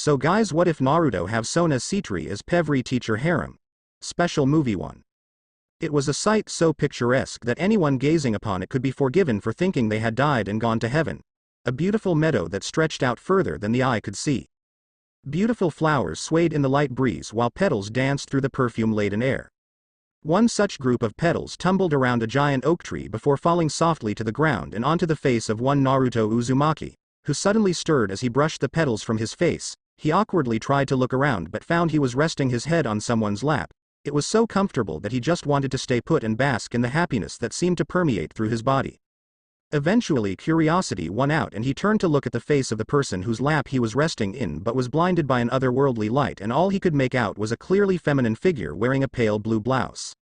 So guys, what if Naruto have Sona Sitri as pevry teacher Harem? Special Movie 1. It was a sight so picturesque that anyone gazing upon it could be forgiven for thinking they had died and gone to heaven. A beautiful meadow that stretched out further than the eye could see. Beautiful flowers swayed in the light breeze while petals danced through the perfume-laden air. One such group of petals tumbled around a giant oak tree before falling softly to the ground and onto the face of one Naruto Uzumaki, who suddenly stirred as he brushed the petals from his face. He awkwardly tried to look around but found he was resting his head on someone's lap. It was so comfortable that he just wanted to stay put and bask in the happiness that seemed to permeate through his body. Eventually curiosity won out and he turned to look at the face of the person whose lap he was resting in, but was blinded by an otherworldly light, and all he could make out was a clearly feminine figure wearing a pale blue blouse.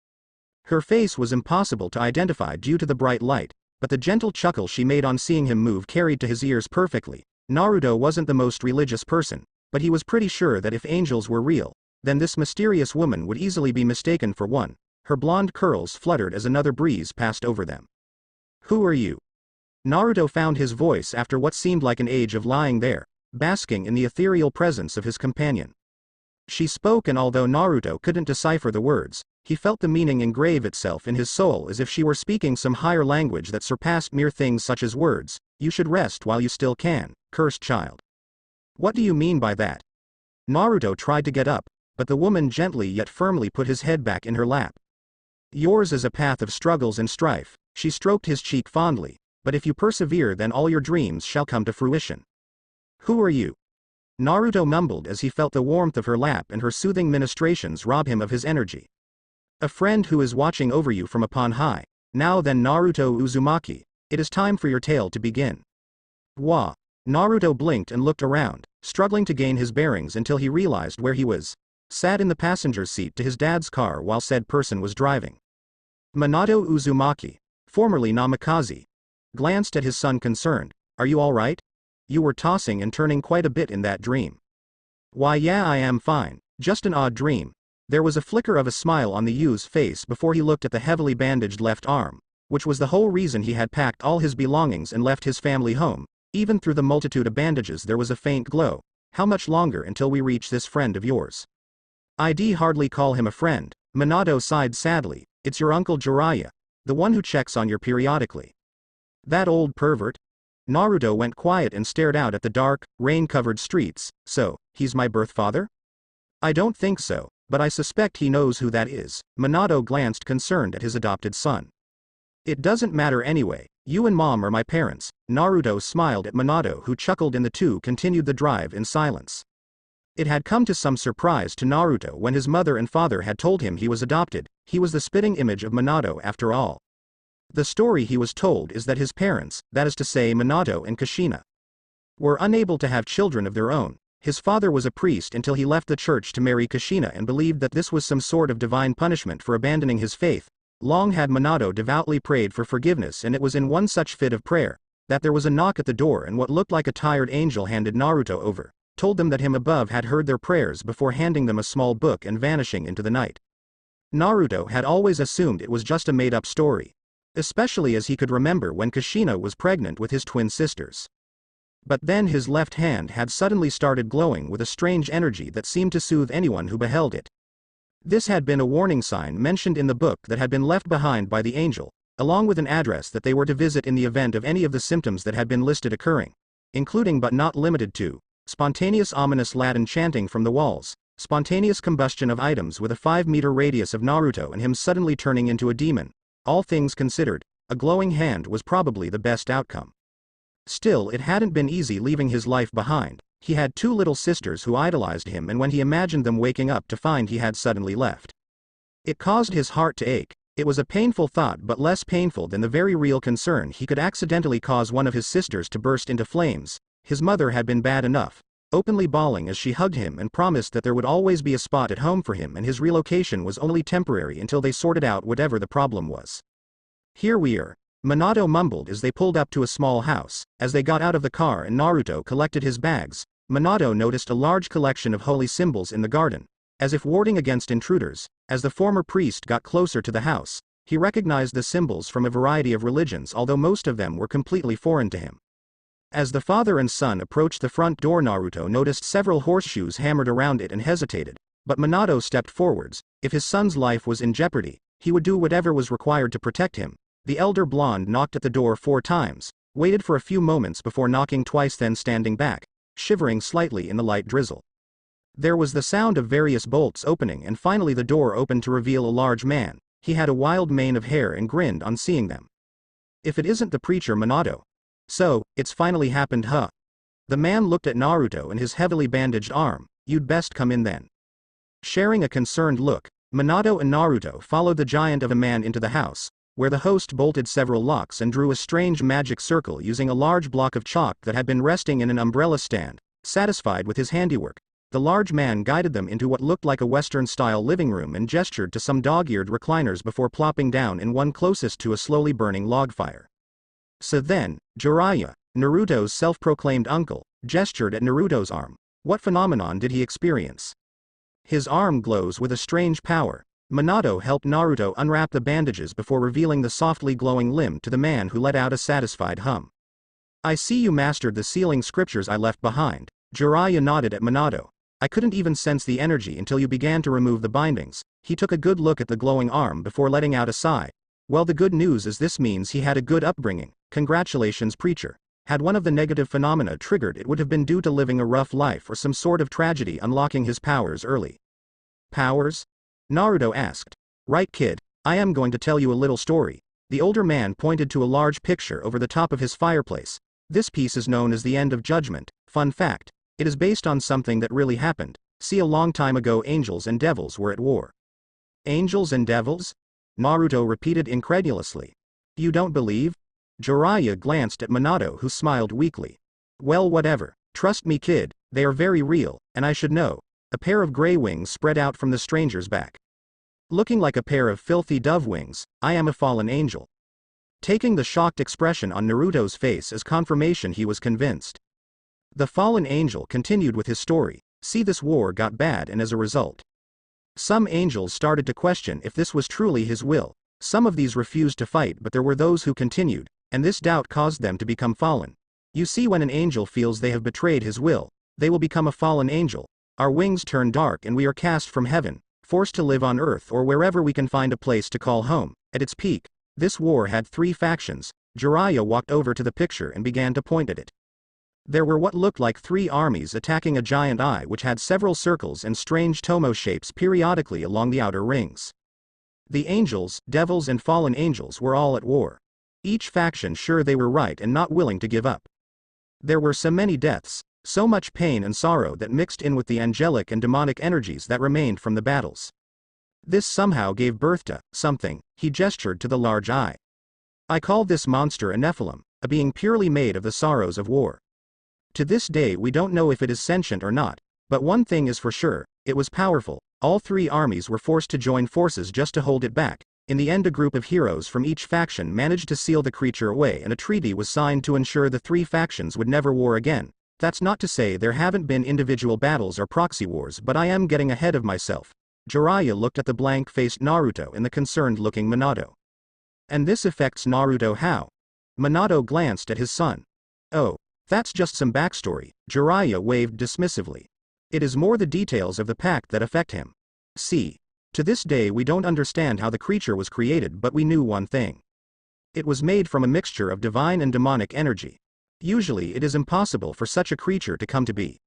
Her face was impossible to identify due to the bright light, but the gentle chuckle she made on seeing him move carried to his ears perfectly. Naruto wasn't the most religious person, but he was pretty sure that if angels were real, then this mysterious woman would easily be mistaken for one. Her blonde curls fluttered as another breeze passed over them. "Who are you?" Naruto found his voice after what seemed like an age of lying there, basking in the ethereal presence of his companion. She spoke, and although Naruto couldn't decipher the words, he felt the meaning engrave itself in his soul as if she were speaking some higher language that surpassed mere things such as words. "You should rest while you still can, cursed child." "What do you mean by that?" Naruto tried to get up, but the woman gently yet firmly put his head back in her lap. "Yours is a path of struggles and strife," she stroked his cheek fondly, "but if you persevere then all your dreams shall come to fruition." "Who are you?" Naruto mumbled as he felt the warmth of her lap and her soothing ministrations rob him of his energy. "A friend who is watching over you from upon high. Now then, Naruto Uzumaki, it is time for your tale to begin." "Wah." Naruto blinked and looked around, struggling to gain his bearings until he realized where he was. Sat in the passenger's seat to his dad's car while said person was driving. Minato Uzumaki, formerly Namikaze, glanced at his son concerned. "Are you all right? You were tossing and turning quite a bit in that dream." "Why yeah, I am fine, just an odd dream." There was a flicker of a smile on the youth's face before he looked at the heavily bandaged left arm, which was the whole reason he had packed all his belongings and left his family home. Even through the multitude of bandages there was a faint glow. "How much longer until we reach this friend of yours?" "I'd hardly call him a friend," Minato sighed sadly. "It's your uncle Jiraiya, the one who checks on you periodically." "That old pervert?" Naruto went quiet and stared out at the dark, rain-covered streets. "So, he's my birth father?" "I don't think so, but I suspect he knows who that is." Minato glanced concerned at his adopted son. "It doesn't matter anyway, you and mom are my parents." Naruto smiled at Minato, who chuckled, and the two continued the drive in silence. It had come to some surprise to Naruto when his mother and father had told him he was adopted. He was the spitting image of Minato after all. The story he was told is that his parents, that is to say Minato and Kushina, were unable to have children of their own. His father was a priest until he left the church to marry Kushina and believed that this was some sort of divine punishment for abandoning his faith. Long had Minato devoutly prayed for forgiveness, and it was in one such fit of prayer that there was a knock at the door, and what looked like a tired angel handed Naruto over, told them that him above had heard their prayers before handing them a small book and vanishing into the night. Naruto had always assumed it was just a made-up story, especially as he could remember when Kushina was pregnant with his twin sisters. But then his left hand had suddenly started glowing with a strange energy that seemed to soothe anyone who beheld it. This had been a warning sign mentioned in the book that had been left behind by the angel, along with an address that they were to visit in the event of any of the symptoms that had been listed occurring, including but not limited to spontaneous ominous Latin chanting from the walls, spontaneous combustion of items with a 5-meter radius of Naruto and him suddenly turning into a demon. All things considered, a glowing hand was probably the best outcome. Still, it hadn't been easy leaving his life behind. He had 2 little sisters who idolized him, and when he imagined them waking up to find he had suddenly left, it caused his heart to ache. It was a painful thought, but less painful than the very real concern he could accidentally cause one of his sisters to burst into flames. His mother had been bad enough, openly bawling as she hugged him and promised that there would always be a spot at home for him and his relocation was only temporary until they sorted out whatever the problem was. "Here we are," Minato mumbled as they pulled up to a small house. As they got out of the car and Naruto collected his bags, Minato noticed a large collection of holy symbols in the garden, as if warding against intruders. As the former priest got closer to the house, he recognized the symbols from a variety of religions, although most of them were completely foreign to him. As the father and son approached the front door, Naruto noticed several horseshoes hammered around it and hesitated, but Minato stepped forwards. If his son's life was in jeopardy, he would do whatever was required to protect him. The elder blonde knocked at the door 4 times, waited for a few moments before knocking twice, then standing back, shivering slightly in the light drizzle. There was the sound of various bolts opening, and finally the door opened to reveal a large man. He had a wild mane of hair and grinned on seeing them. "If it isn't the preacher, Minato. So, it's finally happened, huh?" The man looked at Naruto and his heavily bandaged arm. "You'd best come in then." Sharing a concerned look, Minato and Naruto followed the giant of a man into the house, where the host bolted several locks and drew a strange magic circle using a large block of chalk that had been resting in an umbrella stand. Satisfied with his handiwork, the large man guided them into what looked like a Western-style living room and gestured to some dog-eared recliners before plopping down in one closest to a slowly burning log fire. So then, Jiraiya, Naruto's self-proclaimed uncle, gestured at Naruto's arm. What phenomenon did he experience? His arm glows with a strange power. Minato helped Naruto unwrap the bandages before revealing the softly glowing limb to the man, who let out a satisfied hum. "I see you mastered the sealing scriptures I left behind." Jiraiya nodded at Minato. "I couldn't even sense the energy until you began to remove the bindings." He took a good look at the glowing arm before letting out a sigh. "Well, the good news is this means he had a good upbringing. Congratulations, preacher." Had one of the negative phenomena triggered, it would have been due to living a rough life or some sort of tragedy unlocking his powers early. "Powers?" Naruto asked. "Right, kid, I am going to tell you a little story." The older man pointed to a large picture over the top of his fireplace. "This piece is known as the End of Judgment. Fun fact, it is based on something that really happened. See, a long time ago angels and devils were at war." "Angels and devils?" Naruto repeated incredulously. "You don't believe?" Jiraiya glanced at Minato, who smiled weakly. "Well, whatever. Trust me, kid, they are very real, and I should know." A pair of gray wings spread out from the stranger's back. "Looking like a pair of filthy dove wings. I am a fallen angel." Taking the shocked expression on Naruto's face as confirmation, he was convinced. The fallen angel continued with his story. "See, this war got bad, and as a result, some angels started to question if this was truly his will. Some of these refused to fight, but there were those who continued, and this doubt caused them to become fallen. You see, when an angel feels they have betrayed his will, they will become a fallen angel. Our wings turn dark and we are cast from heaven, forced to live on earth or wherever we can find a place to call home." At its peak, this war had 3 factions. Jiraiya walked over to the picture and began to point at it. There were what looked like 3 armies attacking a giant eye which had several circles and strange tomo shapes periodically along the outer rings. The angels, devils and fallen angels were all at war. Each faction sure they were right and not willing to give up. There were so many deaths, so much pain and sorrow that mixed in with the angelic and demonic energies that remained from the battles. This somehow gave birth to something. He gestured to the large eye. "I call this monster a Nephilim, a being purely made of the sorrows of war. To this day we don't know if it is sentient or not, but one thing is for sure, it was powerful." All 3 armies were forced to join forces just to hold it back. In the end, a group of heroes from each faction managed to seal the creature away, and a treaty was signed to ensure the 3 factions would never war again. That's not to say there haven't been individual battles or proxy wars, but I am getting ahead of myself. Jiraiya looked at the blank-faced Naruto and the concerned-looking Minato. "And this affects Naruto how?" Minato glanced at his son. "Oh, that's just some backstory." Jiraiya waved dismissively. "It is more the details of the pact that affect him. See, to this day we don't understand how the creature was created, but we knew one thing. It was made from a mixture of divine and demonic energy. Usually it is impossible for such a creature to come to be.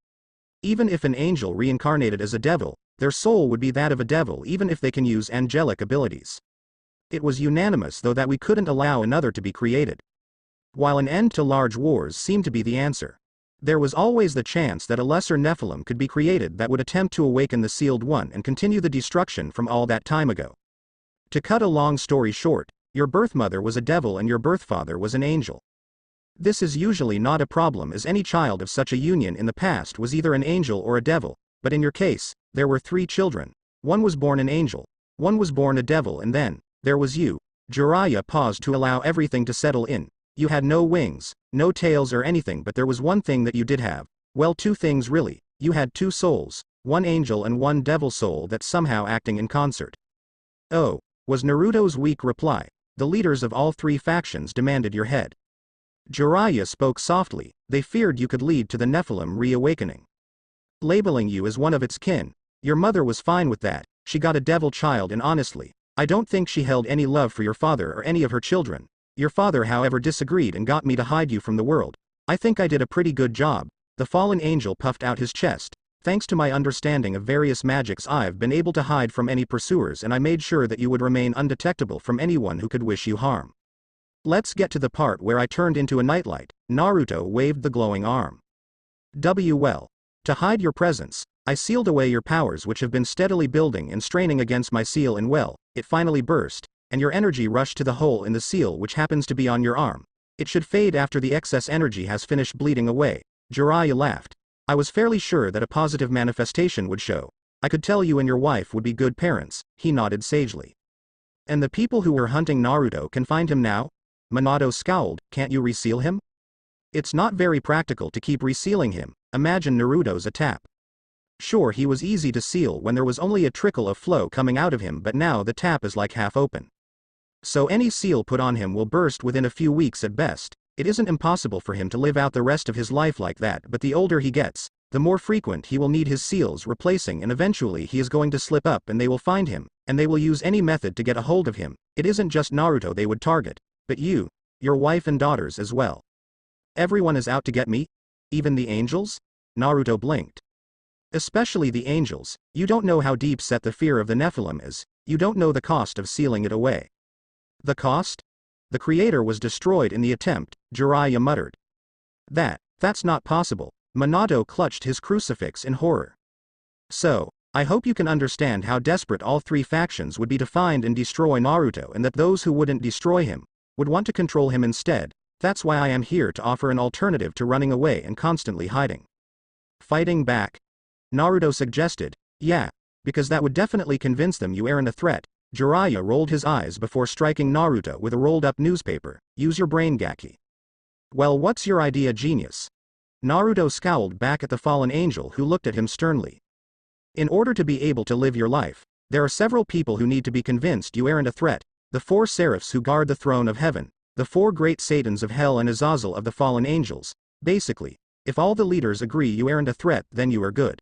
Even if an angel reincarnated as a devil, their soul would be that of a devil even if they can use angelic abilities. It was unanimous though that we couldn't allow another to be created. While an end to large wars seemed to be the answer, there was always the chance that a lesser Nephilim could be created that would attempt to awaken the sealed one and continue the destruction from all that time ago. To cut a long story short, your birth mother was a devil and your birth father was an angel. This is usually not a problem, as any child of such a union in the past was either an angel or a devil, but in your case, there were 3 children. One was born an angel, one was born a devil, and then there was you. Jiraiya paused to allow everything to settle in. You had no wings, no tails or anything, but there was one thing that you did have. Well, 2 things really. You had 2 souls, one angel and one devil soul that somehow acting in concert. "Oh," was Naruto's weak reply. "The leaders of all 3 factions demanded your head." Jiraiya spoke softly, they feared you could lead to the Nephilim reawakening. Labeling you as one of its kin. Your mother was fine with that, she got a devil child and honestly, I don't think she held any love for your father or any of her children. Your father however disagreed and got me to hide you from the world. I think I did a pretty good job. The fallen angel puffed out his chest. Thanks to my understanding of various magics I've been able to hide from any pursuers and I made sure that you would remain undetectable from anyone who could wish you harm. Let's get to the part where I turned into a nightlight. Naruto waved the glowing arm. Well. To hide your presence, I sealed away your powers which have been steadily building and straining against my seal and it finally burst, and your energy rushed to the hole in the seal which happens to be on your arm. It should fade after the excess energy has finished bleeding away. Jiraiya laughed. I was fairly sure that a positive manifestation would show. I could tell you and your wife would be good parents, he nodded sagely. And the people who were hunting Naruto can find him now? Minato scowled, can't you reseal him? It's not very practical to keep resealing him, imagine Naruto's a tap. Sure he was easy to seal when there was only a trickle of flow coming out of him but now the tap is like half open. So any seal put on him will burst within a few weeks at best. It isn't impossible for him to live out the rest of his life like that but the older he gets, the more frequent he will need his seals replacing and eventually he is going to slip up and they will find him, and they will use any method to get a hold of him. It isn't just Naruto they would target, but you, your wife and daughters as well. Everyone is out to get me? Even the angels? Naruto blinked. Especially the angels, you don't know how deep set the fear of the Nephilim is, you don't know the cost of sealing it away. The cost? The creator was destroyed in the attempt, Jiraiya muttered. That's not possible. Minato clutched his crucifix in horror. So, I hope you can understand how desperate all three factions would be to find and destroy Naruto and that those who wouldn't destroy him, would want to control him instead. That's why I am here to offer an alternative to running away and constantly hiding. Fighting back? Naruto suggested. Yeah, because that would definitely convince them you aren't a threat. Jiraiya rolled his eyes before striking Naruto with a rolled-up newspaper. Use your brain, Gaki. Well, what's your idea, genius? Naruto scowled back at the fallen angel who looked at him sternly. In order to be able to live your life, there are several people who need to be convinced you aren't a threat. The 4 seraphs who guard the throne of heaven, the 4 great satans of hell and Azazel of the fallen angels. Basically, if all the leaders agree you aren't a threat then you are good.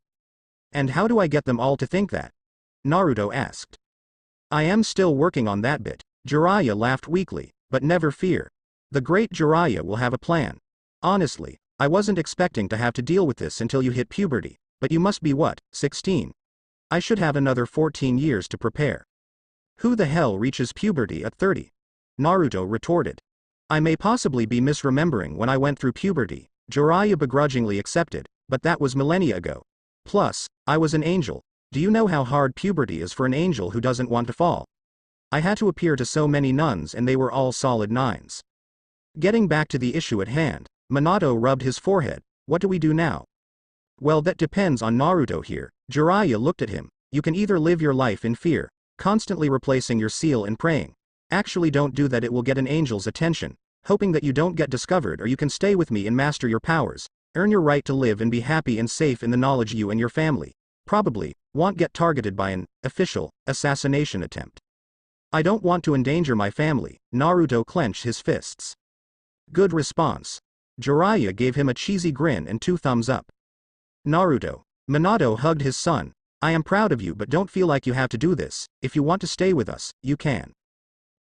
And how do I get them all to think that? Naruto asked. I am still working on that bit. Jiraiya laughed weakly, but never fear. The great Jiraiya will have a plan. Honestly, I wasn't expecting to have to deal with this until you hit puberty, but you must be what, 16? I should have another 14 years to prepare. Who the hell reaches puberty at 30? Naruto retorted. I may possibly be misremembering when I went through puberty, Jiraiya begrudgingly accepted, but that was millennia ago. Plus, I was an angel. Do you know how hard puberty is for an angel who doesn't want to fall? I had to appear to so many nuns and they were all solid 9s. Getting back to the issue at hand, Minato rubbed his forehead. What do we do now? Well, that depends on Naruto here. Jiraiya looked at him. You can either live your life in fear, constantly replacing your seal and praying. Actually don't do that, it will get an angel's attention, hoping that you don't get discovered, or you can stay with me and master your powers, earn your right to live and be happy and safe in the knowledge you and your family, probably, won't get targeted by an official assassination attempt. I don't want to endanger my family. Naruto clenched his fists. Good response. Jiraiya gave him a cheesy grin and 2 thumbs up. Naruto. Minato hugged his son. I am proud of you, but don't feel like you have to do this. If you want to stay with us, you can.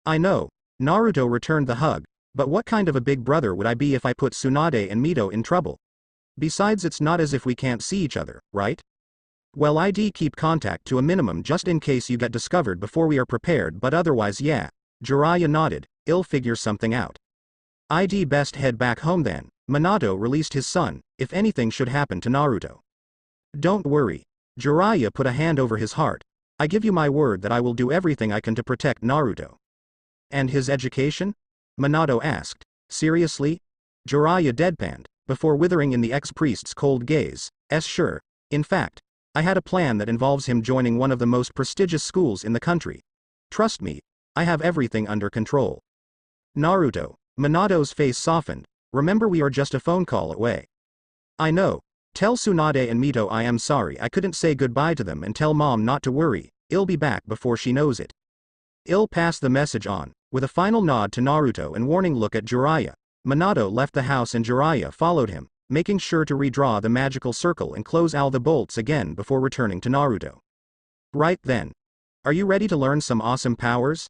I know. Naruto returned the hug, but what kind of a big brother would I be if I put Tsunade and Mito in trouble? Besides, it's not as if we can't see each other, right? Well, I'd keep contact to a minimum just in case you get discovered before we are prepared, but otherwise yeah. Jiraiya nodded. I'll figure something out. I'd best head back home then. Minato released his son, if anything should happen to Naruto. Don't worry. Jiraiya put a hand over his heart. I give you my word that I will do everything I can to protect Naruto. And his education? Minato asked. Seriously? Jiraiya deadpanned, before withering in the ex-priest's cold gaze. Sure. In fact, I had a plan that involves him joining one of the most prestigious schools in the country. Trust me, I have everything under control. Naruto. Minato's face softened. Remember, we are just a phone call away. I know. Tell Tsunade and Mito I am sorry I couldn't say goodbye to them, and tell Mom not to worry, I'll be back before she knows it. I'll pass the message on, with a final nod to Naruto and warning look at Jiraiya. Minato left the house and Jiraiya followed him, making sure to redraw the magical circle and close all the bolts again before returning to Naruto. Right then. Are you ready to learn some awesome powers?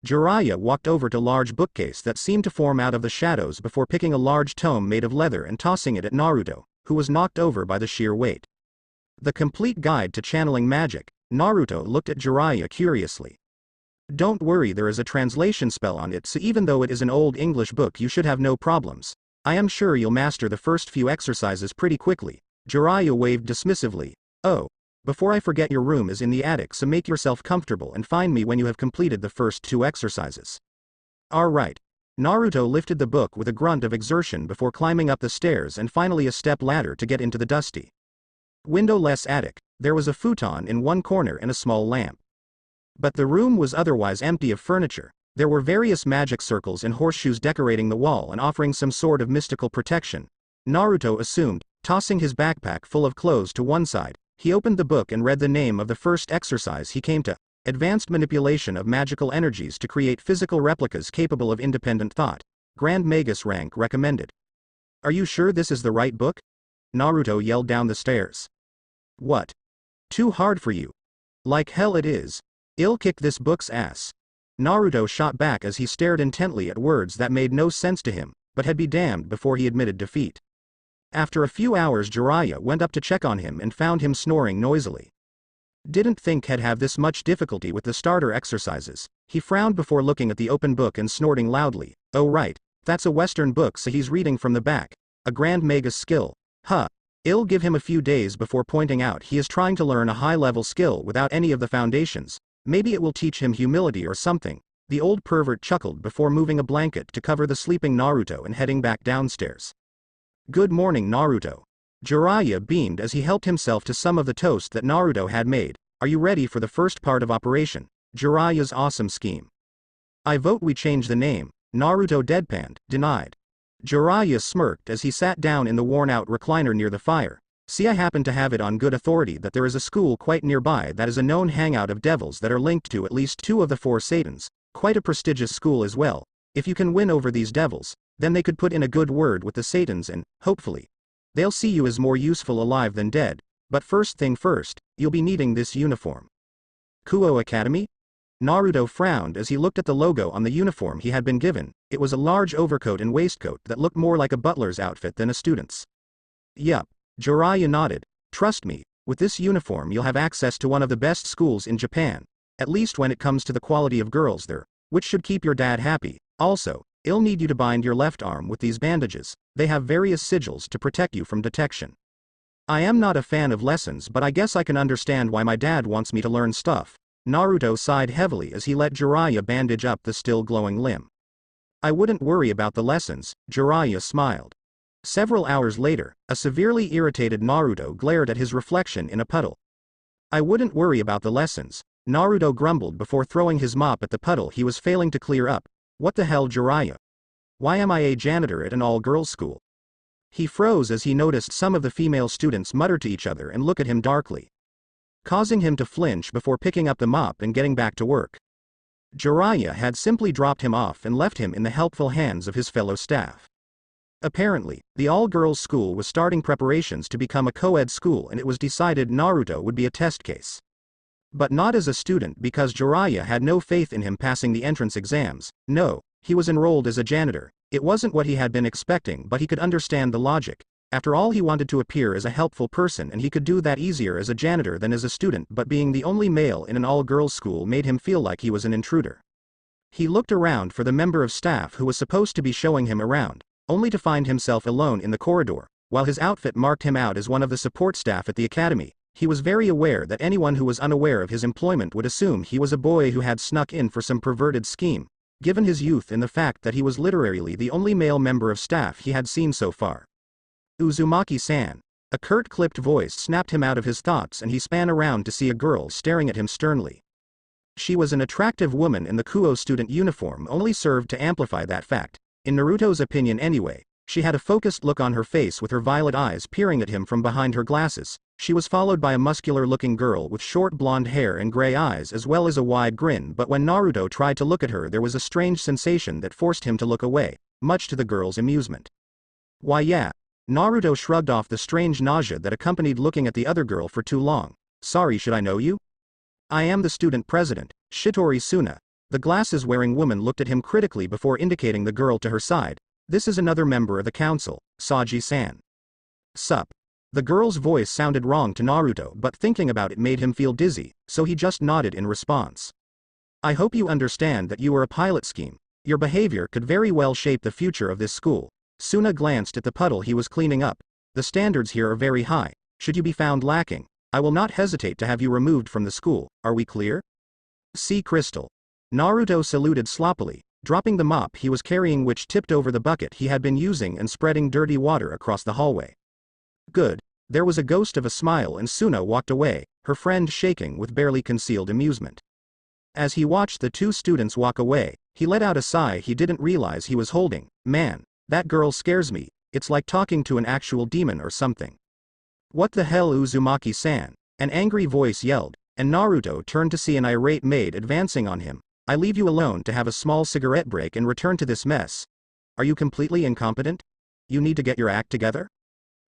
Jiraiya walked over to a large bookcase that seemed to form out of the shadows before picking a large tome made of leather and tossing it at Naruto, who was knocked over by the sheer weight. The Complete Guide to Channeling Magic. Naruto looked at Jiraiya curiously. Don't worry, there is a translation spell on it, so even though it is an old English book you should have no problems. I am sure you'll master the first few exercises pretty quickly. Jiraiya waved dismissively. Oh. Before I forget, your room is in the attic, so make yourself comfortable and find me when you have completed the first 2 exercises. Alright. Naruto lifted the book with a grunt of exertion before climbing up the stairs and finally a step ladder to get into the dusty, windowless attic. There was a futon in one corner and a small lamp. But the room was otherwise empty of furniture. There were various magic circles and horseshoes decorating the wall and offering some sort of mystical protection. Naruto assumed, tossing his backpack full of clothes to one side. He opened the book and read the name of the first exercise he came to. Advanced manipulation of magical energies to create physical replicas capable of independent thought. Grand Magus rank recommended. Are you sure this is the right book? Naruto yelled down the stairs. What? Too hard for you? Like hell it is. I'll kick this book's ass. Naruto shot back as he stared intently at words that made no sense to him, but had be damned before he admitted defeat. After a few hours, Jiraiya went up to check on him and found him snoring noisily. Didn't think he'd have this much difficulty with the starter exercises. He frowned before looking at the open book and snorting loudly. Oh right, that's a Western book, so he's reading from the back. A Grand Magus skill. Huh. I'll give him a few days before pointing out he is trying to learn a high-level skill without any of the foundations. Maybe it will teach him humility or something. The old pervert chuckled before moving a blanket to cover the sleeping Naruto and heading back downstairs. Good morning, Naruto. Jiraiya beamed as he helped himself to some of the toast that Naruto had made. Are you ready for the first part of Operation Jiraiya's awesome scheme? I vote we change the name. Naruto deadpanned, denied. Jiraiya smirked as he sat down in the worn-out recliner near the fire. See, I happen to have it on good authority that there is a school quite nearby that is a known hangout of devils that are linked to at least 2 of the 4 Satans. Quite a prestigious school as well. If you can win over these devils, then they could put in a good word with the Satans and, hopefully, they'll see you as more useful alive than dead. But first thing first, you'll be needing this uniform. Kuo Academy? Naruto frowned as he looked at the logo on the uniform he had been given. It was a large overcoat and waistcoat that looked more like a butler's outfit than a student's. Yup. Jiraiya nodded. Trust me, with this uniform you'll have access to one of the best schools in Japan. At least when it comes to the quality of girls there, which should keep your dad happy. Also, I'll need you to bind your left arm with these bandages. They have various sigils to protect you from detection. I am not a fan of lessons, but I guess I can understand why my dad wants me to learn stuff. Naruto sighed heavily as he let Jiraiya bandage up the still glowing limb. I wouldn't worry about the lessons, Jiraiya smiled. Several hours later, a severely irritated Naruto glared at his reflection in a puddle. I wouldn't worry about the lessons, Naruto grumbled before throwing his mop at the puddle he was failing to clear up. What the hell, Jiraiya? Why am I a janitor at an all-girls school? He froze as he noticed some of the female students mutter to each other and look at him darkly, causing him to flinch before picking up the mop and getting back to work. Jiraiya had simply dropped him off and left him in the helpful hands of his fellow staff. Apparently, the all-girls school was starting preparations to become a co-ed school, and it was decided Naruto would be a test case. But not as a student, because Jiraiya had no faith in him passing the entrance exams. No, he was enrolled as a janitor. It wasn't what he had been expecting, but he could understand the logic. After all, he wanted to appear as a helpful person, and he could do that easier as a janitor than as a student, but being the only male in an all-girls school made him feel like he was an intruder. He looked around for the member of staff who was supposed to be showing him around, only to find himself alone in the corridor. While his outfit marked him out as one of the support staff at the academy, he was very aware that anyone who was unaware of his employment would assume he was a boy who had snuck in for some perverted scheme, given his youth and the fact that he was literally the only male member of staff he had seen so far. Uzumaki-san. A curt clipped voice snapped him out of his thoughts, and he span around to see a girl staring at him sternly. She was an attractive woman, and the Kuo student uniform only served to amplify that fact. In Naruto's opinion anyway. She had a focused look on her face with her violet eyes peering at him from behind her glasses. She was followed by a muscular-looking girl with short blonde hair and gray eyes as well as a wide grin, but when Naruto tried to look at her there was a strange sensation that forced him to look away. much to the girl's amusement. Why yeah. Naruto shrugged off the strange nausea that accompanied looking at the other girl for too long. Sorry, should I know you? I am the student president, Sitari Sona. The glasses-wearing woman looked at him critically before indicating the girl to her side. This is another member of the council, Saji-san. Sup. The girl's voice sounded wrong to Naruto, but thinking about it made him feel dizzy, so he just nodded in response. I hope you understand that you are a pilot scheme. Your behavior could very well shape the future of this school. Sona glanced at the puddle he was cleaning up. The standards here are very high. Should you be found lacking, I will not hesitate to have you removed from the school. Are we clear? See Crystal. Naruto saluted sloppily, dropping the mop he was carrying, which tipped over the bucket he had been using and spreading dirty water across the hallway. Good. There was a ghost of a smile and Sona walked away, her friend shaking with barely concealed amusement. As he watched the two students walk away, he let out a sigh he didn't realize he was holding. Man, that girl scares me. It's like talking to an actual demon or something. What the hell, Uzumaki-san? An angry voice yelled, and Naruto turned to see an irate maid advancing on him. I leave you alone to have a small cigarette break and return to this mess. Are you completely incompetent? You need to get your act together?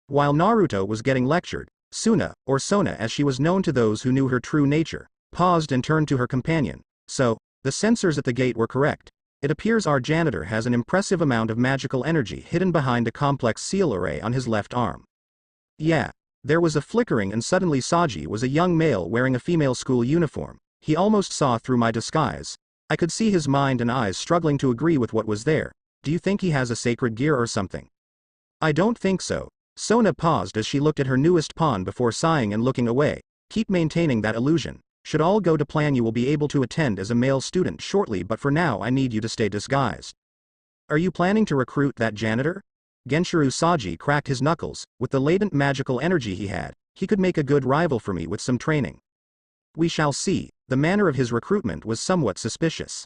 While Naruto was getting lectured, Sona, or Sona as she was known to those who knew her true nature, paused and turned to her companion. So, the sensors at the gate were correct. It appears our janitor has an impressive amount of magical energy hidden behind a complex seal array on his left arm. Yeah. There was a flickering and suddenly Saji was a young male wearing a female school uniform. He almost saw through my disguise. I could see his mind and eyes struggling to agree with what was there. Do you think he has a sacred gear or something? I don't think so. Sona paused as she looked at her newest pawn before sighing and looking away. Keep maintaining that illusion. Should all go to plan, you will be able to attend as a male student shortly, but for now I need you to stay disguised. Are you planning to recruit that janitor? Genshiro Saji cracked his knuckles. With the latent magical energy he had, he could make a good rival for me with some training. We shall see. The manner of his recruitment was somewhat suspicious.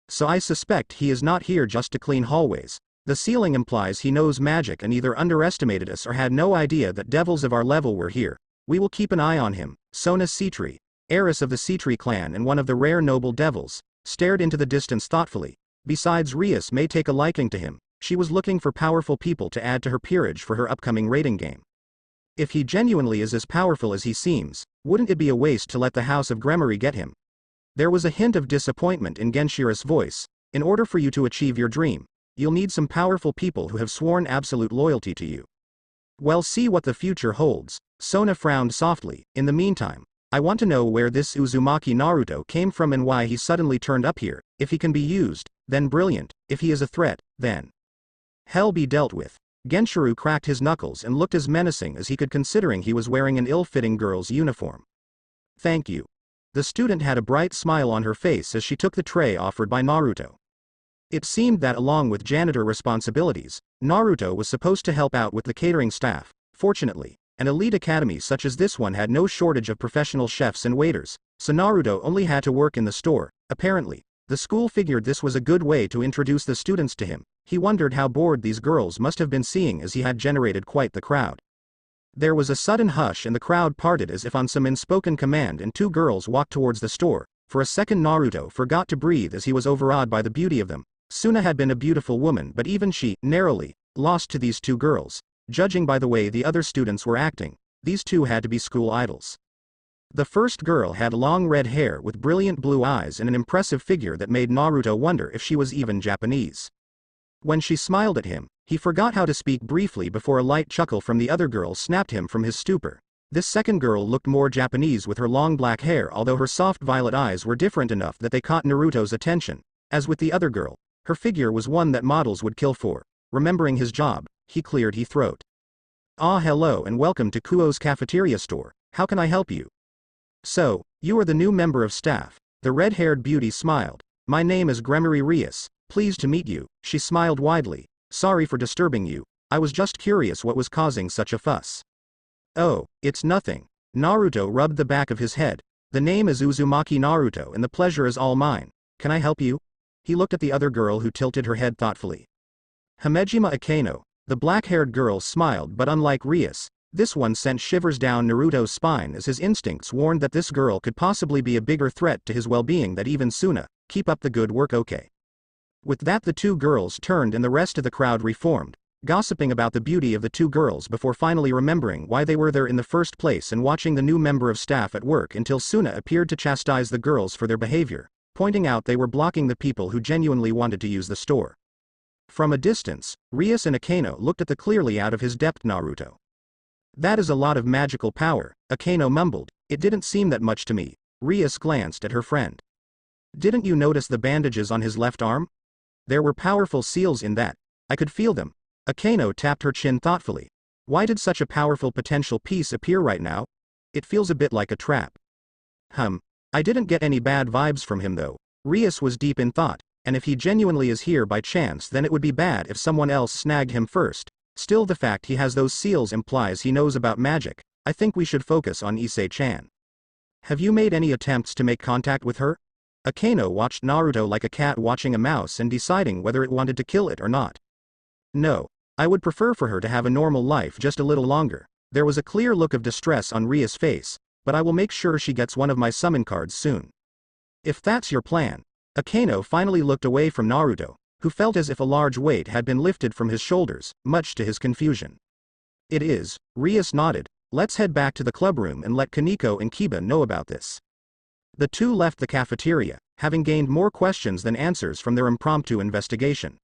So I suspect he is not here just to clean hallways. The ceiling implies he knows magic and either underestimated us or had no idea that devils of our level were here. We will keep an eye on him. Sona Sitri, heiress of the Sitri clan and one of the rare noble devils, stared into the distance thoughtfully. Besides, Rias may take a liking to him. She was looking for powerful people to add to her peerage for her upcoming raiding game. If he genuinely is as powerful as he seems, wouldn't it be a waste to let the House of Gremory get him? There was a hint of disappointment in Genshiro's voice. In order for you to achieve your dream, you'll need some powerful people who have sworn absolute loyalty to you. Well, see what the future holds. Sona frowned softly. In the meantime, I want to know where this Uzumaki Naruto came from and why he suddenly turned up here. If he can be used, then brilliant. If he is a threat, then hell be dealt with. Genshiro cracked his knuckles and looked as menacing as he could, considering he was wearing an ill-fitting girl's uniform. Thank you. The student had a bright smile on her face as she took the tray offered by Naruto. It seemed that along with janitor responsibilities, Naruto was supposed to help out with the catering staff. Fortunately, an elite academy such as this one had no shortage of professional chefs and waiters, so Naruto only had to work in the store. Apparently, the school figured this was a good way to introduce the students to him. He wondered how bored these girls must have been, seeing as he had generated quite the crowd. There was a sudden hush and the crowd parted as if on some unspoken command, and two girls walked towards the store. For a second Naruto forgot to breathe as he was overawed by the beauty of them. Sona had been a beautiful woman, but even she, narrowly, lost to these two girls. Judging by the way the other students were acting, these two had to be school idols. The first girl had long red hair with brilliant blue eyes and an impressive figure that made Naruto wonder if she was even Japanese. When she smiled at him, he forgot how to speak briefly before a light chuckle from the other girl snapped him from his stupor. This second girl looked more Japanese with her long black hair, although her soft violet eyes were different enough that they caught Naruto's attention. As with the other girl, her figure was one that models would kill for. Remembering his job, he cleared his throat. Ah, hello and welcome to Kuo's cafeteria store. How can I help you? So, you are the new member of staff. The red-haired beauty smiled. My name is Gremory Rias. Pleased to meet you. She smiled widely. Sorry for disturbing you. I was just curious what was causing such a fuss. Oh, it's nothing. Naruto rubbed the back of his head. The name is Uzumaki Naruto and the pleasure is all mine. Can I help you? He looked at the other girl who tilted her head thoughtfully. Hamejima Akeno. The black-haired girl smiled, but unlike Rias, this one sent shivers down Naruto's spine as his instincts warned that this girl could possibly be a bigger threat to his well-being than even Sona. Keep up the good work, okay? With that, the two girls turned and the rest of the crowd reformed, gossiping about the beauty of the two girls before finally remembering why they were there in the first place and watching the new member of staff at work until Sona appeared to chastise the girls for their behavior, pointing out they were blocking the people who genuinely wanted to use the store. From a distance, Rias and Akeno looked at the clearly out of his depth Naruto. That is a lot of magical power, Akeno mumbled. It didn't seem that much to me. Rias glanced at her friend. Didn't you notice the bandages on his left arm? There were powerful seals in that. I could feel them. Akeno tapped her chin thoughtfully. Why did such a powerful potential piece appear right now? It feels a bit like a trap. I didn't get any bad vibes from him though. Rias was deep in thought, and if he genuinely is here by chance then it would be bad if someone else snagged him first. Still, the fact he has those seals implies he knows about magic. I think we should focus on Issei-chan. Have you made any attempts to make contact with her? Akeno watched Naruto like a cat watching a mouse and deciding whether it wanted to kill it or not. No. I would prefer for her to have a normal life just a little longer. There was a clear look of distress on Ria's face, but I will make sure she gets one of my summon cards soon. If that's your plan. Akeno finally looked away from Naruto, who felt as if a large weight had been lifted from his shoulders, much to his confusion. It is, Rias nodded. Let's head back to the clubroom and let Kaneko and Kiba know about this. The two left the cafeteria, having gained more questions than answers from their impromptu investigation.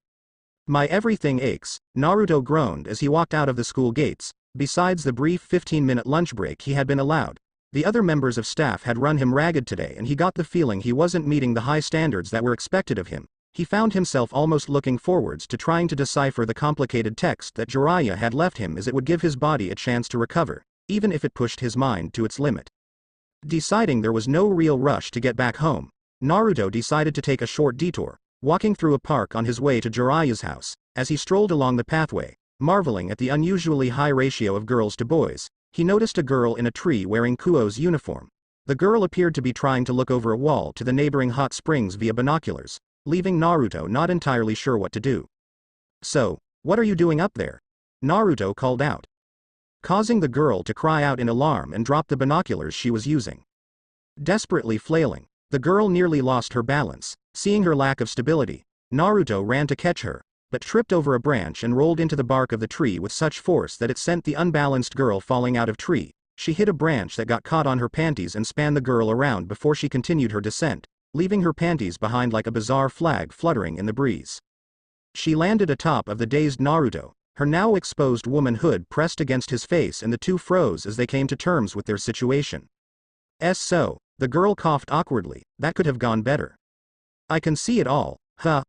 My everything aches, Naruto groaned as he walked out of the school gates. Besides the brief 15-minute lunch break he had been allowed, the other members of staff had run him ragged today and he got the feeling he wasn't meeting the high standards that were expected of him. He found himself almost looking forwards to trying to decipher the complicated text that Jiraiya had left him, as it would give his body a chance to recover, even if it pushed his mind to its limit. Deciding there was no real rush to get back home, Naruto decided to take a short detour, walking through a park on his way to Jiraiya's house. As he strolled along the pathway, marveling at the unusually high ratio of girls to boys, he noticed a girl in a tree wearing Kuo's uniform. The girl appeared to be trying to look over a wall to the neighboring hot springs via binoculars, leaving Naruto not entirely sure what to do. So, what are you doing up there? Naruto called out, causing the girl to cry out in alarm and drop the binoculars she was using. Desperately flailing, the girl nearly lost her balance. Seeing her lack of stability, Naruto ran to catch her, but tripped over a branch and rolled into the bark of the tree with such force that it sent the unbalanced girl falling out of tree. She hit a branch that got caught on her panties and span the girl around before she continued her descent, leaving her panties behind like a bizarre flag fluttering in the breeze. She landed atop of the dazed Naruto, her now exposed womanhood pressed against his face, and the two froze as they came to terms with their situation. So, the girl coughed awkwardly. That could have gone better. I can see it all, huh?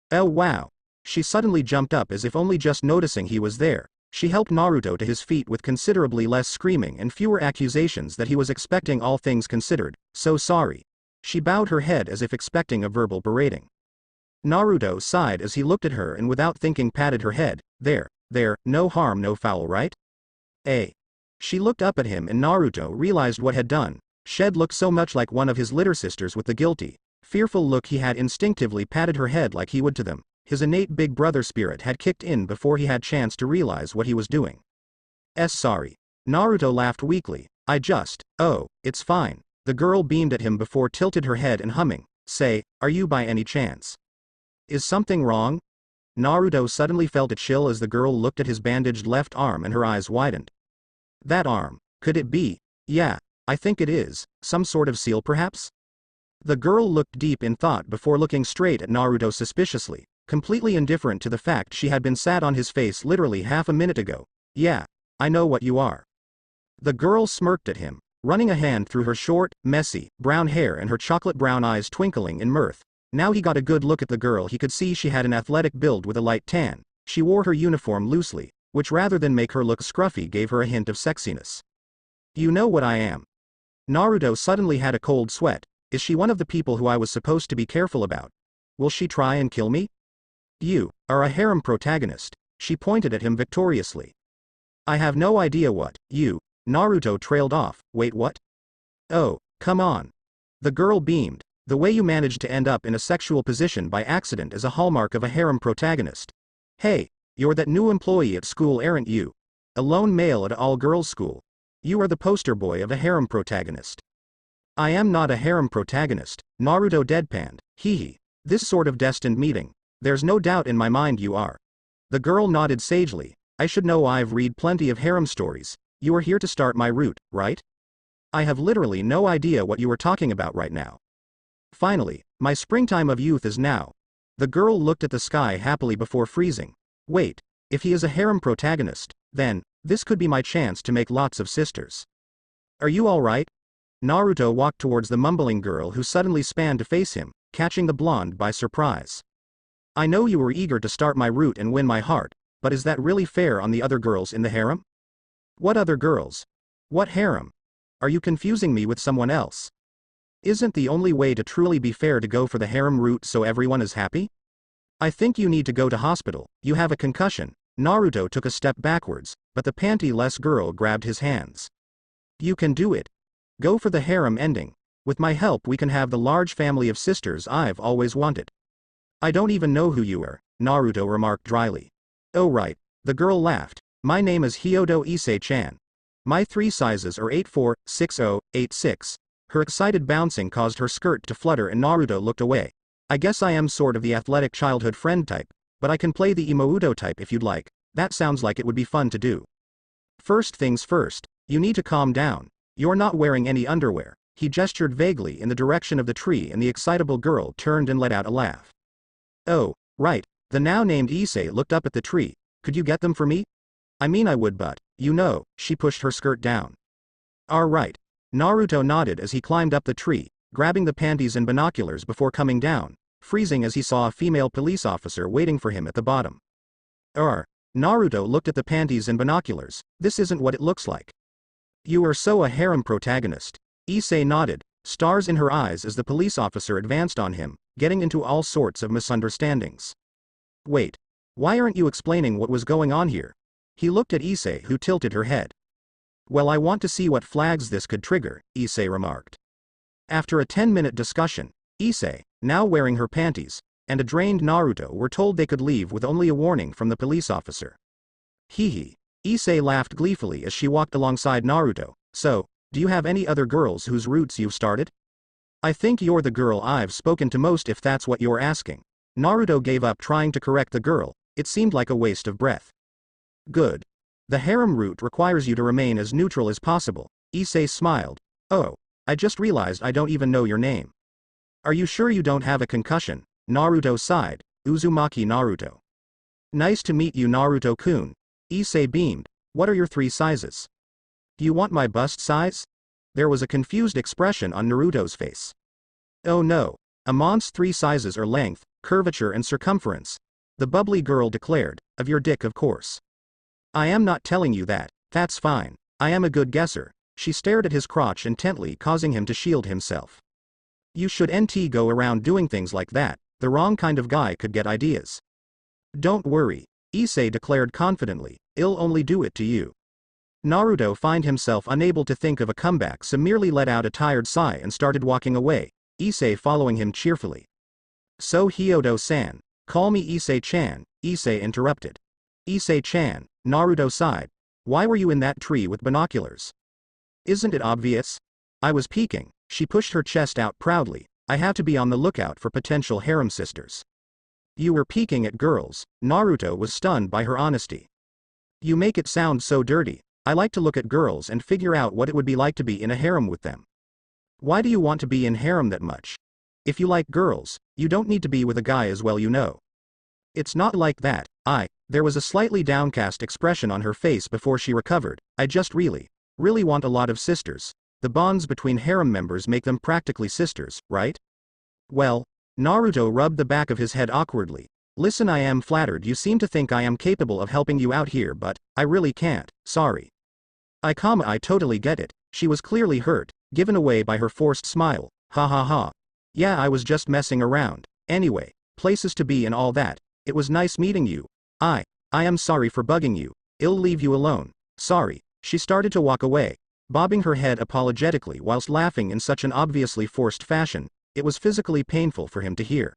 Oh wow. She suddenly jumped up as if only just noticing he was there. She helped Naruto to his feet with considerably less screaming and fewer accusations that he was expecting, all things considered. So sorry. She bowed her head as if expecting a verbal berating. Naruto sighed as he looked at her and without thinking patted her head. There, no harm no foul, right? She looked up at him and Naruto realized what had done. Shed looked so much like one of his litter sisters with the guilty, fearful look he had instinctively patted her head like he would to them. His innate big brother spirit had kicked in before he had chance to realize what he was doing. Sorry. Naruto laughed weakly. Oh, it's fine. The girl beamed at him before tilted her head and humming. Say, are you by any chance? Is something wrong? Naruto suddenly felt a chill as the girl looked at his bandaged left arm and her eyes widened. That arm, could it be? Yeah, I think it is. Some sort of seal perhaps? The girl looked deep in thought before looking straight at Naruto suspiciously, completely indifferent to the fact she had been sat on his face literally half a minute ago. Yeah, I know what you are. The girl smirked at him, running a hand through her short, messy, brown hair and her chocolate brown eyes twinkling in mirth. Now he got a good look at the girl. He could see she had an athletic build with a light tan. She wore her uniform loosely, which rather than make her look scruffy gave her a hint of sexiness. You know what I am. Naruto suddenly had a cold sweat. Is she one of the people who I was supposed to be careful about? Will she try and kill me? You are a harem protagonist. She pointed at him victoriously. I have no idea what you. Naruto trailed off. Wait, what? Oh, come on. The girl beamed. The way you managed to end up in a sexual position by accident is a hallmark of a harem protagonist. Hey, you're that new employee at school, aren't you? A lone male at an all-girls school. You are the poster boy of a harem protagonist. I am not a harem protagonist, Naruto deadpanned. Hee. This sort of destined meeting. There's no doubt in my mind you are. The girl nodded sagely. I should know, I've read plenty of harem stories. You are here to start my route, right? I have literally no idea what you are talking about right now. Finally, my springtime of youth is now. The girl looked at the sky happily before freezing. Wait, if he is a harem protagonist, then, this could be my chance to make lots of sisters. Are you alright? Naruto walked towards the mumbling girl who suddenly span to face him, catching the blonde by surprise. I know you were eager to start my route and win my heart, but is that really fair on the other girls in the harem? What other girls? What harem? Are you confusing me with someone else? Isn't the only way to truly be fair to go for the harem route so everyone is happy? I think you need to go to hospital, you have a concussion. Naruto took a step backwards, but the panty-less girl grabbed his hands. You can do it. Go for the harem ending. With my help we can have the large family of sisters I've always wanted. I don't even know who you are, Naruto remarked dryly. Oh right, the girl laughed. My name is Hyodo Issei-chan. My 3 sizes are 84, 60, 86. Her excited bouncing caused her skirt to flutter and Naruto looked away. I guess I am sort of the athletic childhood friend type, but I can play the Imouto type if you'd like. That sounds like it would be fun to do. First things first, you need to calm down. You're not wearing any underwear. He gestured vaguely in the direction of the tree and the excitable girl turned and let out a laugh. Oh, right, the now named Issei looked up at the tree. Could you get them for me? I mean I would, but, you know, she pushed her skirt down. Alright. Naruto nodded as he climbed up the tree, grabbing the panties and binoculars before coming down, freezing as he saw a female police officer waiting for him at the bottom. Naruto looked at the panties and binoculars. This isn't what it looks like. You are so a harem protagonist. Issei nodded, stars in her eyes as the police officer advanced on him, getting into all sorts of misunderstandings. Wait. Why aren't you explaining what was going on here? He looked at Issei who tilted her head. Well, I want to see what flags this could trigger, Issei remarked. After a 10-minute discussion, Issei, now wearing her panties, and a drained Naruto were told they could leave with only a warning from the police officer. Hee. Issei laughed gleefully as she walked alongside Naruto. So, do you have any other girls whose routes you've started? I think you're the girl I've spoken to most if that's what you're asking. Naruto gave up trying to correct the girl, it seemed like a waste of breath. Good. The harem route requires you to remain as neutral as possible. Issei smiled. Oh, I just realized I don't even know your name. Are you sure you don't have a concussion? Naruto sighed. Uzumaki Naruto. Nice to meet you, Naruto-kun. Issei beamed. What are your 3 sizes? Do you want my bust size? There was a confused expression on Naruto's face. Oh no. Amon's 3 sizes are length, curvature and circumference. The bubbly girl declared. Of your dick, of course. I am not telling you that. That's fine. I am a good guesser. She stared at his crotch intently, causing him to shield himself. You should go around doing things like that. The wrong kind of guy could get ideas. Don't worry. Issei declared confidently. I'll only do it to you. Naruto found himself unable to think of a comeback, so merely let out a tired sigh and started walking away, Issei following him cheerfully. So Hyodo-san. Call me Issei-chan, Issei interrupted. Issei-chan, Naruto sighed. Why were you in that tree with binoculars? Isn't it obvious? I was peeking. She pushed her chest out proudly. I have to be on the lookout for potential harem sisters. You were peeking at girls. Naruto was stunned by her honesty. You make it sound so dirty. I like to look at girls and figure out what it would be like to be in a harem with them. Why do you want to be in harem that much? If you like girls, you don't need to be with a guy as well, you know. It's not like that. There was a slightly downcast expression on her face before she recovered. I just really want a lot of sisters. The bonds between harem members make them practically sisters, right? Well, Naruto rubbed the back of his head awkwardly. Listen, I am flattered you seem to think I am capable of helping you out here, but I really can't, sorry. I totally get it. She was clearly hurt, given away by her forced smile. Ha ha ha. Yeah, I was just messing around. Anyway, places to be and all that. It was nice meeting you. I am sorry for bugging you. I'll leave you alone. Sorry. She started to walk away, bobbing her head apologetically whilst laughing in such an obviously forced fashion. It was physically painful for him to hear.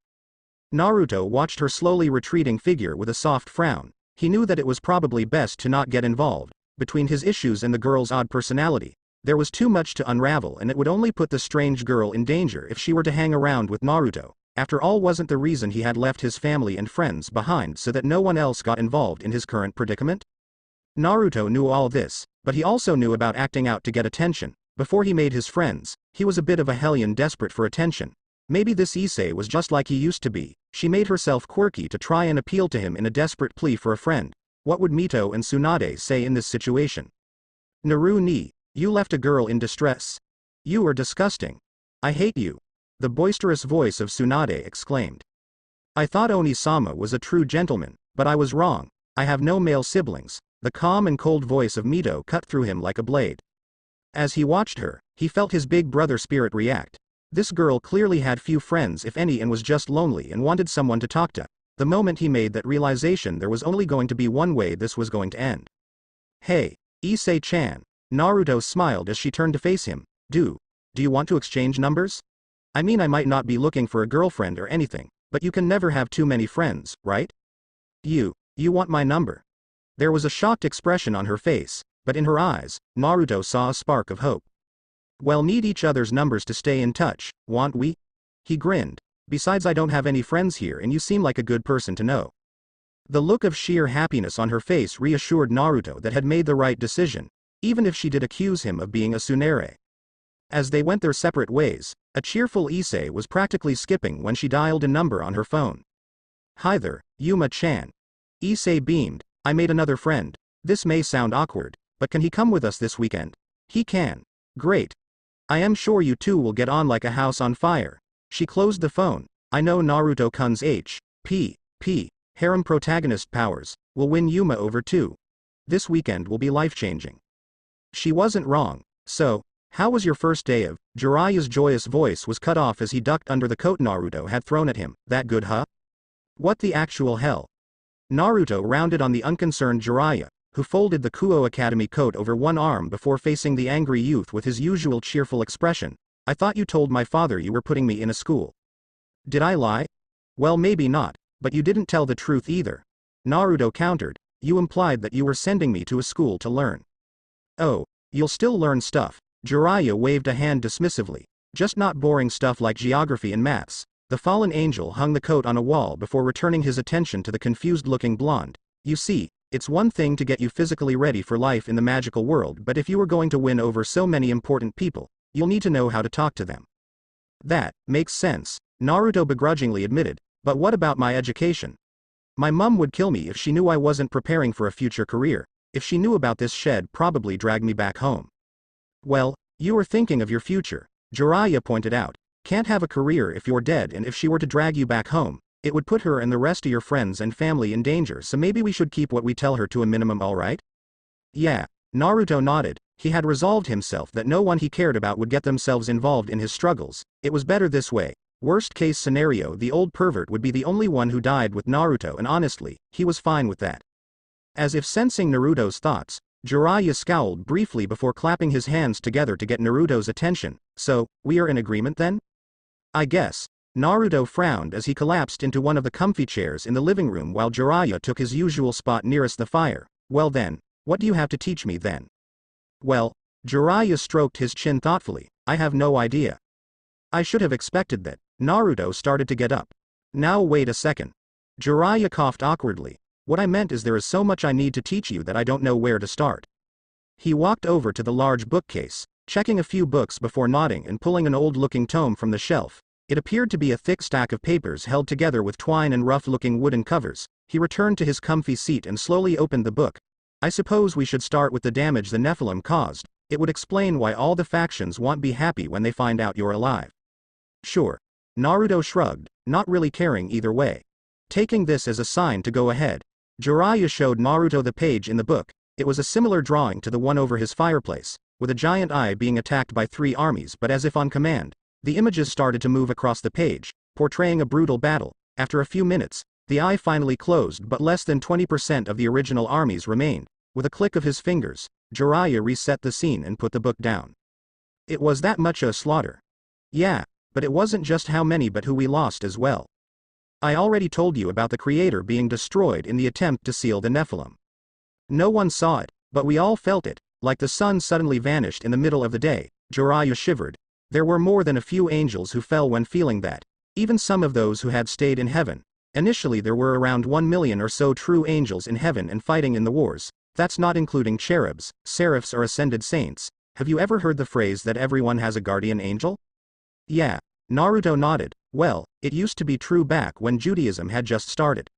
Naruto watched her slowly retreating figure with a soft frown. He knew that it was probably best to not get involved. Between his issues and the girl's odd personality, there was too much to unravel, and it would only put the strange girl in danger if she were to hang around with Naruto. After all, wasn't the reason he had left his family and friends behind so that no one else got involved in his current predicament? Naruto knew all this, but he also knew about acting out to get attention. Before he made his friends, he was a bit of a hellion desperate for attention. Maybe this Issei was just like he used to be. She made herself quirky to try and appeal to him in a desperate plea for a friend. What would Mito and Tsunade say in this situation? Naru ni, you left a girl in distress. You are disgusting. I hate you. The boisterous voice of Tsunade exclaimed. I thought Oni-sama was a true gentleman, but I was wrong. I have no male siblings. The calm and cold voice of Mito cut through him like a blade. As he watched her, he felt his big brother spirit react. This girl clearly had few friends if any and was just lonely and wanted someone to talk to. The moment he made that realization, there was only going to be one way this was going to end. Hey, Issei-chan. Naruto smiled as she turned to face him. Do you want to exchange numbers? I mean, I might not be looking for a girlfriend or anything, but you can never have too many friends, right? You want my number? There was a shocked expression on her face, but in her eyes, Naruto saw a spark of hope. Well, need each other's numbers to stay in touch, won't we? He grinned. Besides, I don't have any friends here and you seem like a good person to know. The look of sheer happiness on her face reassured Naruto that had made the right decision, even if she did accuse him of being a tsundere. As they went their separate ways, a cheerful Issei was practically skipping when she dialed a number on her phone. Hi there, Yuma-chan. Issei beamed. I made another friend. This may sound awkward, but can he come with us this weekend? He can. Great. I am sure you two will get on like a house on fire. She closed the phone. I know Naruto-kun's H.P. Harem protagonist powers will win Yuma over too. This weekend will be life-changing. She wasn't wrong. So, how was your first day of? Jiraiya's joyous voice was cut off as he ducked under the coat Naruto had thrown at him. That good, huh? What the actual hell? Naruto rounded on the unconcerned Jiraiya, who folded the Kuo Academy coat over one arm before facing the angry youth with his usual cheerful expression. I thought you told my father you were putting me in a school. Did I lie? Well, maybe not, but you didn't tell the truth either. Naruto countered. You implied that you were sending me to a school to learn. Oh, you'll still learn stuff. Jiraiya waved a hand dismissively. Just not boring stuff like geography and maths. The fallen angel hung the coat on a wall before returning his attention to the confused-looking blonde. You see, it's one thing to get you physically ready for life in the magical world, but if you are going to win over so many important people, you'll need to know how to talk to them. That makes sense, Naruto begrudgingly admitted, but what about my education? My mum would kill me if she knew I wasn't preparing for a future career. If she knew about this, she'd probably drag me back home. Well, you were thinking of your future, Jiraiya pointed out. Can't have a career if you're dead, and if she were to drag you back home, it would put her and the rest of your friends and family in danger, so maybe we should keep what we tell her to a minimum, alright? Yeah, Naruto nodded. He had resolved himself that no one he cared about would get themselves involved in his struggles. It was better this way. Worst case scenario, the old pervert would be the only one who died with Naruto, and honestly, he was fine with that. As if sensing Naruto's thoughts, Jiraiya scowled briefly before clapping his hands together to get Naruto's attention. So, we are in agreement then? I guess. Naruto frowned as he collapsed into one of the comfy chairs in the living room while Jiraiya took his usual spot nearest the fire. Well then, what do you have to teach me then? Well, Jiraiya stroked his chin thoughtfully. I have no idea. I should have expected that. Naruto started to get up. Now wait a second. Jiraiya coughed awkwardly. What I meant is there is so much I need to teach you that I don't know where to start. He walked over to the large bookcase, checking a few books before nodding and pulling an old-looking tome from the shelf. It appeared to be a thick stack of papers held together with twine and rough-looking wooden covers. He returned to his comfy seat and slowly opened the book. I suppose we should start with the damage the Nephilim caused. It would explain why all the factions won't be happy when they find out you're alive. Sure. Naruto shrugged, not really caring either way. Taking this as a sign to go ahead, Jiraiya showed Naruto the page in the book. It was a similar drawing to the one over his fireplace, with a giant eye being attacked by 3 armies, but as if on command, the images started to move across the page, portraying a brutal battle. After a few minutes, the eye finally closed, but less than 20% of the original armies remained. With a click of his fingers, Jiraiya reset the scene and put the book down. It was that much a slaughter. Yeah, but it wasn't just how many but who we lost as well. I already told you about the creator being destroyed in the attempt to seal the Nephilim. No one saw it, but we all felt it, like the sun suddenly vanished in the middle of the day. Jiraiya shivered. There were more than a few angels who fell when feeling that. Even some of those who had stayed in heaven. Initially there were around 1 million or so true angels in heaven and fighting in the wars. That's not including cherubs, seraphs or ascended saints. Have you ever heard the phrase that everyone has a guardian angel? Yeah. Naruto nodded. Well, it used to be true back when Judaism had just started.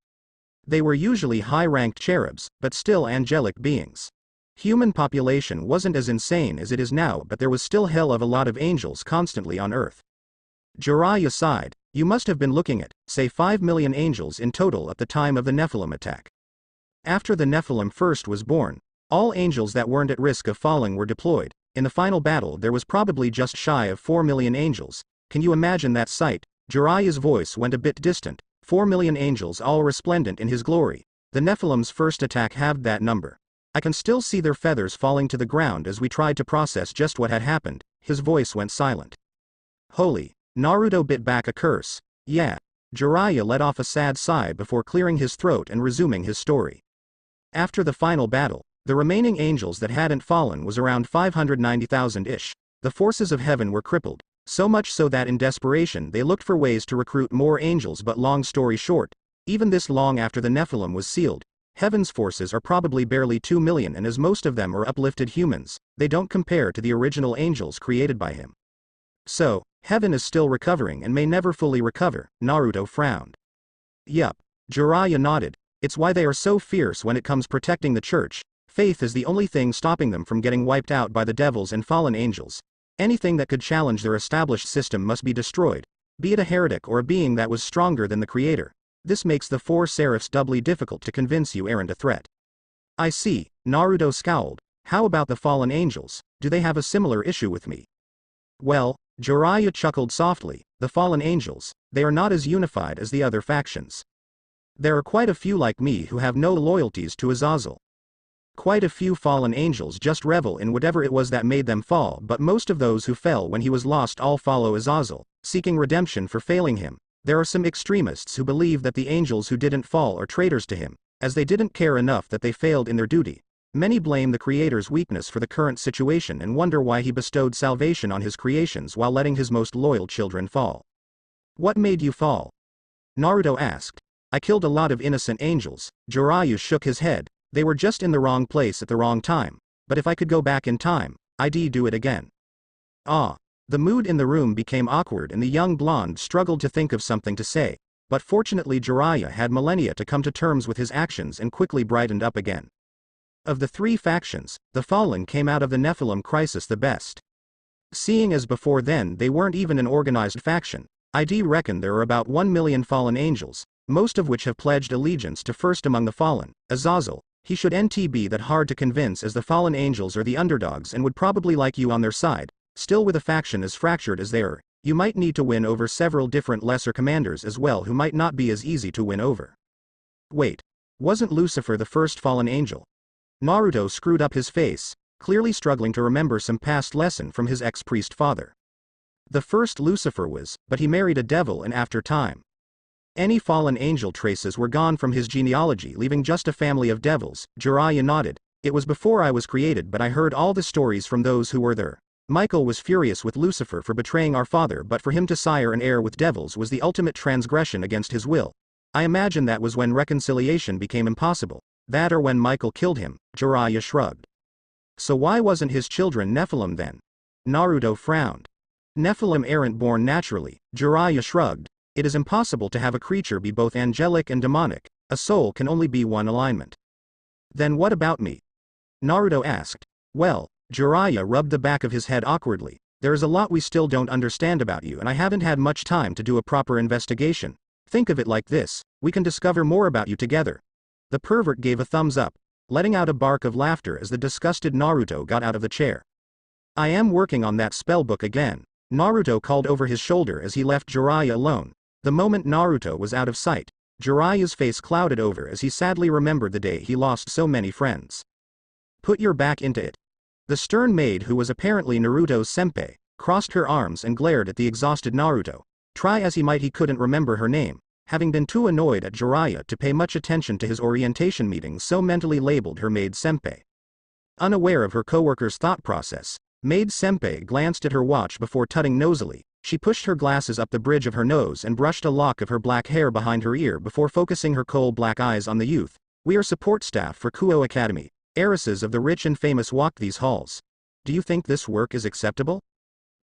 They were usually high-ranked cherubs, but still angelic beings. Human population wasn't as insane as it is now, but there was still hell of a lot of angels constantly on Earth. Jiraiya sighed. You must have been looking at, say 5 million angels in total at the time of the Nephilim attack. After the Nephilim first was born, all angels that weren't at risk of falling were deployed. In the final battle there was probably just shy of 4 million angels. Can you imagine that sight? Jiraiya's voice went a bit distant. 4 million angels all resplendent in his glory. The Nephilim's first attack halved that number. I can still see their feathers falling to the ground as we tried to process just what had happened. His voice went silent. Holy. Naruto bit back a curse. Yeah. Jiraiya let off a sad sigh before clearing his throat and resuming his story. After the final battle, the remaining angels that hadn't fallen was around 590,000-ish. The forces of heaven were crippled, so much so that in desperation they looked for ways to recruit more angels, but long story short, even this long after the Nephilim was sealed, heaven's forces are probably barely 2 million, and as most of them are uplifted humans, they don't compare to the original angels created by him. So, heaven is still recovering and may never fully recover. Naruto frowned. Yup. Jiraiya nodded. It's why they are so fierce when it comes protecting the church. Faith is the only thing stopping them from getting wiped out by the devils and fallen angels. Anything that could challenge their established system must be destroyed, be it a heretic or a being that was stronger than the creator. This makes the 4 seraphs doubly difficult to convince you aren't a threat. I see. Naruto scowled. How about the fallen angels? Do they have a similar issue with me? Well, Jiraiya chuckled softly. The fallen angels, they are not as unified as the other factions. There are quite a few like me who have no loyalties to Azazel. Quite a few fallen angels just revel in whatever it was that made them fall, but most of those who fell when he was lost all follow Azazel, seeking redemption for failing him. There are some extremists who believe that the angels who didn't fall are traitors to him, as they didn't care enough that they failed in their duty. Many blame the creator's weakness for the current situation and wonder why he bestowed salvation on his creations while letting his most loyal children fall. What made you fall? Naruto asked. I killed a lot of innocent angels. Jiraiya shook his head. They were just in the wrong place at the wrong time, but if I could go back in time, I'd do it again. Ah. The mood in the room became awkward and the young blonde struggled to think of something to say, but fortunately Jiraiya had millennia to come to terms with his actions and quickly brightened up again. Of the 3 factions, the fallen came out of the Nephilim crisis the best. Seeing as before then they weren't even an organized faction, I'd reckon there are about 1 million fallen angels, most of which have pledged allegiance to first among the fallen, Azazel. He should be that hard to convince, as the fallen angels are the underdogs and would probably like you on their side. Still, with a faction as fractured as they are, you might need to win over several different lesser commanders as well who might not be as easy to win over. Wait. Wasn't Lucifer the first fallen angel? Naruto screwed up his face, clearly struggling to remember some past lesson from his ex-priest father. The first Lucifer was, but he married a devil and after time, any fallen angel traces were gone from his genealogy, leaving just a family of devils. Jiraiya nodded. It was before I was created, but I heard all the stories from those who were there. Michael was furious with Lucifer for betraying our father, but for him to sire an heir with devils was the ultimate transgression against his will. I imagine that was when reconciliation became impossible. That or when Michael killed him. Jiraiya shrugged. So why wasn't his children Nephilim then? Naruto frowned. Nephilim aren't born naturally. Jiraiya shrugged. It is impossible to have a creature be both angelic and demonic. A soul can only be one alignment. Then what about me? Naruto asked. Well, Jiraiya rubbed the back of his head awkwardly. There is a lot we still don't understand about you, and I haven't had much time to do a proper investigation. Think of it like this, we can discover more about you together. The pervert gave a thumbs up, letting out a bark of laughter as the disgusted Naruto got out of the chair. I am working on that spell book again. Naruto called over his shoulder as he left Jiraiya alone. The moment Naruto was out of sight, Jiraiya's face clouded over as he sadly remembered the day he lost so many friends. Put your back into it. The stern maid, who was apparently Naruto's senpai, crossed her arms and glared at the exhausted Naruto. Try as he might, he couldn't remember her name, having been too annoyed at Jiraiya to pay much attention to his orientation meetings, so mentally labeled her maid senpai. Unaware of her coworker's thought process, maid senpai glanced at her watch before tutting nosily. She pushed her glasses up the bridge of her nose and brushed a lock of her black hair behind her ear before focusing her coal black eyes on the youth. We are support staff for Kuo Academy. Heiresses of the rich and famous walk these halls. Do you think this work is acceptable?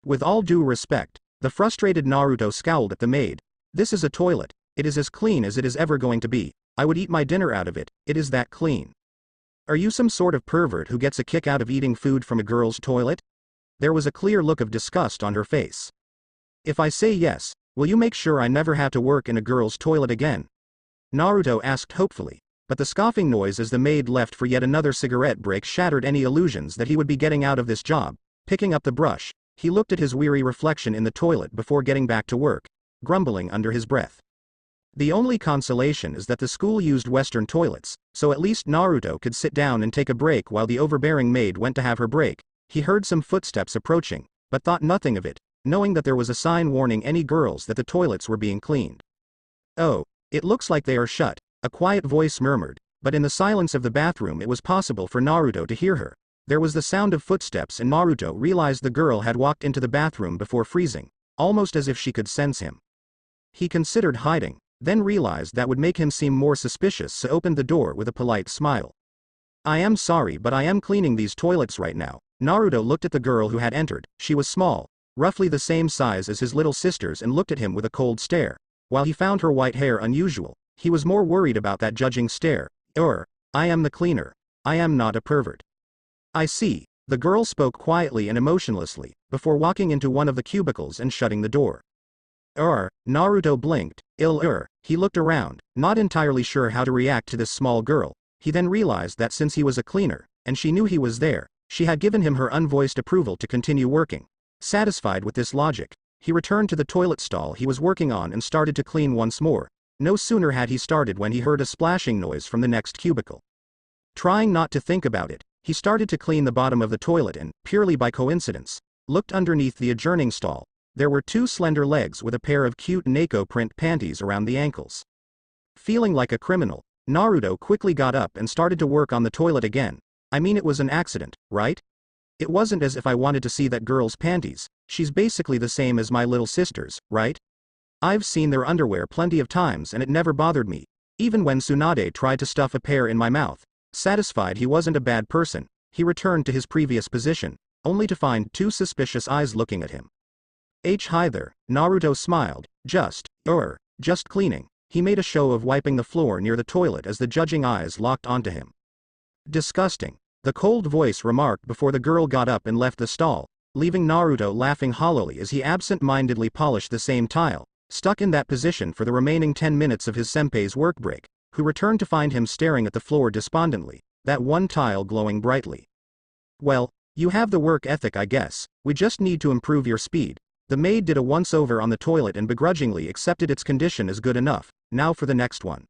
With all due respect, the frustrated Naruto scowled at the maid. This is a toilet. It is as clean as it is ever going to be. I would eat my dinner out of it. It is that clean. Are you some sort of pervert who gets a kick out of eating food from a girl's toilet? There was a clear look of disgust on her face. If I say yes, will you make sure I never have to work in a girl's toilet again? Naruto asked hopefully, but the scoffing noise as the maid left for yet another cigarette break shattered any illusions that he would be getting out of this job. Picking up the brush, he looked at his weary reflection in the toilet before getting back to work, grumbling under his breath. The only consolation is that the school used Western toilets, so at least Naruto could sit down and take a break while the overbearing maid went to have her break. He heard some footsteps approaching, but thought nothing of it, knowing that there was a sign warning any girls that the toilets were being cleaned. Oh, it looks like they are shut, a quiet voice murmured, but in the silence of the bathroom it was possible for Naruto to hear her. There was the sound of footsteps and Naruto realized the girl had walked into the bathroom before freezing, almost as if she could sense him. He considered hiding, then realized that would make him seem more suspicious, so opened the door with a polite smile. I am sorry, but I am cleaning these toilets right now. Naruto looked at the girl who had entered. She was small, roughly the same size as his little sisters, and looked at him with a cold stare. While he found her white hair unusual, he was more worried about that judging stare. I am the cleaner. I am not a pervert. I see. The girl spoke quietly and emotionlessly, before walking into one of the cubicles and shutting the door. Naruto blinked. He looked around, not entirely sure how to react to this small girl. He then realized that since he was a cleaner, and she knew he was there, she had given him her unvoiced approval to continue working. Satisfied with this logic, he returned to the toilet stall he was working on and started to clean once more. No sooner had he started when he heard a splashing noise from the next cubicle. Trying not to think about it, he started to clean the bottom of the toilet and, purely by coincidence, looked underneath the adjoining stall. There were two slender legs with a pair of cute Neko print panties around the ankles. Feeling like a criminal, Naruto quickly got up and started to work on the toilet again. I mean, it was an accident, right? It wasn't as if I wanted to see that girl's panties. She's basically the same as my little sisters, right? I've seen their underwear plenty of times and it never bothered me, even when Tsunade tried to stuff a pair in my mouth. Satisfied he wasn't a bad person, he returned to his previous position, only to find two suspicious eyes looking at him. Hi there, Naruto smiled. Just cleaning. He made a show of wiping the floor near the toilet as the judging eyes locked onto him. Disgusting, the cold voice remarked before the girl got up and left the stall, leaving Naruto laughing hollowly as he absent-mindedly polished the same tile, stuck in that position for the remaining 10 minutes of his senpai's work break, who returned to find him staring at the floor despondently, that one tile glowing brightly. Well, you have the work ethic, I guess. We just need to improve your speed. The maid did a once-over on the toilet and begrudgingly accepted its condition as good enough. Now for the next one.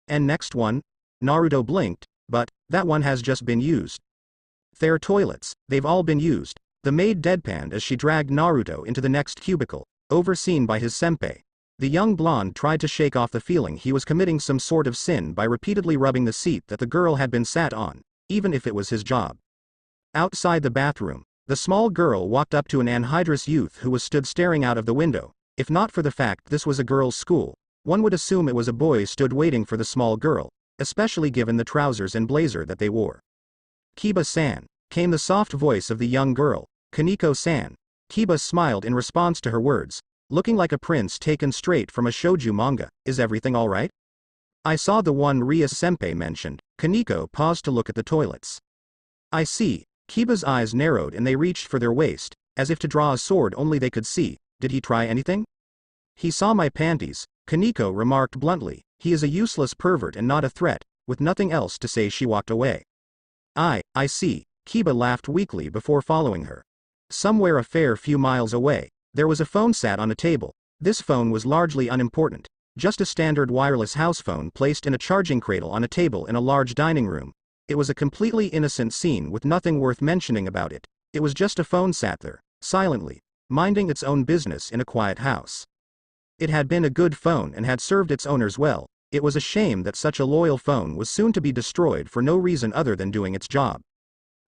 And next one? Naruto blinked, but that one has just been used. Their toilets, they've all been used. The maid deadpanned as she dragged Naruto into the next cubicle, overseen by his senpai. The young blonde tried to shake off the feeling he was committing some sort of sin by repeatedly rubbing the seat that the girl had been sat on, even if it was his job. Outside the bathroom, the small girl walked up to an anhydrous youth who was stood staring out of the window. If not for the fact this was a girls' school, one would assume it was a boy stood waiting for the small girl, especially given the trousers and blazer that they wore. Kiba-san, came the soft voice of the young girl. Kaneko-san. Kiba smiled in response to her words, looking like a prince taken straight from a shoujo manga. Is everything alright? I saw the one Ria-senpai mentioned. Kaneko paused to look at the toilets. I see. Kiba's eyes narrowed and they reached for their waist, as if to draw a sword only they could see. Did he try anything? He saw my panties, Kaneko remarked bluntly. He is a useless pervert and not a threat. With nothing else to say she walked away. I see. Kiba laughed weakly before following her. Somewhere a fair few miles away, there was a phone sat on a table. This phone was largely unimportant, just a standard wireless house phone placed in a charging cradle on a table in a large dining room. It was a completely innocent scene with nothing worth mentioning about it. It was just a phone sat there, silently, minding its own business in a quiet house. It had been a good phone and had served its owners well. It was a shame that such a loyal phone was soon to be destroyed for no reason other than doing its job.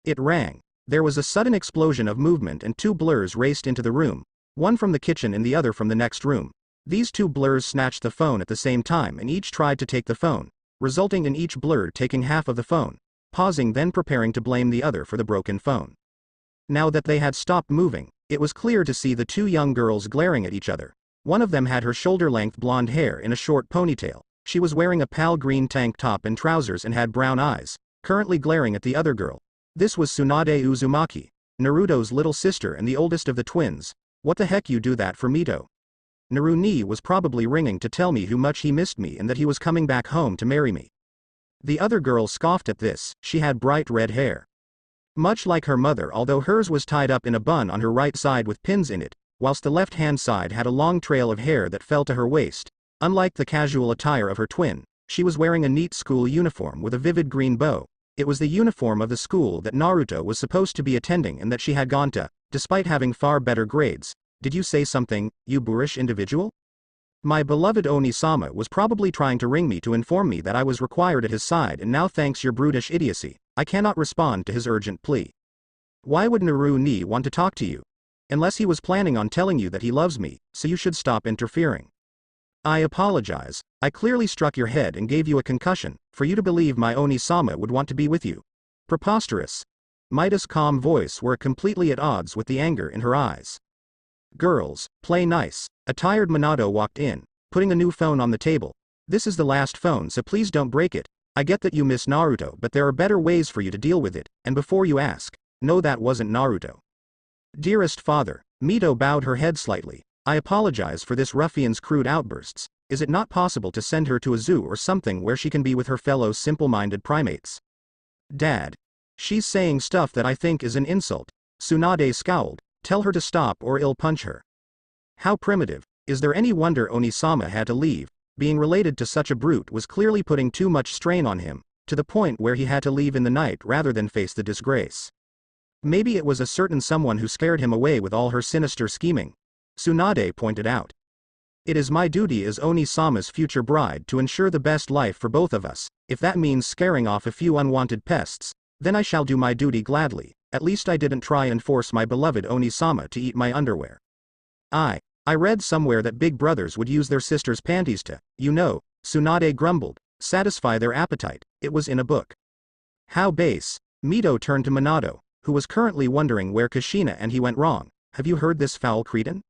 It rang. There was a sudden explosion of movement and two blurs raced into the room. One from the kitchen and the other from the next room. These two blurs snatched the phone at the same time and each tried to take the phone, resulting in each blur taking half of the phone, pausing then preparing to blame the other for the broken phone. Now that they had stopped moving, it was clear to see the two young girls glaring at each other. One of them had her shoulder-length blonde hair in a short ponytail. She was wearing a pale green tank top and trousers and had brown eyes, currently glaring at the other girl. This was Tsunade Uzumaki, Naruto's little sister and the oldest of the twins. What the heck you do that for Mito? Naru was probably ringing to tell me how much he missed me and that he was coming back home to marry me. The other girl scoffed at this. She had bright red hair. Much like her mother, although hers was tied up in a bun on her right side with pins in it, whilst the left-hand side had a long trail of hair that fell to her waist. Unlike the casual attire of her twin, she was wearing a neat school uniform with a vivid green bow. It was the uniform of the school that Naruto was supposed to be attending and that she had gone to, despite having far better grades. Did you say something, you boorish individual? My beloved Oni-sama was probably trying to ring me to inform me that I was required at his side, and now thanks your brutish idiocy, I cannot respond to his urgent plea. Why would Naru want to talk to you? Unless he was planning on telling you that he loves me, so you should stop interfering. I apologize, I clearly struck your head and gave you a concussion, for you to believe my Oni-sama would want to be with you. Preposterous. Mita's calm voice were completely at odds with the anger in her eyes. Girls, play nice. A tired Minato walked in, putting a new phone on the table. This is the last phone, so please don't break it. I get that you miss Naruto, but there are better ways for you to deal with it, and before you ask, no, that wasn't Naruto. Dearest father, Mito bowed her head slightly. I apologize for this ruffian's crude outbursts. Is it not possible to send her to a zoo or something where she can be with her fellow simple-minded primates? Dad. She's saying stuff that I think is an insult. Tsunade scowled. Tell her to stop or I'll punch her. How primitive. Is there any wonder Oni-sama had to leave? Being related to such a brute was clearly putting too much strain on him, to the point where he had to leave in the night rather than face the disgrace. Maybe it was a certain someone who scared him away with all her sinister scheming. Tsunade pointed out. It is my duty as Oni-sama's future bride to ensure the best life for both of us. If that means scaring off a few unwanted pests, then I shall do my duty gladly. At least I didn't try and force my beloved Oni-sama to eat my underwear. I read somewhere that big brothers would use their sisters' panties to, Tsunade grumbled, satisfy their appetite. It was in a book. How base. Mito turned to Minato, who was currently wondering where Kushina and he went wrong. Have you heard this foul cretin?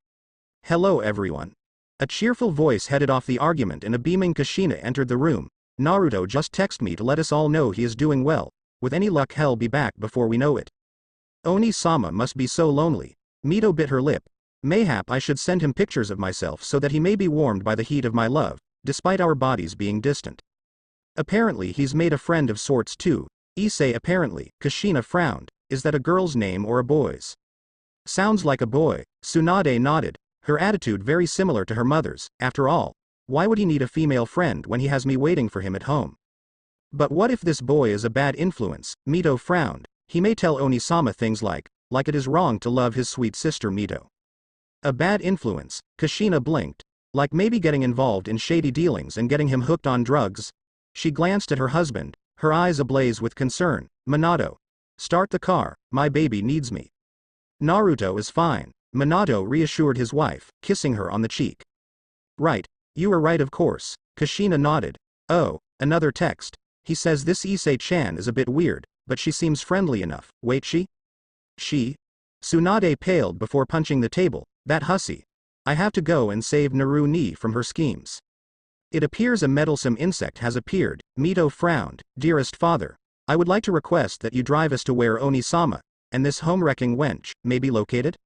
Hello everyone. A cheerful voice headed off the argument and a beaming Kushina entered the room. Naruto just texted me to let us all know he is doing well. With any luck he'll be back before we know it. Oni-sama must be so lonely. Mito bit her lip. Mayhap I should send him pictures of myself so that he may be warmed by the heat of my love, despite our bodies being distant. Apparently he's made a friend of sorts too. Issei apparently. Kushina frowned. Is that a girl's name or a boy's? Sounds like a boy. Tsunade nodded. Her attitude very similar to her mother's. After all, why would he need a female friend when he has me waiting for him at home? But what if this boy is a bad influence? Mito frowned. He may tell Oni-sama things like it is wrong to love his sweet sister Mito. A bad influence. Kushina blinked. Like maybe getting involved in shady dealings and getting him hooked on drugs. She glanced at her husband, her eyes ablaze with concern. Minato. Start the car, my baby needs me. Naruto is fine. Minato reassured his wife, kissing her on the cheek. Right, you are right of course. Kushina nodded. Oh, another text. He says this Issei-chan is a bit weird, but she seems friendly enough. Wait, she? Tsunade paled before punching the table. That hussy. I have to go and save Naru from her schemes. It appears a meddlesome insect has appeared. Mito frowned. Dearest father, I would like to request that you drive us to where Oni-sama, and this home-wrecking wench, may be located?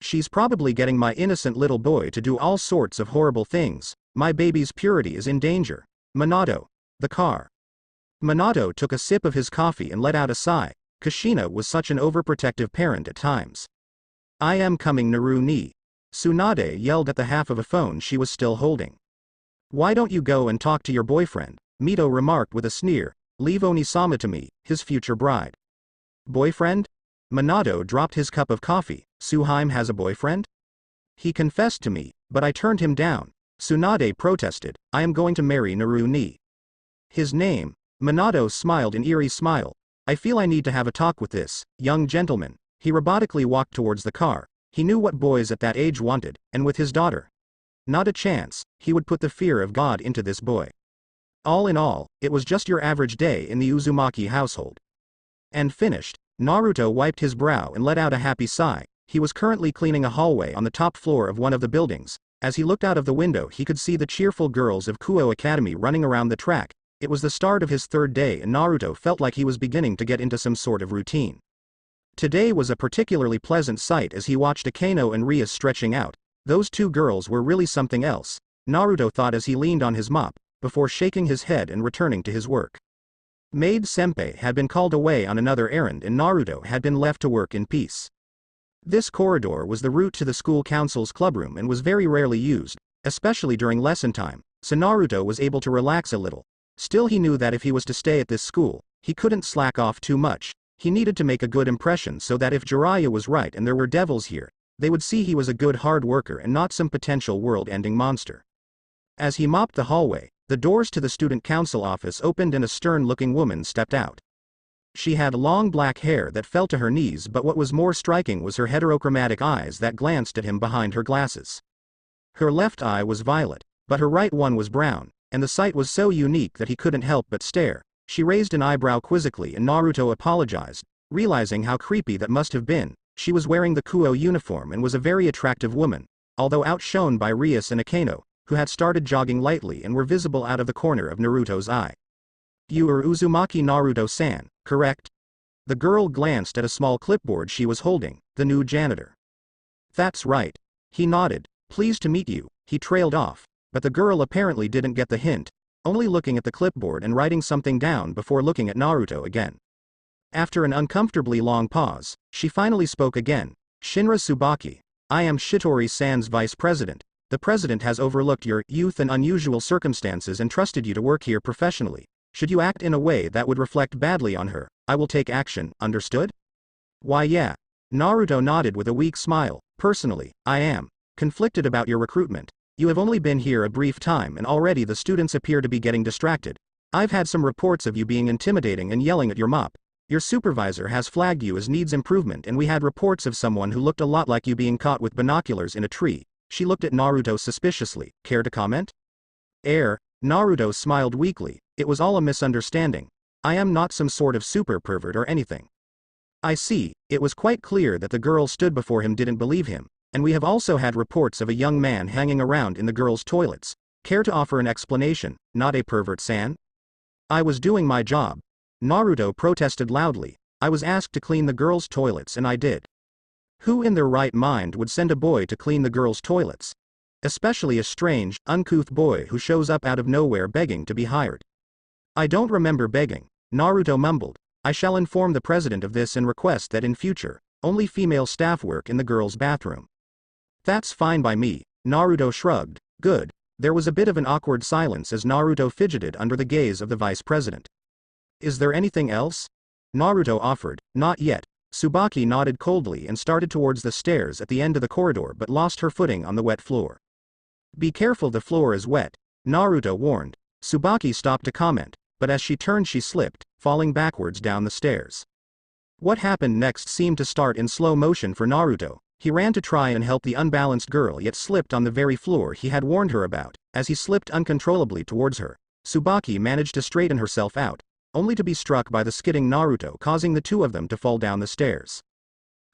She's probably getting my innocent little boy to do all sorts of horrible things. My baby's purity is in danger. Minato. The car. Minato took a sip of his coffee and let out a sigh. Kushina was such an overprotective parent at times. I am coming Naru. Tsunade yelled at the half of a phone she was still holding. Why don't you go and talk to your boyfriend? Mito remarked with a sneer. Leave Oni-sama to me, his future bride. Boyfriend? Minato dropped his cup of coffee. Suheim has a boyfriend? He confessed to me, but I turned him down. Tsunade protested. I am going to marry Naru. His name? Minato smiled an eerie smile. I feel I need to have a talk with this young gentleman. He robotically walked towards the car, He knew what boys at that age wanted, and with his daughter, not a chance, he would put the fear of God into this boy. All in all, it was just your average day in the Uzumaki household. And finished, Naruto wiped his brow and let out a happy sigh. He was currently cleaning a hallway on the top floor of one of the buildings. As he looked out of the window, he could see the cheerful girls of Kuo Academy running around the track. It was the start of his third day and Naruto felt like he was beginning to get into some sort of routine. Today was a particularly pleasant sight as he watched Akano and Ria stretching out. Those two girls were really something else, Naruto thought as he leaned on his mop, before shaking his head and returning to his work. Maid Senpai had been called away on another errand and Naruto had been left to work in peace. This corridor was the route to the school council's clubroom and was very rarely used, especially during lesson time, so Naruto was able to relax a little. Still, he knew that if he was to stay at this school, he couldn't slack off too much. He needed to make a good impression so that if Jiraiya was right and there were devils here, they would see he was a good hard worker and not some potential world-ending monster. As he mopped the hallway, the doors to the student council office opened and a stern-looking woman stepped out. She had long black hair that fell to her knees, but what was more striking was her heterochromatic eyes that glanced at him behind her glasses. Her left eye was violet, but her right one was brown, and the sight was so unique that he couldn't help but stare. She raised an eyebrow quizzically and Naruto apologized, realizing how creepy that must have been. She was wearing the Kuo uniform and was a very attractive woman, although outshone by Rias and Akano, who had started jogging lightly and were visible out of the corner of Naruto's eye. You are Uzumaki Naruto-san, correct? The girl glanced at a small clipboard she was holding, the new janitor. That's right. He nodded. Pleased to meet you. He trailed off, but the girl apparently didn't get the hint, only looking at the clipboard and writing something down before looking at Naruto again. After an uncomfortably long pause, she finally spoke again. Shinra Tsubaki, I am Shitori-san's vice president. The president has overlooked your youth and unusual circumstances and trusted you to work here professionally. Should you act in a way that would reflect badly on her, I will take action, understood? Why yeah. Naruto nodded with a weak smile. Personally, I am conflicted about your recruitment. You have only been here a brief time and already the students appear to be getting distracted. I've had some reports of you being intimidating and yelling at your mop. Your supervisor has flagged you as needs improvement and we had reports of someone who looked a lot like you being caught with binoculars in a tree. She looked at Naruto suspiciously. Care to comment? Naruto smiled weakly. It was all a misunderstanding. I am not some sort of super pervert or anything. I see. It was quite clear that the girl stood before him didn't believe him, and we have also had reports of a young man hanging around in the girls' toilets. Care to offer an explanation, not a pervert-san? I was doing my job. Naruto protested loudly. I was asked to clean the girls' toilets and I did. Who in their right mind would send a boy to clean the girls' toilets? Especially a strange, uncouth boy who shows up out of nowhere begging to be hired. I don't remember begging, Naruto mumbled. I shall inform the president of this and request that in future, only female staff work in the girls' bathroom. That's fine by me, Naruto shrugged. Good. There was a bit of an awkward silence as Naruto fidgeted under the gaze of the vice president. Is there anything else? Naruto offered. Not yet. Tsubaki nodded coldly and started towards the stairs at the end of the corridor but lost her footing on the wet floor. Be careful, the floor is wet, Naruto warned. Tsubaki stopped to comment, but as she turned she slipped, falling backwards down the stairs. What happened next seemed to start in slow motion for Naruto. He ran to try and help the unbalanced girl yet slipped on the very floor he had warned her about. As he slipped uncontrollably towards her, Tsubaki managed to straighten herself out, only to be struck by the skidding Naruto, causing the two of them to fall down the stairs.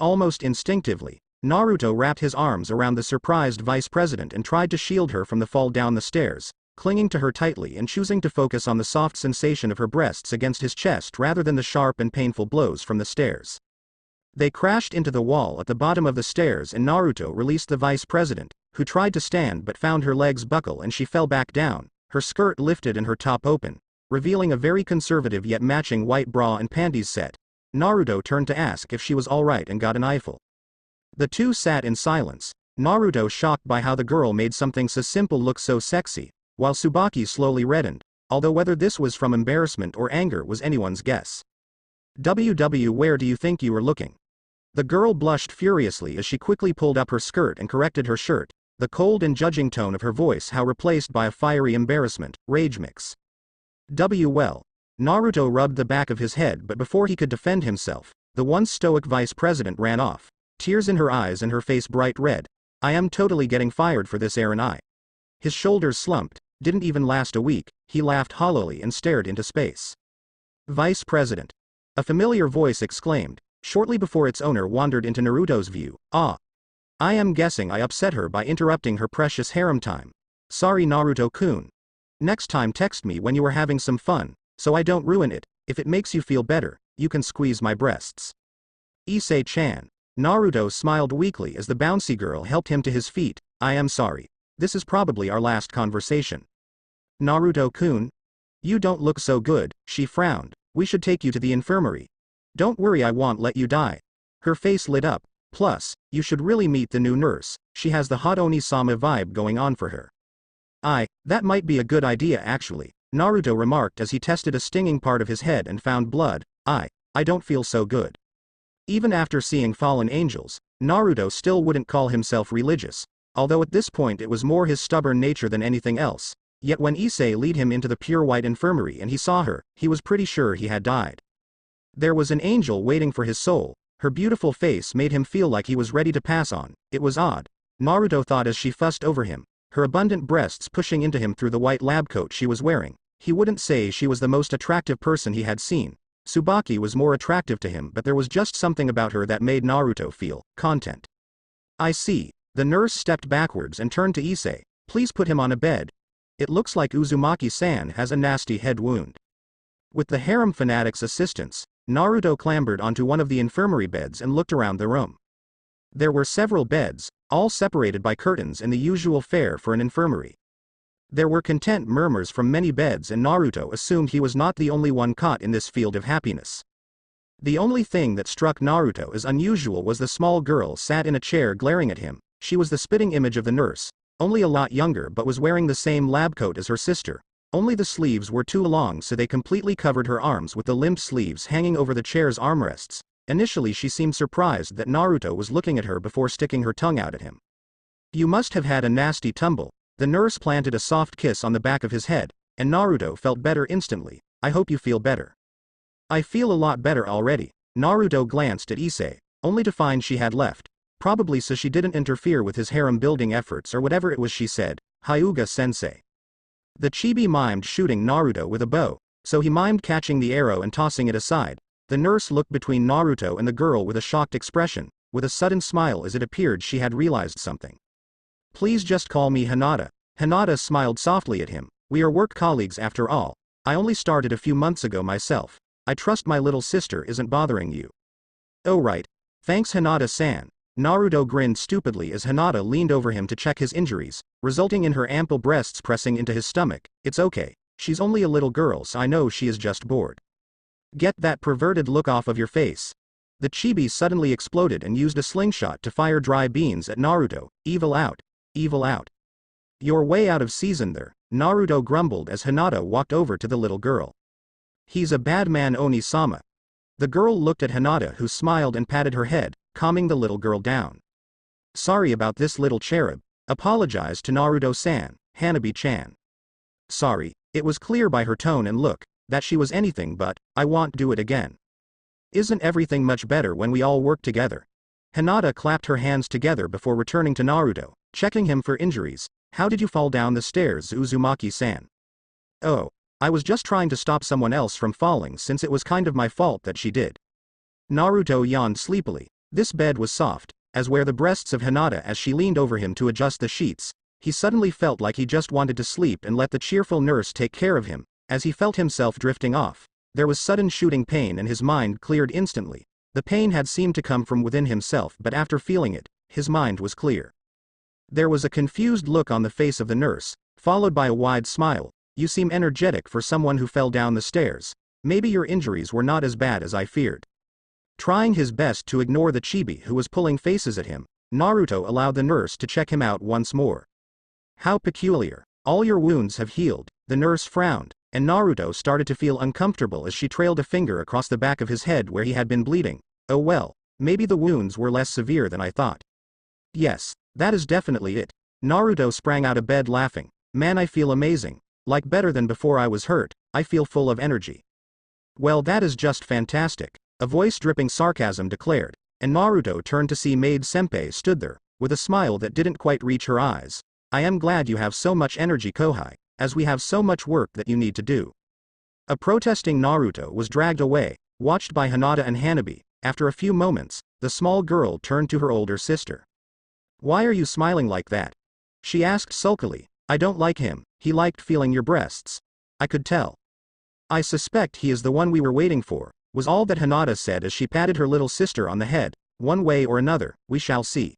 Almost instinctively, Naruto wrapped his arms around the surprised vice president and tried to shield her from the fall down the stairs, clinging to her tightly and choosing to focus on the soft sensation of her breasts against his chest rather than the sharp and painful blows from the stairs. They crashed into the wall at the bottom of the stairs and Naruto released the vice president, who tried to stand but found her legs buckle and she fell back down, her skirt lifted and her top open, revealing a very conservative yet matching white bra and panties set. Naruto turned to ask if she was alright and got an eyeful. The two sat in silence, Naruto shocked by how the girl made something so simple look so sexy, while Tsubaki slowly reddened, although whether this was from embarrassment or anger was anyone's guess. Where do you think you were looking? The girl blushed furiously as she quickly pulled up her skirt and corrected her shirt, the cold and judging tone of her voice how replaced by a fiery embarrassment, rage mix. Well. Naruto rubbed the back of his head but before he could defend himself, the once stoic vice president ran off. tears in her eyes and her face bright red. I am totally getting fired for this, Aaron. His shoulders slumped. Didn't even last a week. He laughed hollowly and stared into space. Vice President. A familiar voice exclaimed, shortly before its owner wandered into Naruto's view. Ah. I am guessing I upset her by interrupting her precious harem time. Sorry, Naruto-kun. Next time text me when you are having some fun, so I don't ruin it. If it makes you feel better, you can squeeze my breasts. Issei-chan. Naruto smiled weakly as the bouncy girl helped him to his feet. I am sorry. This is probably our last conversation. Naruto-kun? You don't look so good, she frowned. We should take you to the infirmary. Don't worry, I won't let you die. Her face lit up. Plus, you should really meet the new nurse. She has the hot Oni-sama vibe going on for her. That might be a good idea actually, Naruto remarked as he tested a stinging part of his head and found blood. I don't feel so good. Even after seeing fallen angels, Naruto still wouldn't call himself religious, although at this point it was more his stubborn nature than anything else. Yet when Issei led him into the pure white infirmary and he saw her, he was pretty sure he had died. There was an angel waiting for his soul. Her beautiful face made him feel like he was ready to pass on. It was odd, Naruto thought as she fussed over him, her abundant breasts pushing into him through the white lab coat she was wearing. He wouldn't say she was the most attractive person he had seen. Tsubaki was more attractive to him, but there was just something about her that made Naruto feel content. I see. The nurse stepped backwards and turned to Issei. Please put him on a bed. It looks like Uzumaki-san has a nasty head wound. With the harem fanatic's assistance, Naruto clambered onto one of the infirmary beds and looked around the room. There were several beds, all separated by curtains and the usual fare for an infirmary. There were content murmurs from many beds and Naruto assumed he was not the only one caught in this field of happiness. The only thing that struck Naruto as unusual was the small girl sat in a chair glaring at him. She was the spitting image of the nurse, only a lot younger, but was wearing the same lab coat as her sister. Only the sleeves were too long, so they completely covered her arms with the limp sleeves hanging over the chair's armrests. Initially she seemed surprised that Naruto was looking at her before sticking her tongue out at him. You must have had a nasty tumble. The nurse planted a soft kiss on the back of his head, and Naruto felt better instantly. I hope you feel better. I feel a lot better already. Naruto glanced at Issei, only to find she had left. Probably so she didn't interfere with his harem building efforts or whatever it was she said. Hyuga-sensei. The chibi mimed shooting Naruto with a bow, so he mimed catching the arrow and tossing it aside. The nurse looked between Naruto and the girl with a shocked expression, with a sudden smile as it appeared she had realized something. Please just call me Hinata. Hinata smiled softly at him. We are work colleagues after all. I only started a few months ago myself. I trust my little sister isn't bothering you. Oh right. Thanks Hinata-san. Naruto grinned stupidly as Hinata leaned over him to check his injuries, resulting in her ample breasts pressing into his stomach. It's okay. She's only a little girl, so I know she is just bored. Get that perverted look off of your face. The chibi suddenly exploded and used a slingshot to fire dry beans at Naruto. Evil out. Evil out. You're way out of season there, Naruto grumbled as Hinata walked over to the little girl. He's a bad man, Oni-sama. The girl looked at Hinata, who smiled and patted her head, calming the little girl down. Sorry about this, little cherub. Apologized to Naruto-san, Hanabi-chan. Sorry, it was clear by her tone and look, that she was anything but. I won't do it again. Isn't everything much better when we all work together? Hinata clapped her hands together before returning to Naruto, checking him for injuries. How did you fall down the stairs, Uzumaki-san? Oh, I was just trying to stop someone else from falling since it was kind of my fault that she did. Naruto yawned sleepily. This bed was soft, as were the breasts of Hinata as she leaned over him to adjust the sheets. He suddenly felt like he just wanted to sleep and let the cheerful nurse take care of him. As he felt himself drifting off, there was sudden shooting pain and his mind cleared instantly. The pain had seemed to come from within himself, but after feeling it, his mind was clear. There was a confused look on the face of the nurse, followed by a wide smile. You seem energetic for someone who fell down the stairs. Maybe your injuries were not as bad as I feared. Trying his best to ignore the chibi who was pulling faces at him, Naruto allowed the nurse to check him out once more. How peculiar. All your wounds have healed. The nurse frowned, and Naruto started to feel uncomfortable as she trailed a finger across the back of his head where he had been bleeding. Oh well, maybe the wounds were less severe than I thought. Yes, that is definitely it. Naruto sprang out of bed laughing. Man, I feel amazing. Like better than before I was hurt. I feel full of energy. Well, that is just fantastic. A voice dripping sarcasm declared. and Naruto turned to see Maid Senpai stood there, with a smile that didn't quite reach her eyes. I am glad you have so much energy, Kohai, as we have so much work that you need to do. A protesting Naruto was dragged away, watched by Hinata and Hanabi. After a few moments, the small girl turned to her older sister. Why are you smiling like that? She asked sulkily. I don't like him, he liked feeling your breasts. I could tell. I suspect he is the one we were waiting for, was all that Hinata said as she patted her little sister on the head. One way or another, we shall see.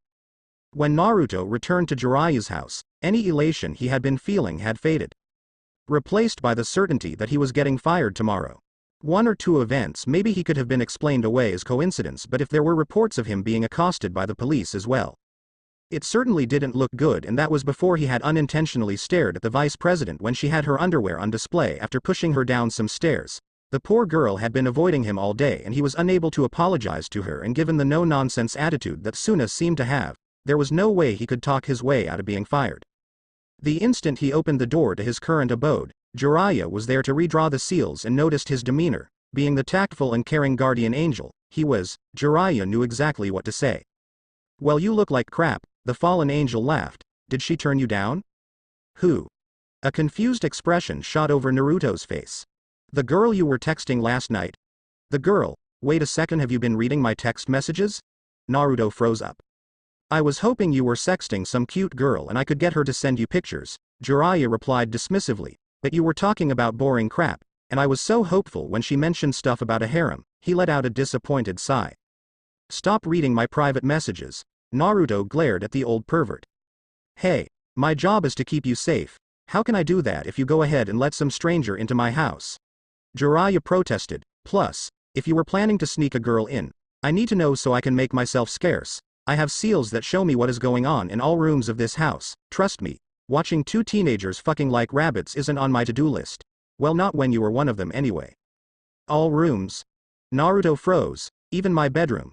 When Naruto returned to Jiraiya's house, any elation he had been feeling had faded, replaced by the certainty that he was getting fired tomorrow. One or two events maybe he could have been explained away as coincidence, but if there were reports of him being accosted by the police as well, it certainly didn't look good, and that was before he had unintentionally stared at the vice president when she had her underwear on display after pushing her down some stairs. The poor girl had been avoiding him all day and he was unable to apologize to her, and given the no-nonsense attitude that Sona seemed to have, there was no way he could talk his way out of being fired. The instant he opened the door to his current abode, Jiraiya was there to redraw the seals and noticed his demeanor. Being the tactful and caring guardian angel he was, Jiraiya knew exactly what to say. Well, you look like crap, the fallen angel laughed. Did she turn you down? Who? A confused expression shot over Naruto's face. The girl you were texting last night. The girl? Wait a second, have you been reading my text messages? Naruto froze up. I was hoping you were sexting some cute girl and I could get her to send you pictures, Jiraiya replied dismissively, but you were talking about boring crap, and I was so hopeful when she mentioned stuff about a harem. He let out a disappointed sigh. Stop reading my private messages. Naruto glared at the old pervert. Hey, my job is to keep you safe. How can I do that if you go ahead and let some stranger into my house? Jiraiya protested. Plus, if you were planning to sneak a girl in, I need to know so I can make myself scarce. I have seals that show me what is going on in all rooms of this house. Trust me, watching two teenagers fucking like rabbits isn't on my to-do list. Well, not when you were one of them anyway. All rooms? Naruto froze. Even my bedroom.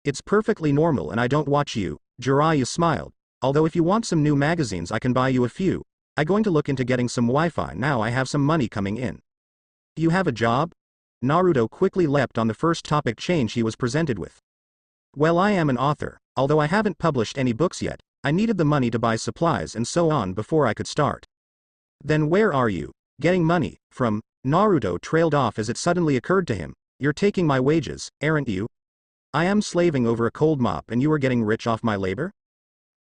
It's perfectly normal and I don't watch you, Jiraiya smiled. Although if you want some new magazines I can buy you a few. I'm going to look into getting some Wi-Fi now I have some money coming in. You have a job? Naruto quickly leapt on the first topic change he was presented with. Well, I am an author, although I haven't published any books yet. I needed the money to buy supplies and so on before I could start. Then where are you getting money from? Naruto trailed off as it suddenly occurred to him. You're taking my wages, aren't you? I am slaving over a cold mop and you are getting rich off my labor?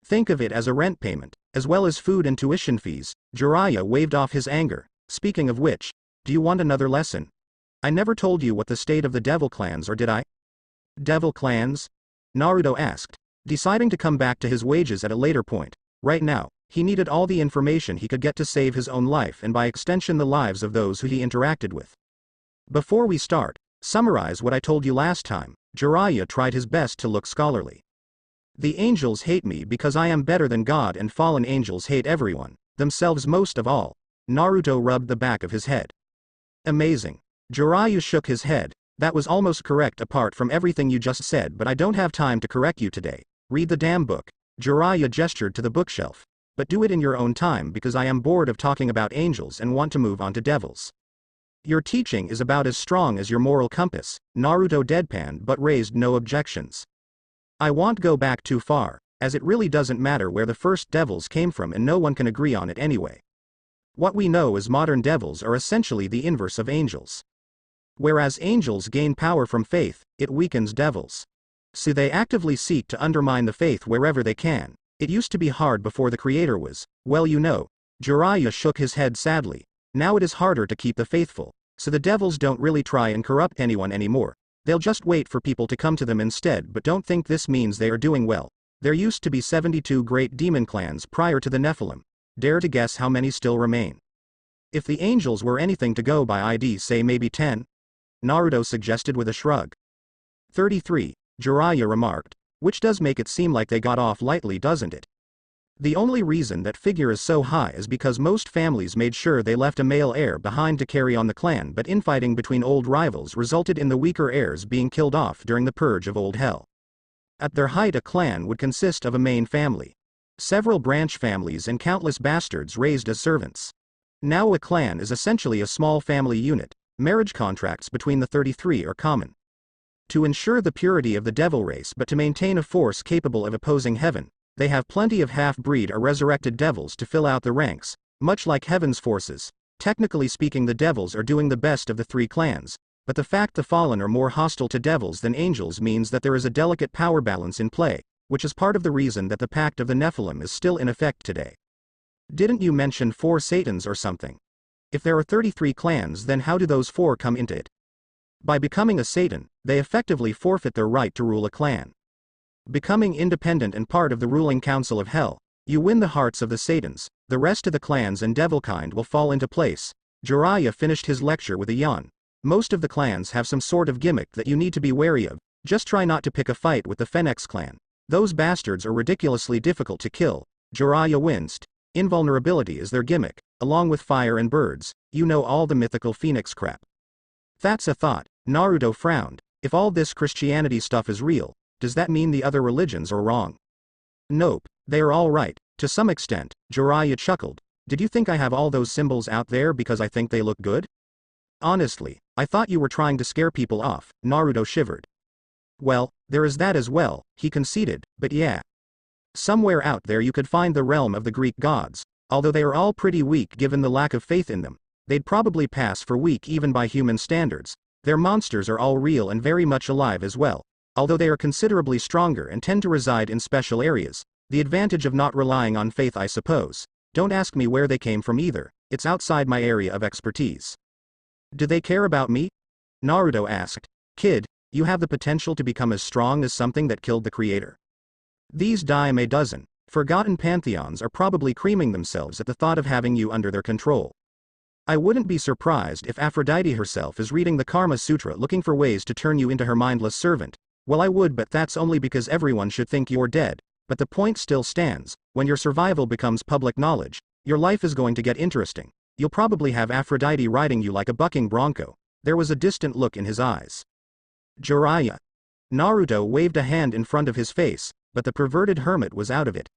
Think of it as a rent payment, as well as food and tuition fees. Jiraiya waved off his anger. Speaking of which, do you want another lesson? I never told you what the state of the devil clans are, did I? Devil clans? Naruto asked, deciding to come back to his wages at a later point. Right now, he needed all the information he could get to save his own life and by extension the lives of those who he interacted with. Before we start, summarize what I told you last time. Jiraiya tried his best to look scholarly. The angels hate me because I am better than God, and fallen angels hate everyone, themselves most of all. Naruto rubbed the back of his head. Amazing. Jiraiya shook his head. That was almost correct apart from everything you just said, but I don't have time to correct you today. Read the damn book. Jiraiya gestured to the bookshelf. But do it in your own time because I am bored of talking about angels and want to move on to devils. Your teaching is about as strong as your moral compass. Naruto deadpanned but raised no objections. I won't go back too far, as it really doesn't matter where the first devils came from and no one can agree on it anyway. What we know as modern devils are essentially the inverse of angels. Whereas angels gain power from faith, it weakens devils. So they actively seek to undermine the faith wherever they can. It used to be hard before the creator was, well, you know. Jiraiya shook his head sadly. Now it is harder to keep the faithful, so the devils don't really try and corrupt anyone anymore. They'll just wait for people to come to them instead, but don't think this means they are doing well. There used to be 72 great demon clans prior to the Nephilim. Dare to guess how many still remain? If the angels were anything to go by, I'd say maybe 10? Naruto suggested with a shrug. 33, Jiraiya remarked, which does make it seem like they got off lightly, doesn't it? The only reason that figure is so high is because most families made sure they left a male heir behind to carry on the clan, but infighting between old rivals resulted in the weaker heirs being killed off during the purge of old hell. At their height, a clan would consist of a main family, several branch families, and countless bastards raised as servants. Now a clan is essentially a small family unit. Marriage contracts between the 33 are common. To ensure the purity of the devil race but to maintain a force capable of opposing heaven, they have plenty of half-breed or resurrected devils to fill out the ranks, much like heaven's forces. Technically speaking, the devils are doing the best of the three clans, but the fact the fallen are more hostile to devils than angels means that there is a delicate power balance in play, which is part of the reason that the Pact of the Nephilim is still in effect today. Didn't you mention 4 Satans or something? If there are 33 clans, then how do those 4 come into it? By becoming a Satan, they effectively forfeit their right to rule a clan. Becoming independent and part of the ruling council of hell, you win the hearts of the Satans. The rest of the clans and devilkind will fall into place. Jiraiya finished his lecture with a yawn. Most of the clans have some sort of gimmick that you need to be wary of. Just try not to pick a fight with the Phoenix clan. Those bastards are ridiculously difficult to kill. Jiraiya winced. Invulnerability is their gimmick, along with fire and birds. You know, all the mythical phoenix crap. That's a thought. Naruto frowned. If all this Christianity stuff is real, does that mean the other religions are wrong? Nope, they are all right, to some extent. Jiraiya chuckled. Did you think I have all those symbols out there because I think they look good? Honestly, I thought you were trying to scare people off. Naruto shivered. Well, there is that as well, he conceded, but yeah. Somewhere out there you could find the realm of the Greek gods. Although they are all pretty weak given the lack of faith in them, they'd probably pass for weak even by human standards. Their monsters are all real and very much alive as well, although they are considerably stronger and tend to reside in special areas. The advantage of not relying on faith, I suppose. Don't ask me where they came from either, it's outside my area of expertise. Do they care about me? Naruto asked. Kid, you have the potential to become as strong as something that killed the creator. These dime a dozen. Forgotten pantheons are probably creaming themselves at the thought of having you under their control. I wouldn't be surprised if Aphrodite herself is reading the Karma Sutra looking for ways to turn you into her mindless servant. Well, I would, but that's only because everyone should think you're dead. But the point still stands, when your survival becomes public knowledge, your life is going to get interesting. You'll probably have Aphrodite riding you like a bucking bronco. There was a distant look in his eyes. Jiraiya. Naruto waved a hand in front of his face, but the perverted hermit was out of it.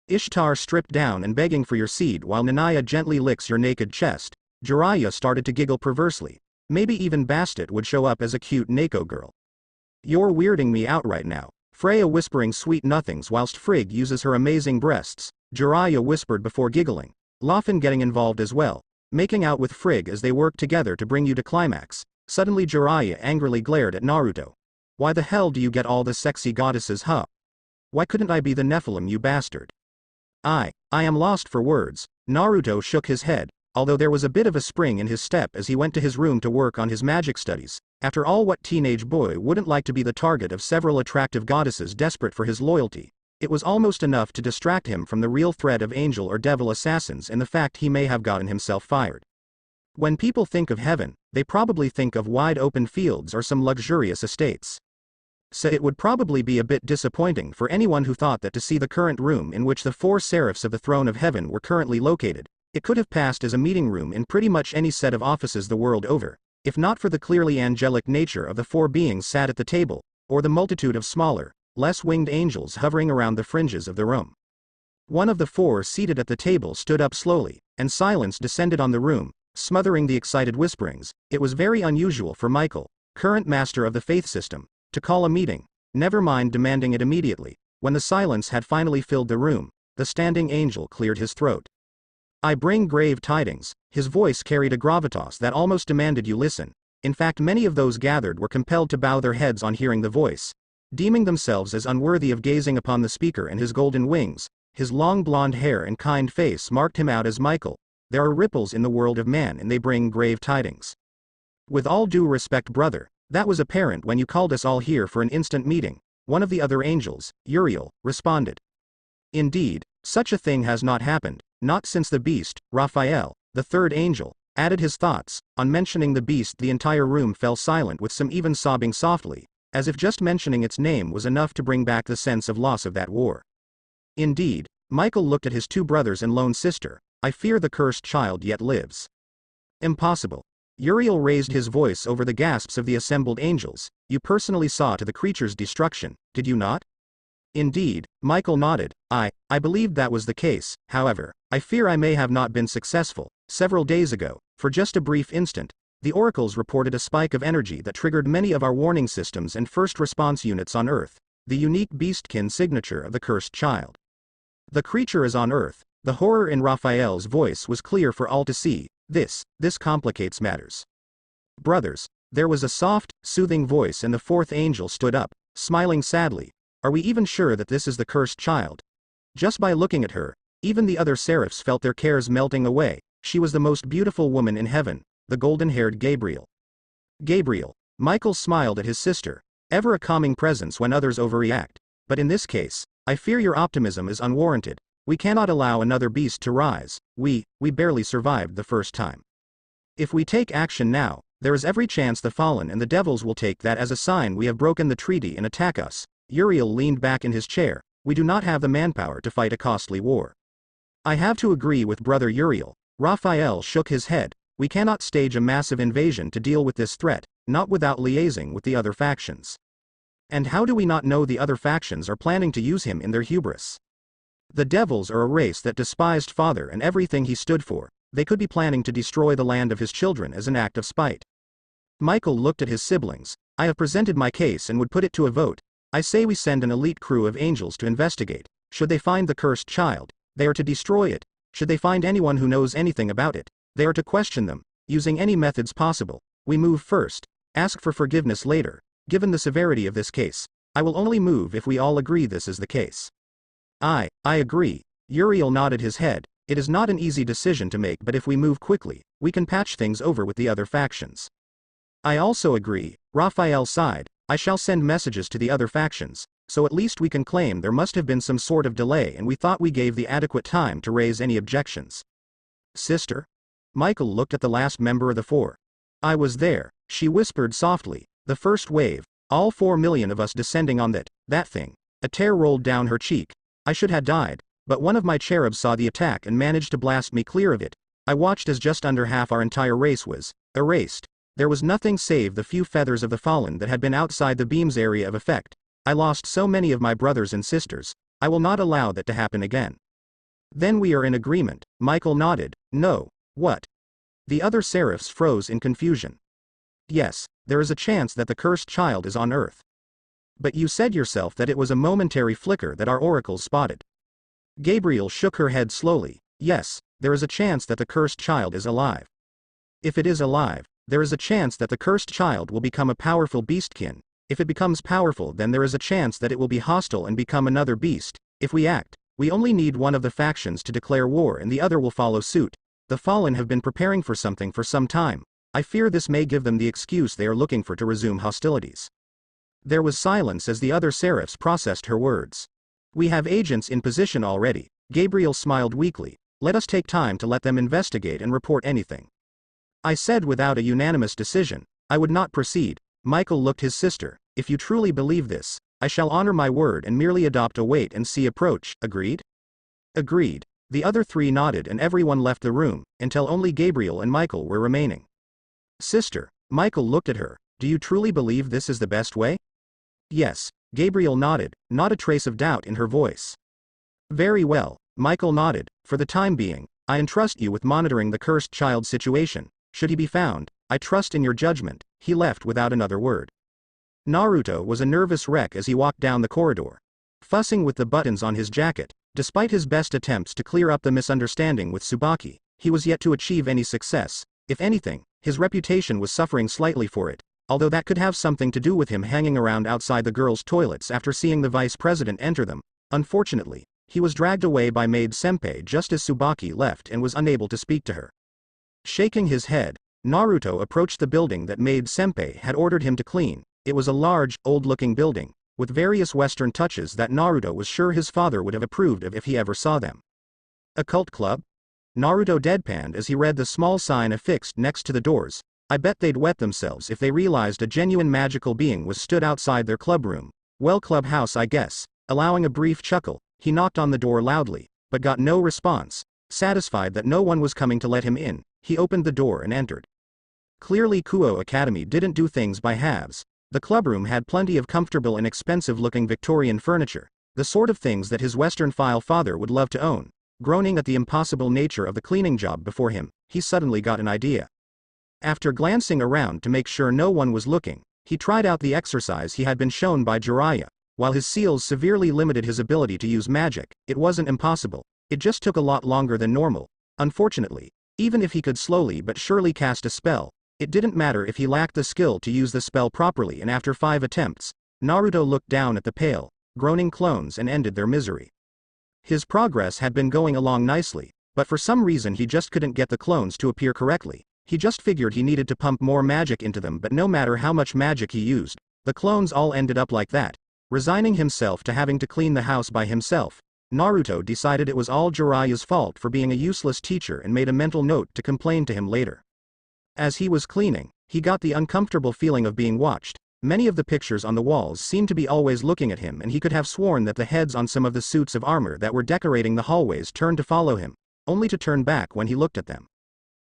Ishtar stripped down and begging for your seed while Nanaya gently licks your naked chest. Jiraiya started to giggle perversely. Maybe even Bastet would show up as a cute Neko girl. You're weirding me out right now. Freya whispering sweet nothings whilst Frigg uses her amazing breasts. Jiraiya whispered before giggling. Laufin getting involved as well, making out with Frigg as they work together to bring you to climax. Suddenly Jiraiya angrily glared at Naruto. Why the hell do you get all the sexy goddesses, huh? Why couldn't I be the Nephilim, you bastard? I am lost for words. Naruto shook his head, although there was a bit of a spring in his step as he went to his room to work on his magic studies. After all, what teenage boy wouldn't like to be the target of several attractive goddesses desperate for his loyalty? It was almost enough to distract him from the real threat of angel or devil assassins and the fact he may have gotten himself fired. When people think of heaven, they probably think of wide open fields or some luxurious estates. So it would probably be a bit disappointing for anyone who thought that to see the current room in which the 4 seraphs of the throne of heaven were currently located, it could have passed as a meeting room in pretty much any set of offices the world over, if not for the clearly angelic nature of the 4 beings sat at the table, or the multitude of smaller, less winged angels hovering around the fringes of the room. One of the 4 seated at the table stood up slowly, and silence descended on the room, smothering the excited whisperings. It was very unusual for Michael, current master of the faith system, to call a meeting, never mind demanding it immediately. When the silence had finally filled the room, the standing angel cleared his throat. I bring grave tidings. His voice carried a gravitas that almost demanded you listen. In fact, many of those gathered were compelled to bow their heads on hearing the voice, deeming themselves as unworthy of gazing upon the speaker and his golden wings. His long blonde hair and kind face marked him out as Michael. There are ripples in the world of man and they bring grave tidings. With all due respect, brother, that was apparent when you called us all here for an instant meeting. One of the other angels, Uriel, responded. Indeed, such a thing has not happened, not since the beast. Raphael, the 3rd angel, added his thoughts. On mentioning the beast, the entire room fell silent, with some even sobbing softly, as if just mentioning its name was enough to bring back the sense of loss of that war. Indeed, Michael looked at his 2 brothers and lone sister. I fear the cursed child yet lives. Impossible. Uriel raised his voice over the gasps of the assembled angels. You personally saw to the creature's destruction, did you not? Indeed, Michael nodded. I believed that was the case. However, I fear I may have not been successful. Several days ago, for just a brief instant, The oracles reported a spike of energy that triggered many of our warning systems and first response units on Earth, the unique beastkin signature of the cursed child. The creature is on Earth. The horror in Raphael's voice was clear for all to see. This complicates matters. Brothers, there was a soft, soothing voice and the fourth angel stood up, smiling sadly. Are we even sure that this is the cursed child? Just by looking at her, even the other seraphs felt their cares melting away. She was the most beautiful woman in heaven, the golden-haired Gabriel. Gabriel. Michael smiled at his sister, ever a calming presence when others overreact. But in this case, I fear your optimism is unwarranted. We cannot allow another beast to rise. We barely survived the first time. If we take action now, there is every chance the fallen and the devils will take that as a sign we have broken the treaty and attack us. Uriel leaned back in his chair. We do not have the manpower to fight a costly war. I have to agree with Brother Uriel. Raphael shook his head. We cannot stage a massive invasion to deal with this threat, not without liaising with the other factions. And how do we not know the other factions are planning to use him in their hubris? The devils are a race that despised Father and everything he stood for. They could be planning to destroy the land of his children as an act of spite. Michael looked at his siblings. I have presented my case and would put it to a vote. I say we send an elite crew of angels to investigate. Should they find the cursed child, they are to destroy it. Should they find anyone who knows anything about it, they are to question them, using any methods possible. We move first, ask for forgiveness later. Given the severity of this case, I will only move if we all agree this is the case. I agree. Uriel nodded his head. It is not an easy decision to make, but if we move quickly, we can patch things over with the other factions. I also agree. Raphael sighed. I shall send messages to the other factions, so at least we can claim there must have been some sort of delay and we thought we gave the adequate time to raise any objections. Sister? Michael looked at the last member of the four. I was there, she whispered softly. The first wave, all 4 million of us descending on that thing. A tear rolled down her cheek. I should have died, but one of my cherubs saw the attack and managed to blast me clear of it. I watched as just under half our entire race was erased. There was nothing save the few feathers of the fallen that had been outside the beam's area of effect. I lost so many of my brothers and sisters. I will not allow that to happen again. Then we are in agreement. Michael nodded. No. What? The other seraphs froze in confusion. Yes, there is a chance that the cursed child is on Earth. But you said yourself that it was a momentary flicker that our oracles spotted. Gabriel shook her head slowly. Yes, there is a chance that the cursed child is alive. If it is alive, there is a chance that the cursed child will become a powerful beastkin. If it becomes powerful, then there is a chance that it will be hostile and become another beast. If we act, we only need one of the factions to declare war and the other will follow suit. The fallen have been preparing for something for some time. I fear this may give them the excuse they are looking for to resume hostilities. There was silence as the other seraphs processed her words. We have agents in position already. Gabriel smiled weakly. Let us take time to let them investigate and report anything. I said without a unanimous decision, I would not proceed. Michael looked his sister. If you truly believe this, I shall honor my word and merely adopt a wait-and-see approach. Agreed? Agreed. The other three nodded and everyone left the room, until only Gabriel and Michael were remaining. Sister, Michael looked at her. Do you truly believe this is the best way? Yes, Gabriel nodded, not a trace of doubt in her voice. Very well, Michael nodded. For the time being, I entrust you with monitoring the cursed child situation. Should he be found, I trust in your judgment. He left without another word. Naruto was a nervous wreck as he walked down the corridor, fussing with the buttons on his jacket. Despite his best attempts to clear up the misunderstanding with Tsubaki, he was yet to achieve any success. If anything, his reputation was suffering slightly for it, although that could have something to do with him hanging around outside the girls' toilets after seeing the vice president enter them. Unfortunately, he was dragged away by Maid Senpai just as Tsubaki left and was unable to speak to her. Shaking his head, Naruto approached the building that Maid Senpai had ordered him to clean. It was a large, old-looking building, with various Western touches that Naruto was sure his father would have approved of if he ever saw them. A cult club? Naruto deadpanned as he read the small sign affixed next to the doors. I bet they'd wet themselves if they realized a genuine magical being was stood outside their clubroom. Well, clubhouse I guess. Allowing a brief chuckle, he knocked on the door loudly, but got no response. Satisfied that no one was coming to let him in, he opened the door and entered. Clearly Kuo Academy didn't do things by halves. The clubroom had plenty of comfortable and expensive-looking Victorian furniture, the sort of things that his Western-file father would love to own. Groaning at the impossible nature of the cleaning job before him, he suddenly got an idea. After glancing around to make sure no one was looking, he tried out the exercise he had been shown by Jiraiya. While his seals severely limited his ability to use magic, it wasn't impossible. It just took a lot longer than normal. Unfortunately, even if he could slowly but surely cast a spell, it didn't matter if he lacked the skill to use the spell properly, and after 5 attempts, Naruto looked down at the pale, groaning clones and ended their misery. His progress had been going along nicely, but for some reason he just couldn't get the clones to appear correctly. He just figured he needed to pump more magic into them, but no matter how much magic he used, the clones all ended up like that. Resigning himself to having to clean the house by himself, Naruto decided it was all Jiraiya's fault for being a useless teacher and made a mental note to complain to him later. As he was cleaning, he got the uncomfortable feeling of being watched. Many of the pictures on the walls seemed to be always looking at him, and he could have sworn that the heads on some of the suits of armor that were decorating the hallways turned to follow him, only to turn back when he looked at them.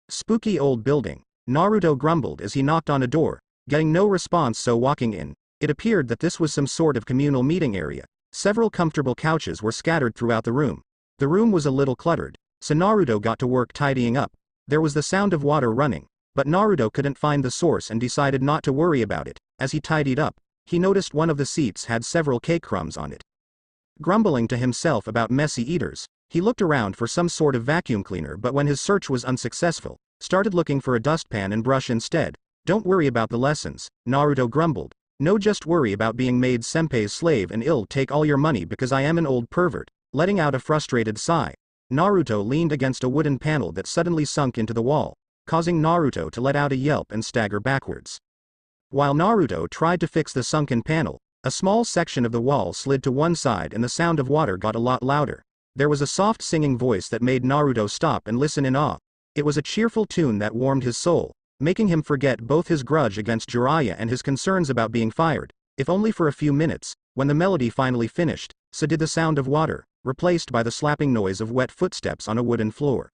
Spooky old building, Naruto grumbled as he knocked on a door, getting no response. So walking in, it appeared that this was some sort of communal meeting area. Several comfortable couches were scattered throughout the room. The room was a little cluttered, so Naruto got to work tidying up. There was the sound of water running, but Naruto couldn't find the source and decided not to worry about it. As he tidied up, he noticed one of the seats had several cake crumbs on it. Grumbling to himself about messy eaters, he looked around for some sort of vacuum cleaner, but when his search was unsuccessful, started looking for a dustpan and brush instead. Don't worry about the lessons, Naruto grumbled. No, just worry about being made senpai's slave and I'll take all your money because I am an old pervert. Letting out a frustrated sigh, Naruto leaned against a wooden panel that suddenly sunk into the wall, causing Naruto to let out a yelp and stagger backwards. While Naruto tried to fix the sunken panel, a small section of the wall slid to one side and the sound of water got a lot louder. There was a soft singing voice that made Naruto stop and listen in awe. It was a cheerful tune that warmed his soul, making him forget both his grudge against Jiraiya and his concerns about being fired, if only for a few minutes. When the melody finally finished, so did the sound of water, replaced by the slapping noise of wet footsteps on a wooden floor.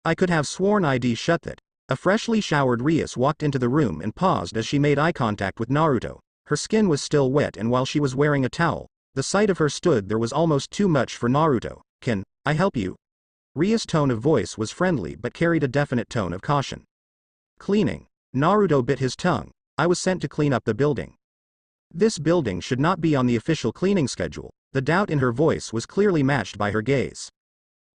I could have sworn I'd shut that. A freshly showered Rias walked into the room and paused as she made eye contact with Naruto. Her skin was still wet, and while she was wearing a towel, the sight of her stood there was almost too much for Naruto. Can I help you? Ria's tone of voice was friendly but carried a definite tone of caution. Cleaning. Naruto bit his tongue. I was sent to clean up the building. This building should not be on the official cleaning schedule. The doubt in her voice was clearly matched by her gaze.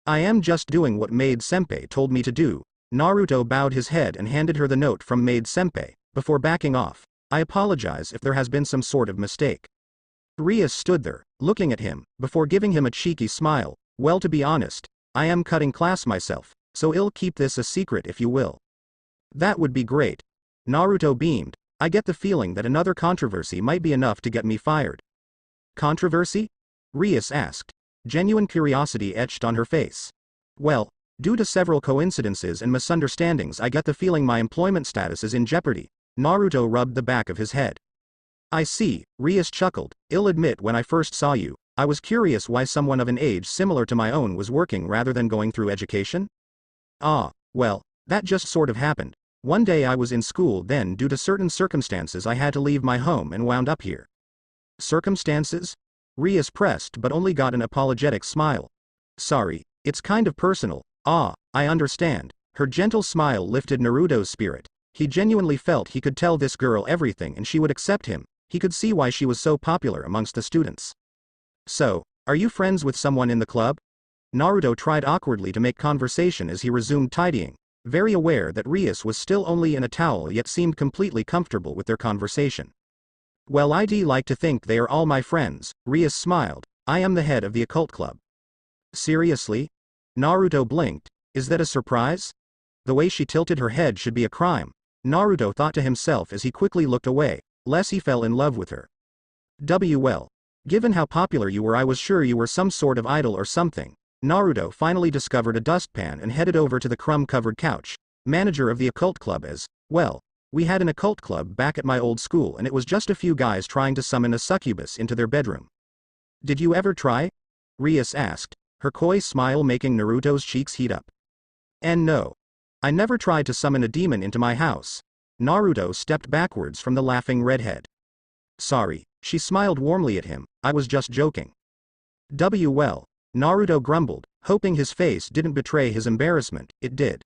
I am just doing what Maid Senpai told me to do. Naruto bowed his head and handed her the note from Maid Senpai, before backing off. I apologize if there has been some sort of mistake. Rias stood there, looking at him, before giving him a cheeky smile. Well, to be honest, I am cutting class myself, so I'll keep this a secret if you will. That would be great. Naruto beamed. I get the feeling that another controversy might be enough to get me fired. Controversy? Rias asked. Genuine curiosity etched on her face. Well, due to several coincidences and misunderstandings, I get the feeling my employment status is in jeopardy. Naruto rubbed the back of his head. I see, Rias chuckled. I'll admit, when I first saw you, I was curious why someone of an age similar to my own was working rather than going through education. Ah, well, that just sort of happened. One day I was in school, then due to certain circumstances I had to leave my home and wound up here. Circumstances? Rias pressed but only got an apologetic smile. Sorry, it's kind of personal. Ah, I understand. Her gentle smile lifted Naruto's spirit. He genuinely felt he could tell this girl everything and she would accept him. He could see why she was so popular amongst the students. So, are you friends with someone in the club? Naruto tried awkwardly to make conversation as he resumed tidying, very aware that Rias was still only in a towel yet seemed completely comfortable with their conversation. Well, I'd like to think they are all my friends, Rias smiled. I am the head of the occult club. Seriously? Naruto blinked. Is that a surprise? The way she tilted her head should be a crime, Naruto thought to himself as he quickly looked away, lest he fell in love with her. Well, given how popular you were, I was sure you were some sort of idol or something. Naruto finally discovered a dustpan and headed over to the crumb-covered couch. Manager of the occult club is, well, we had an occult club back at my old school and it was just a few guys trying to summon a succubus into their bedroom. Did you ever try? Rias asked, her coy smile making Naruto's cheeks heat up. And no. I never tried to summon a demon into my house. Naruto stepped backwards from the laughing redhead. Sorry, she smiled warmly at him, I was just joking. Well, Naruto grumbled, hoping his face didn't betray his embarrassment. It did.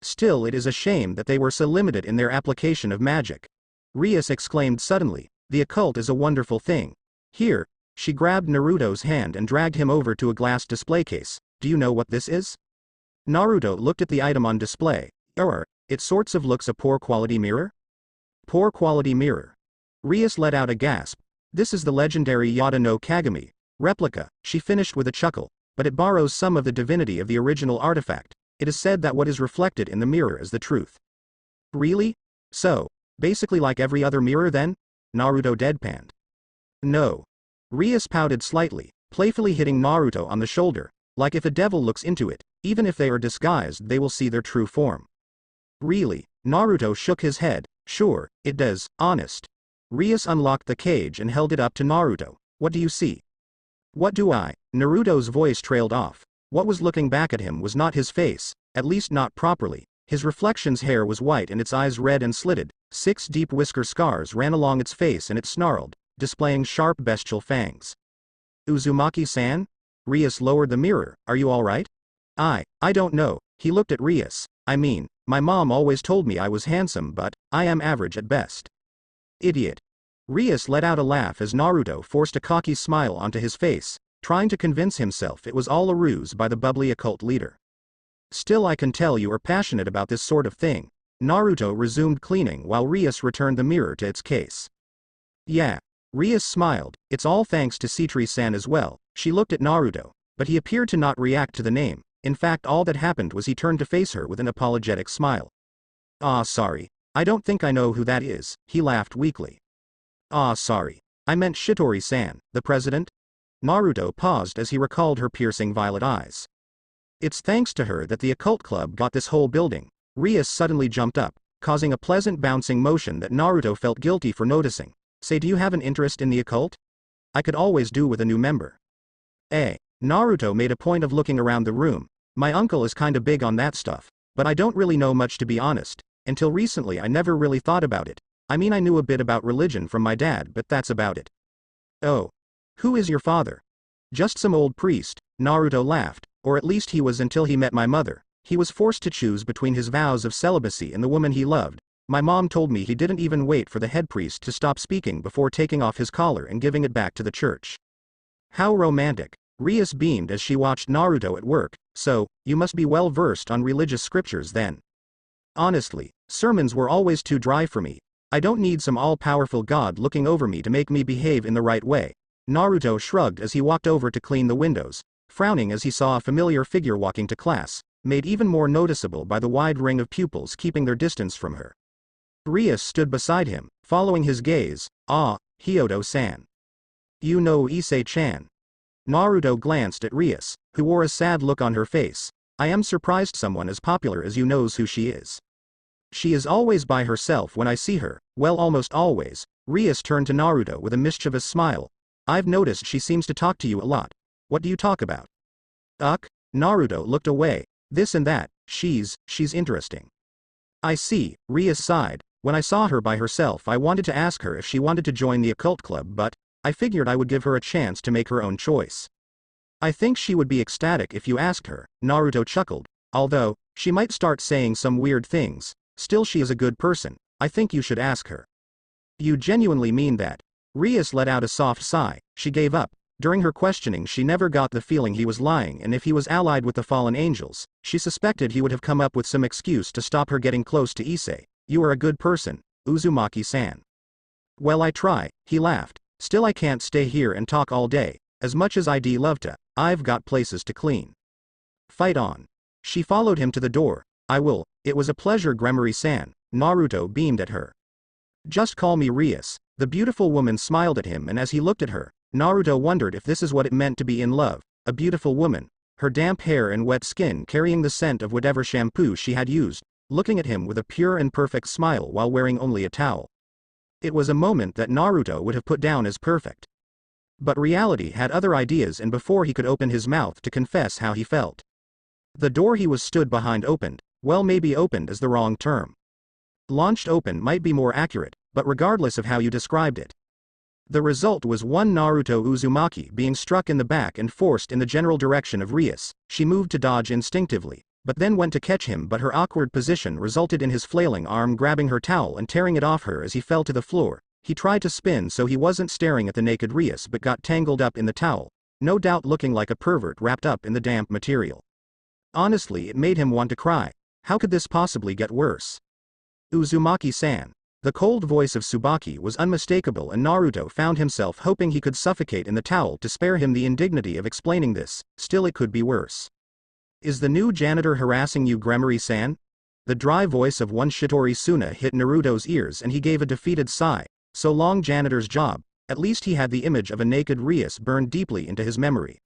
Still, it is a shame that they were so limited in their application of magic. Rias exclaimed suddenly, the occult is a wonderful thing. Here, she grabbed Naruto's hand and dragged him over to a glass display case. Do you know what this is? Naruto looked at the item on display. It sorts of looks a poor quality mirror? Poor quality mirror. Rias let out a gasp. This is the legendary Yada no Kagami replica, she finished with a chuckle, but it borrows some of the divinity of the original artifact. It is said that what is reflected in the mirror is the truth. Really? So, basically like every other mirror then? Naruto deadpanned. No. Rias pouted slightly, playfully hitting Naruto on the shoulder, like if a devil looks into it, even if they are disguised they will see their true form. Really? Naruto shook his head. Sure, it does, honest. Rias unlocked the cage and held it up to Naruto. What do you see? What do I? Naruto's voice trailed off. What was looking back at him was not his face, at least not properly. His reflection's hair was white and its eyes red and slitted. 6 deep whisker scars ran along its face and it snarled, displaying sharp bestial fangs. Uzumaki-san? Rias lowered the mirror. Are you alright? I don't know. He looked at Rias. I mean, my mom always told me I was handsome but, I am average at best. Idiot. Rias let out a laugh as Naruto forced a cocky smile onto his face, trying to convince himself it was all a ruse by the bubbly occult leader. Still, I can tell you are passionate about this sort of thing. Naruto resumed cleaning while Rias returned the mirror to its case. Yeah. Rias smiled. It's all thanks to Sitri-san as well. She looked at Naruto, but he appeared to not react to the name. In fact, all that happened was he turned to face her with an apologetic smile. Sorry. I don't think I know who that is, he laughed weakly. Sorry. I meant Shitori-san, the president? Naruto paused as he recalled her piercing violet eyes. It's thanks to her that the occult club got this whole building. Rias suddenly jumped up, causing a pleasant bouncing motion that Naruto felt guilty for noticing. Say, do you have an interest in the occult? I could always do with a new member. Naruto made a point of looking around the room. My uncle is kinda big on that stuff, but I don't really know much to be honest. Until recently I never really thought about it. I mean, I knew a bit about religion from my dad, but that's about it. Oh. Who is your father? Just some old priest, Naruto laughed, or at least he was until he met my mother. He was forced to choose between his vows of celibacy and the woman he loved. My mom told me he didn't even wait for the head priest to stop speaking before taking off his collar and giving it back to the church. How romantic. Rias beamed as she watched Naruto at work. So, you must be well versed on religious scriptures then. Honestly, sermons were always too dry for me. I don't need some all-powerful god looking over me to make me behave in the right way. Naruto shrugged as he walked over to clean the windows, frowning as he saw a familiar figure walking to class, made even more noticeable by the wide ring of pupils keeping their distance from her. Rias stood beside him, following his gaze. Hyodo-san. You know Issei-chan. Naruto glanced at Rias, who wore a sad look on her face. I am surprised someone as popular as you knows who she is. She is always by herself when I see her, well, almost always. Rias turned to Naruto with a mischievous smile. I've noticed she seems to talk to you a lot. What do you talk about? Naruto looked away. This and that. She's interesting. I see, Rias sighed. When I saw her by herself I wanted to ask her if she wanted to join the occult club, but I figured I would give her a chance to make her own choice. I think she would be ecstatic if you asked her, Naruto chuckled. Although, she might start saying some weird things. Still, she is a good person. I think you should ask her. You genuinely mean that? Rias let out a soft sigh. She gave up. During her questioning she never got the feeling he was lying, and if he was allied with the fallen angels, she suspected he would have come up with some excuse to stop her getting close to Issei. You are a good person, Uzumaki-san. Well, I try, he laughed. Still, I can't stay here and talk all day. As much as I'd love to, I've got places to clean. Fight on. She followed him to the door. I will. It was a pleasure, Gremory-san. Naruto beamed at her. Just call me Rias. The beautiful woman smiled at him, and as he looked at her, Naruto wondered if this is what it meant to be in love. A beautiful woman. Her damp hair and wet skin carrying the scent of whatever shampoo she had used, looking at him with a pure and perfect smile while wearing only a towel. It was a moment that Naruto would have put down as perfect. But reality had other ideas, and before he could open his mouth to confess how he felt, the door he was stood behind opened. Well, maybe opened is the wrong term. Launched open might be more accurate, but regardless of how you described it, the result was one Naruto Uzumaki being struck in the back and forced in the general direction of Rias. She moved to dodge instinctively, but then went to catch him, but her awkward position resulted in his flailing arm grabbing her towel and tearing it off her as he fell to the floor. He tried to spin so he wasn't staring at the naked Rias but got tangled up in the towel, no doubt looking like a pervert wrapped up in the damp material. Honestly, it made him want to cry. How could this possibly get worse? Uzumaki-san. The cold voice of Tsubaki was unmistakable, and Naruto found himself hoping he could suffocate in the towel to spare him the indignity of explaining this. Still, it could be worse. Is the new janitor harassing you, Gremory-san? The dry voice of one Shitori Suna hit Naruto's ears and he gave a defeated sigh. So long, janitor's job. At least he had the image of a naked Rias burned deeply into his memory.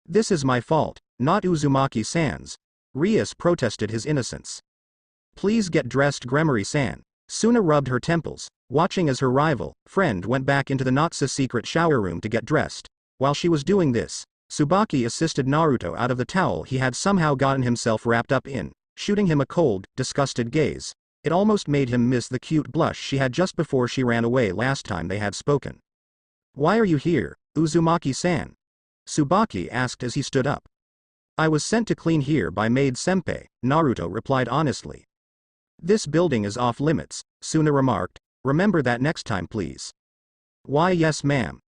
This is my fault, not Uzumaki-san's. Rias protested his innocence. Please get dressed, Gremory-san. Suna rubbed her temples, watching as her rival, friend went back into the not-so-secret shower room to get dressed. While she was doing this, Tsubaki assisted Naruto out of the towel he had somehow gotten himself wrapped up in, shooting him a cold, disgusted gaze. It almost made him miss the cute blush she had just before she ran away last time they had spoken. Why are you here, Uzumaki-san? Tsubaki asked as he stood up. I was sent to clean here by maid Senpai, Naruto replied honestly. This building is off limits, Suna remarked. Remember that next time, please. Why, yes, ma'am.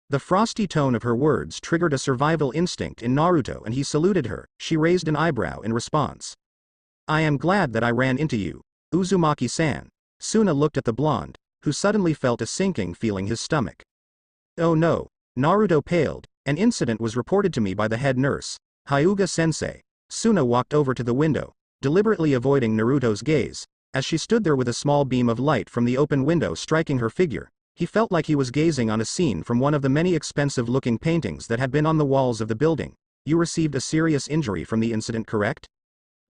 The frosty tone of her words triggered a survival instinct in Naruto and he saluted her. She raised an eyebrow in response. I am glad that I ran into you, Uzumaki-san. Suna looked at the blonde, who suddenly felt a sinking feeling his stomach. Oh no. Naruto paled. An incident was reported to me by the head nurse, Hyuga-sensei. Suna walked over to the window, deliberately avoiding Naruto's gaze. As she stood there with a small beam of light from the open window striking her figure, he felt like he was gazing on a scene from one of the many expensive-looking paintings that had been on the walls of the building. You received a serious injury from the incident, correct?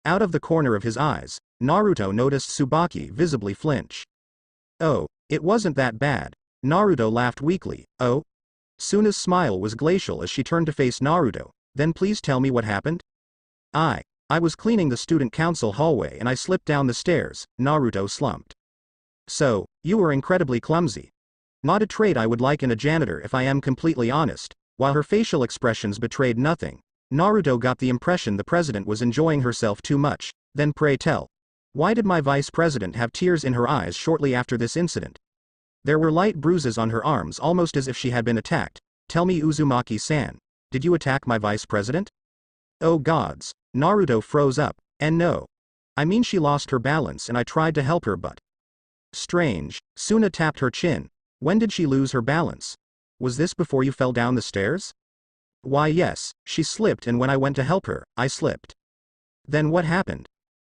Out of the corner of his eyes, Naruto noticed Tsubaki visibly flinch. Oh, it wasn't that bad. Naruto laughed weakly. Oh? Suna's smile was glacial as she turned to face Naruto. Then please tell me what happened? I was cleaning the student council hallway and I slipped down the stairs, Naruto slumped. So, you were incredibly clumsy. Not a trait I would like in a janitor if I am completely honest. While her facial expressions betrayed nothing, Naruto got the impression the president was enjoying herself too much. Then pray tell. Why did my vice president have tears in her eyes shortly after this incident? There were light bruises on her arms almost as if she had been attacked. Tell me, Uzumaki-san, did you attack my vice president? Oh gods. Naruto froze up. And no. I mean, she lost her balance and I tried to help her, but. Strange. Suna tapped her chin. When did she lose her balance? Was this before you fell down the stairs? Why, yes, she slipped and when I went to help her, I slipped. Then what happened?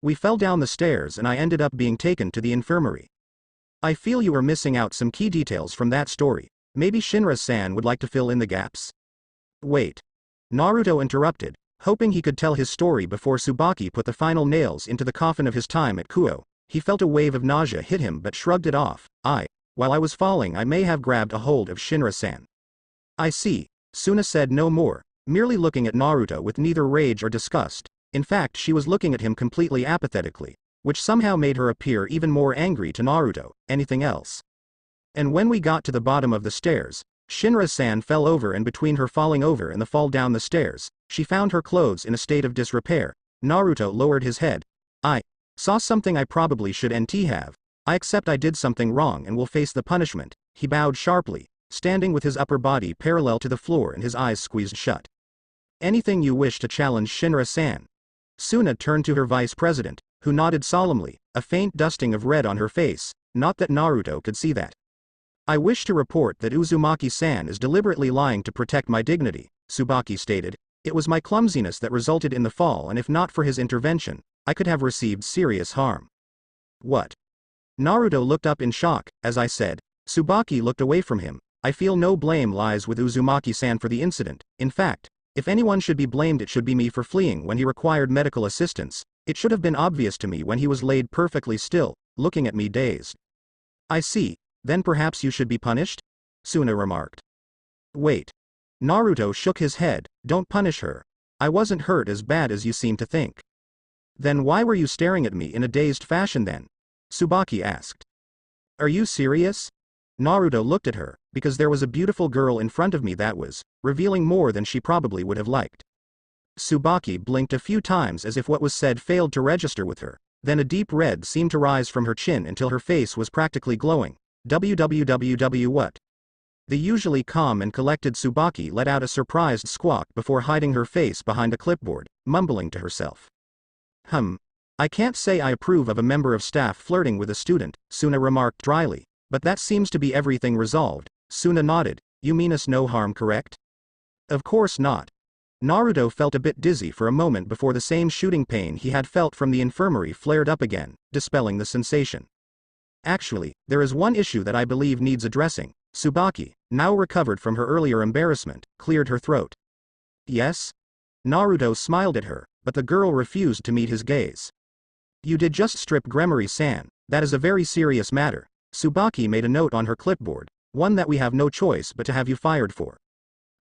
We fell down the stairs and I ended up being taken to the infirmary. I feel you are missing out some key details from that story. Maybe Shinra-san would like to fill in the gaps? Wait. Naruto interrupted, hoping he could tell his story before Tsubaki put the final nails into the coffin of his time at Kuo. He felt a wave of nausea hit him but shrugged it off. While I was falling, I may have grabbed a hold of Shinra-san. I see. Suna said no more, merely looking at Naruto with neither rage or disgust. In fact, she was looking at him completely apathetically, which somehow made her appear even more angry to Naruto. Anything else? And when we got to the bottom of the stairs, Shinra-san fell over, and between her falling over and the fall down the stairs, she found her clothes in a state of disrepair. Naruto lowered his head. I saw something I probably shouldn't have. I accept I did something wrong and will face the punishment. He bowed sharply, standing with his upper body parallel to the floor and his eyes squeezed shut. Anything you wish to challenge Shinra-san? Suna turned to her vice president, who nodded solemnly, a faint dusting of red on her face, not that Naruto could see that. I wish to report that Uzumaki-san is deliberately lying to protect my dignity, Tsubaki stated. It was my clumsiness that resulted in the fall, and if not for his intervention, I could have received serious harm. What? Naruto looked up in shock. As I said. Tsubaki looked away from him. I feel no blame lies with Uzumaki-san for the incident. In fact, if anyone should be blamed, it should be me for fleeing when he required medical assistance. It should have been obvious to me when he was laid perfectly still, looking at me dazed. I see. Then perhaps you should be punished? Suna remarked. Wait. Naruto shook his head. Don't punish her. I wasn't hurt as bad as you seem to think. Then why were you staring at me in a dazed fashion then? Tsubaki asked. Are you serious? Naruto looked at her, because there was a beautiful girl in front of me that was revealing more than she probably would have liked. Tsubaki blinked a few times as if what was said failed to register with her. Then a deep red seemed to rise from her chin until her face was practically glowing. Www what? The usually calm and collected Tsubaki let out a surprised squawk before hiding her face behind a clipboard, mumbling to herself. I can't say I approve of a member of staff flirting with a student, Sona remarked dryly, but that seems to be everything resolved. Sona nodded. You mean us no harm, correct? Of course not. Naruto felt a bit dizzy for a moment before the same shooting pain he had felt from the infirmary flared up again, dispelling the sensation. Actually, there is one issue that I believe needs addressing. Tsubaki, now recovered from her earlier embarrassment, cleared her throat. Yes? Naruto smiled at her, but the girl refused to meet his gaze. You did just strip Gremory-san. That is a very serious matter. Tsubaki made a note on her clipboard, one that we have no choice but to have you fired for.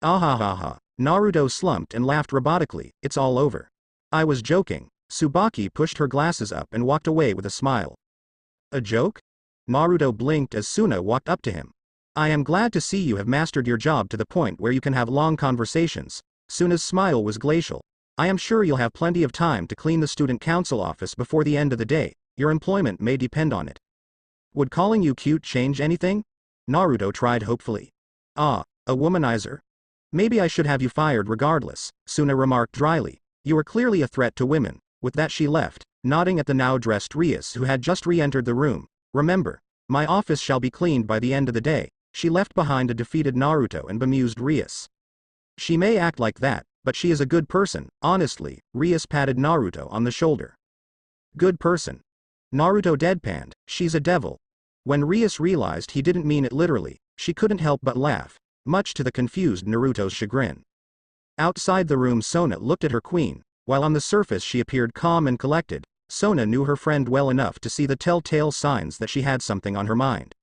Ahahaha. Naruto slumped and laughed robotically. It's all over. I was joking. Tsubaki pushed her glasses up and walked away with a smile. A joke? Naruto blinked as Sona walked up to him. I am glad to see you have mastered your job to the point where you can have long conversations. Sona's smile was glacial. I am sure you'll have plenty of time to clean the student council office before the end of the day. Your employment may depend on it. Would calling you cute change anything? Naruto tried hopefully. A womanizer? Maybe I should have you fired regardless, Sona remarked dryly. You are clearly a threat to women. With that she left, nodding at the now dressed Rias who had just re-entered the room. Remember, my office shall be cleaned by the end of the day. She left behind a defeated Naruto and bemused Rias. She may act like that, but she is a good person, honestly. Rias patted Naruto on the shoulder. Good person. Naruto deadpanned. She's a devil. When Rias realized he didn't mean it literally, she couldn't help but laugh, much to the confused Naruto's chagrin. Outside the room Sona looked at her queen. While on the surface she appeared calm and collected, Sona knew her friend well enough to see the telltale signs that she had something on her mind.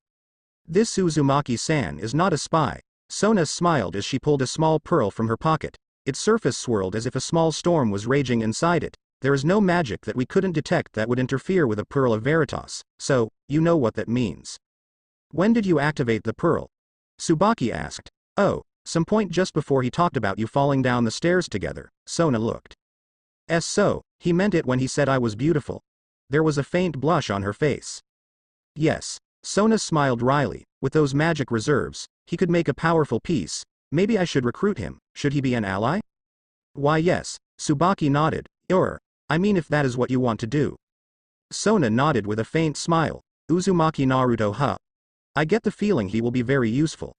This Uzumaki-san is not a spy. Sona smiled as she pulled a small pearl from her pocket. Its surface swirled as if a small storm was raging inside it. There is no magic that we couldn't detect that would interfere with a pearl of Veritas, so, you know what that means. When did you activate the pearl? Tsubaki asked. Oh, some point just before he talked about you falling down the stairs together. Sona looked. So, he meant it when he said I was beautiful. There was a faint blush on her face. Yes. Sona smiled wryly. With those magic reserves, he could make a powerful piece. Maybe I should recruit him. Should he be an ally? Why yes. Tsubaki nodded. I mean if that is what you want to do. Sona nodded with a faint smile. Uzumaki Naruto I get the feeling he will be very useful.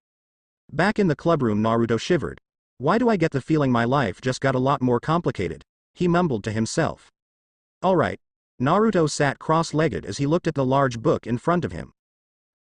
Back in the clubroom Naruto shivered. Why do I get the feeling my life just got a lot more complicated? He mumbled to himself. Alright. Naruto sat cross-legged as he looked at the large book in front of him.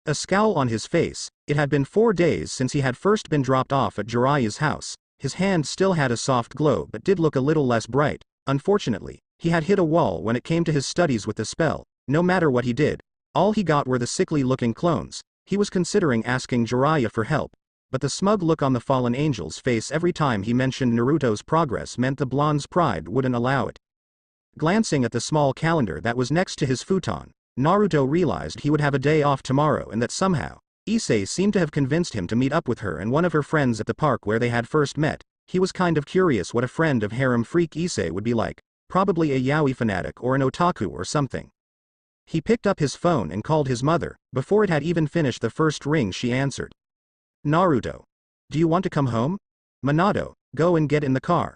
A scowl on his face. It had been 4 days since he had first been dropped off at Jiraiya's house. His hand still had a soft glow but did look a little less bright. Unfortunately, he had hit a wall when it came to his studies with the spell. No matter what he did, all he got were the sickly-looking clones. He was considering asking Jiraiya for help, but the smug look on the fallen angel's face every time he mentioned Naruto's progress meant the blonde's pride wouldn't allow it. Glancing at the small calendar that was next to his futon, Naruto realized he would have a day off tomorrow and that somehow, Issei seemed to have convinced him to meet up with her and one of her friends at the park where they had first met. He was kind of curious what a friend of harem freak Issei would be like, probably a yaoi fanatic or an otaku or something. He picked up his phone and called his mother. Before it had even finished the first ring she answered. Naruto. Do you want to come home? Minato, go and get in the car.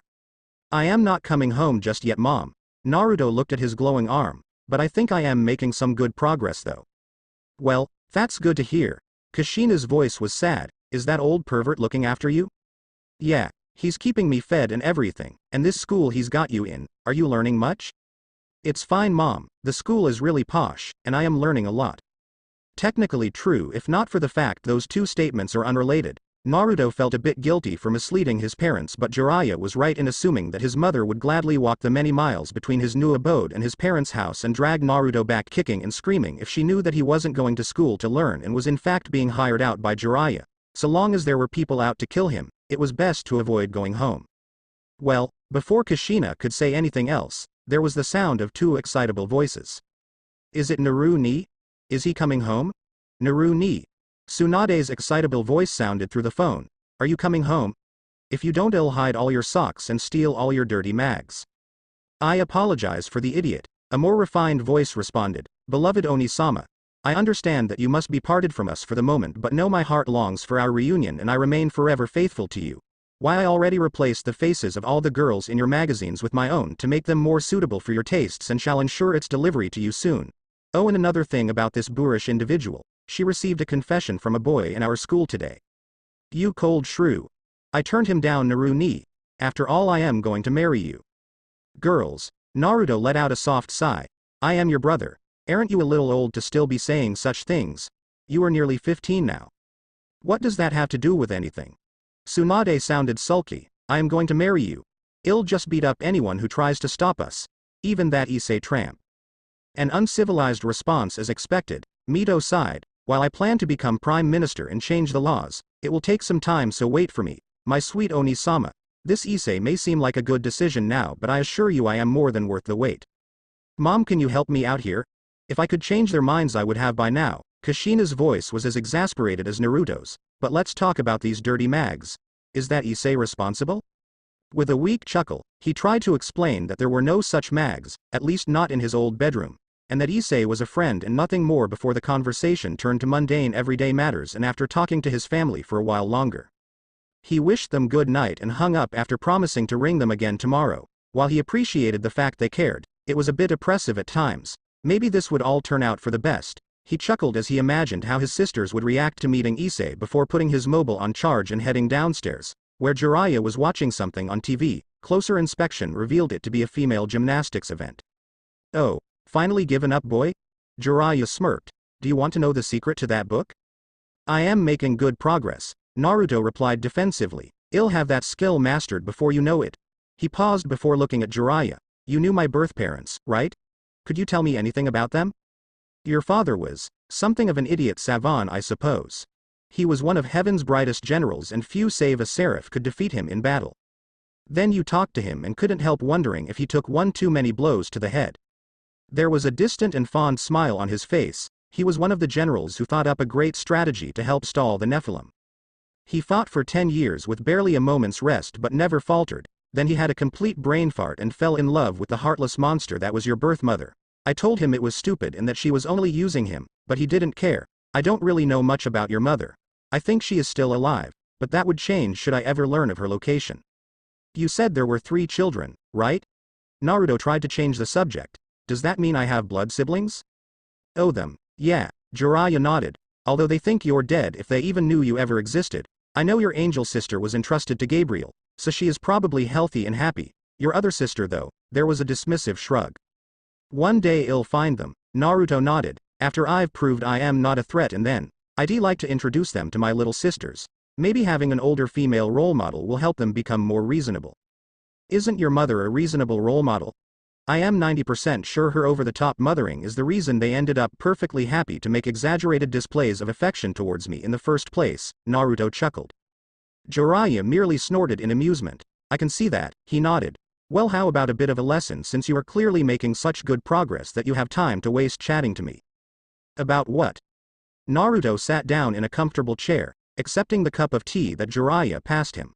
I am not coming home just yet, Mom. Naruto looked at his glowing arm. But I think I am making some good progress though. Well, that's good to hear. Kushina's voice was sad. Is that old pervert looking after you? Yeah, he's keeping me fed and everything, and this school he's got you in, are you learning much? It's fine, Mom. The school is really posh, and I am learning a lot. Technically true if not for the fact those two statements are unrelated. Naruto felt a bit guilty for misleading his parents, but Jiraiya was right in assuming that his mother would gladly walk the many miles between his new abode and his parents' house and drag Naruto back kicking and screaming if she knew that he wasn't going to school to learn and was in fact being hired out by Jiraiya. So long as there were people out to kill him, it was best to avoid going home. Well, before Kushina could say anything else, there was the sound of 2 excitable voices. Is it Naru-ni? Is he coming home? Naru-ni. Tsunade's excitable voice sounded through the phone. Are you coming home? If you don't, I'll hide all your socks and steal all your dirty mags. I apologize for the idiot. A more refined voice responded, Beloved Oni-sama, I understand that you must be parted from us for the moment, but know my heart longs for our reunion and I remain forever faithful to you. Why, I already replaced the faces of all the girls in your magazines with my own to make them more suitable for your tastes and shall ensure its delivery to you soon. Oh, and another thing about this boorish individual, she received a confession from a boy in our school today. You cold shrew. I turned him down, Naru ni. After all, I am going to marry you. Girls. Naruto let out a soft sigh. I am your brother. Aren't you a little old to still be saying such things? You are nearly 15 now. What does that have to do with anything? Tsunade sounded sulky. I am going to marry you. I'll just beat up anyone who tries to stop us. Even that Issei tramp. An uncivilized response as expected. Mito sighed. While I plan to become prime minister and change the laws, it will take some time, so wait for me. My sweet Oni-sama. This Issei may seem like a good decision now, but I assure you I am more than worth the wait. Mom, can you help me out here? If I could change their minds I would have by now. Kushina's voice was as exasperated as Naruto's. But let's talk about these dirty mags. Is that Issei responsible? With a weak chuckle, he tried to explain that there were no such mags, at least not in his old bedroom, and that Issei was a friend and nothing more before the conversation turned to mundane everyday matters and after talking to his family for a while longer. He wished them good night and hung up after promising to ring them again tomorrow. While he appreciated the fact they cared, it was a bit oppressive at times. Maybe this would all turn out for the best. He chuckled as he imagined how his sisters would react to meeting Issei before putting his mobile on charge and heading downstairs, where Jiraiya was watching something on TV. Closer inspection revealed it to be a female gymnastics event. Oh, finally given up, boy? Jiraiya smirked. Do you want to know the secret to that book? I am making good progress, Naruto replied defensively. I'll have that skill mastered before you know it. He paused before looking at Jiraiya. You knew my birth parents, right? Could you tell me anything about them? Your father was something of an idiot savant, I suppose. He was one of heaven's brightest generals and few save a seraph could defeat him in battle. Then you talked to him and couldn't help wondering if he took one too many blows to the head. There was a distant and fond smile on his face. He was one of the generals who thought up a great strategy to help stall the Nephilim. He fought for 10 years with barely a moment's rest but never faltered. Then he had a complete brain fart and fell in love with the heartless monster that was your birth mother. I told him it was stupid and that she was only using him, but he didn't care. I don't really know much about your mother. I think she is still alive, but that would change should I ever learn of her location. You said there were 3 children, right? Naruto tried to change the subject. Does that mean I have blood siblings? Oh, them. Yeah, Jiraiya nodded. Although they think you're dead if they even knew you ever existed. I know your angel sister was entrusted to Gabriel, so she is probably healthy and happy. Your other sister though, there was a dismissive shrug. One day I'll find them, Naruto nodded, after I've proved I am not a threat, and then, I'd like to introduce them to my little sisters. Maybe having an older female role model will help them become more reasonable. Isn't your mother a reasonable role model? I am 90% sure her over-the-top mothering is the reason they ended up perfectly happy to make exaggerated displays of affection towards me in the first place, Naruto chuckled. Jiraiya merely snorted in amusement. I can see that, he nodded. Well, how about a bit of a lesson since you are clearly making such good progress that you have time to waste chatting to me? About what? Naruto sat down in a comfortable chair, accepting the cup of tea that Jiraiya passed him.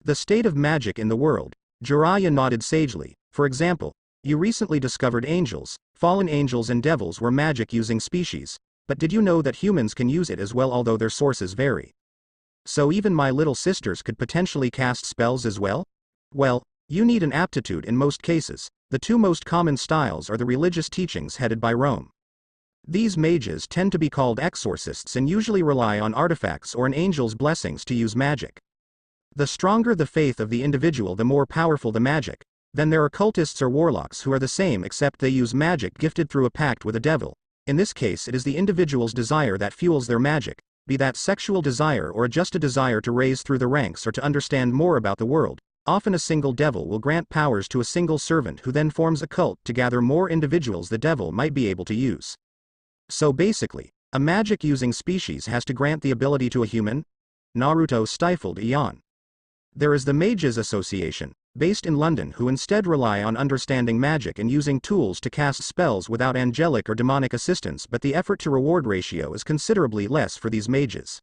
The state of magic in the world, Jiraiya nodded sagely. For example, you recently discovered angels, fallen angels and devils were magic-using species, but did you know that humans can use it as well, although their sources vary? So even my little sisters could potentially cast spells as well? Well, you need an aptitude in most cases. The 2 most common styles are the religious teachings headed by Rome. These mages tend to be called exorcists and usually rely on artifacts or an angel's blessings to use magic. The stronger the faith of the individual, the more powerful the magic. Then there are cultists or warlocks who are the same, except they use magic gifted through a pact with a devil. In this case it is the individual's desire that fuels their magic, be that sexual desire or just a desire to raise through the ranks or to understand more about the world. Often a single devil will grant powers to a single servant who then forms a cult to gather more individuals the devil might be able to use. So basically, a magic-using species has to grant the ability to a human? Naruto stifled a yawn. There is the Mages Association, based in London, who instead rely on understanding magic and using tools to cast spells without angelic or demonic assistance, but the effort to reward ratio is considerably less for these mages.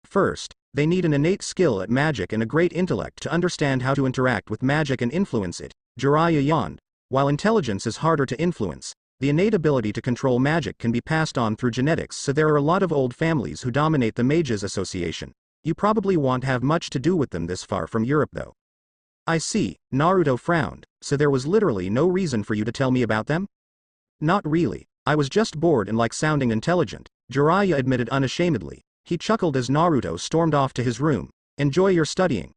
First, They need an innate skill at magic and a great intellect to understand how to interact with magic and influence it. Jiraiya yawned. While intelligence is harder to influence, the innate ability to control magic can be passed on through genetics, so there are a lot of old families who dominate the Mages Association. You probably won't have much to do with them this far from Europe though. I see, Naruto frowned, so there was literally no reason for you to tell me about them? Not really, I was just bored and like sounding intelligent, Jiraiya admitted unashamedly. He chuckled as Naruto stormed off to his room. Enjoy your studying.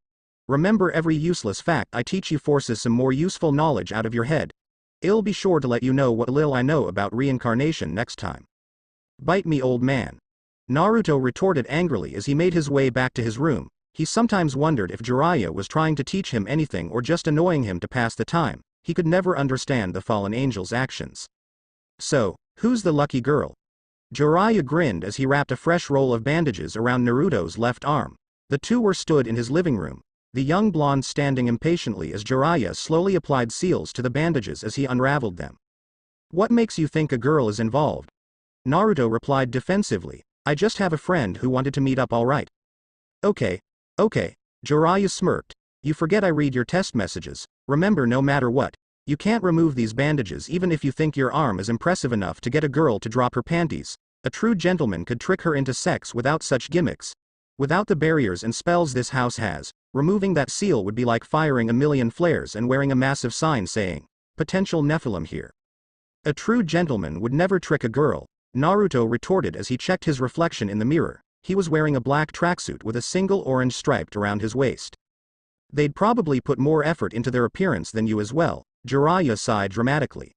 Remember, every useless fact I teach you forces some more useful knowledge out of your head. I'll be sure to let you know what little I know about reincarnation next time. Bite me, old man. Naruto retorted angrily as he made his way back to his room. He sometimes wondered if Jiraiya was trying to teach him anything or just annoying him to pass the time. He could never understand the fallen angel's actions. So, who's the lucky girl? Jiraiya grinned as he wrapped a fresh roll of bandages around Naruto's left arm. The two were stood in his living room, the young blonde standing impatiently as Jiraiya slowly applied seals to the bandages as he unraveled them. What makes you think a girl is involved? Naruto replied defensively. I just have a friend who wanted to meet up, alright. Okay. Jiraiya smirked. You forget I read your test messages. Remember, no matter what, you can't remove these bandages even if you think your arm is impressive enough to get a girl to drop her panties. A true gentleman could trick her into sex without such gimmicks. Without the barriers and spells this house has, removing that seal would be like firing a million flares and wearing a massive sign saying, "Potential Nephilim here." A true gentleman would never trick a girl, Naruto retorted as he checked his reflection in the mirror. He was wearing a black tracksuit with a single orange stripe around his waist. They'd probably put more effort into their appearance than you as well, Jiraiya sighed dramatically.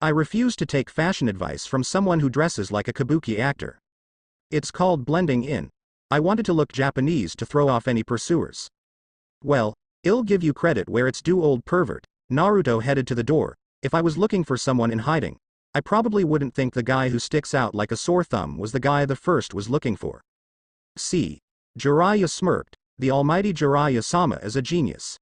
I refuse to take fashion advice from someone who dresses like a kabuki actor. It's called blending in. I wanted to look Japanese to throw off any pursuers. Well, I'll give you credit where it's due, old pervert. Naruto headed to the door. If I was looking for someone in hiding, I probably wouldn't think the guy who sticks out like a sore thumb was the guy the first was looking for. See. Jiraiya smirked. The almighty Jiraiya-sama is a genius.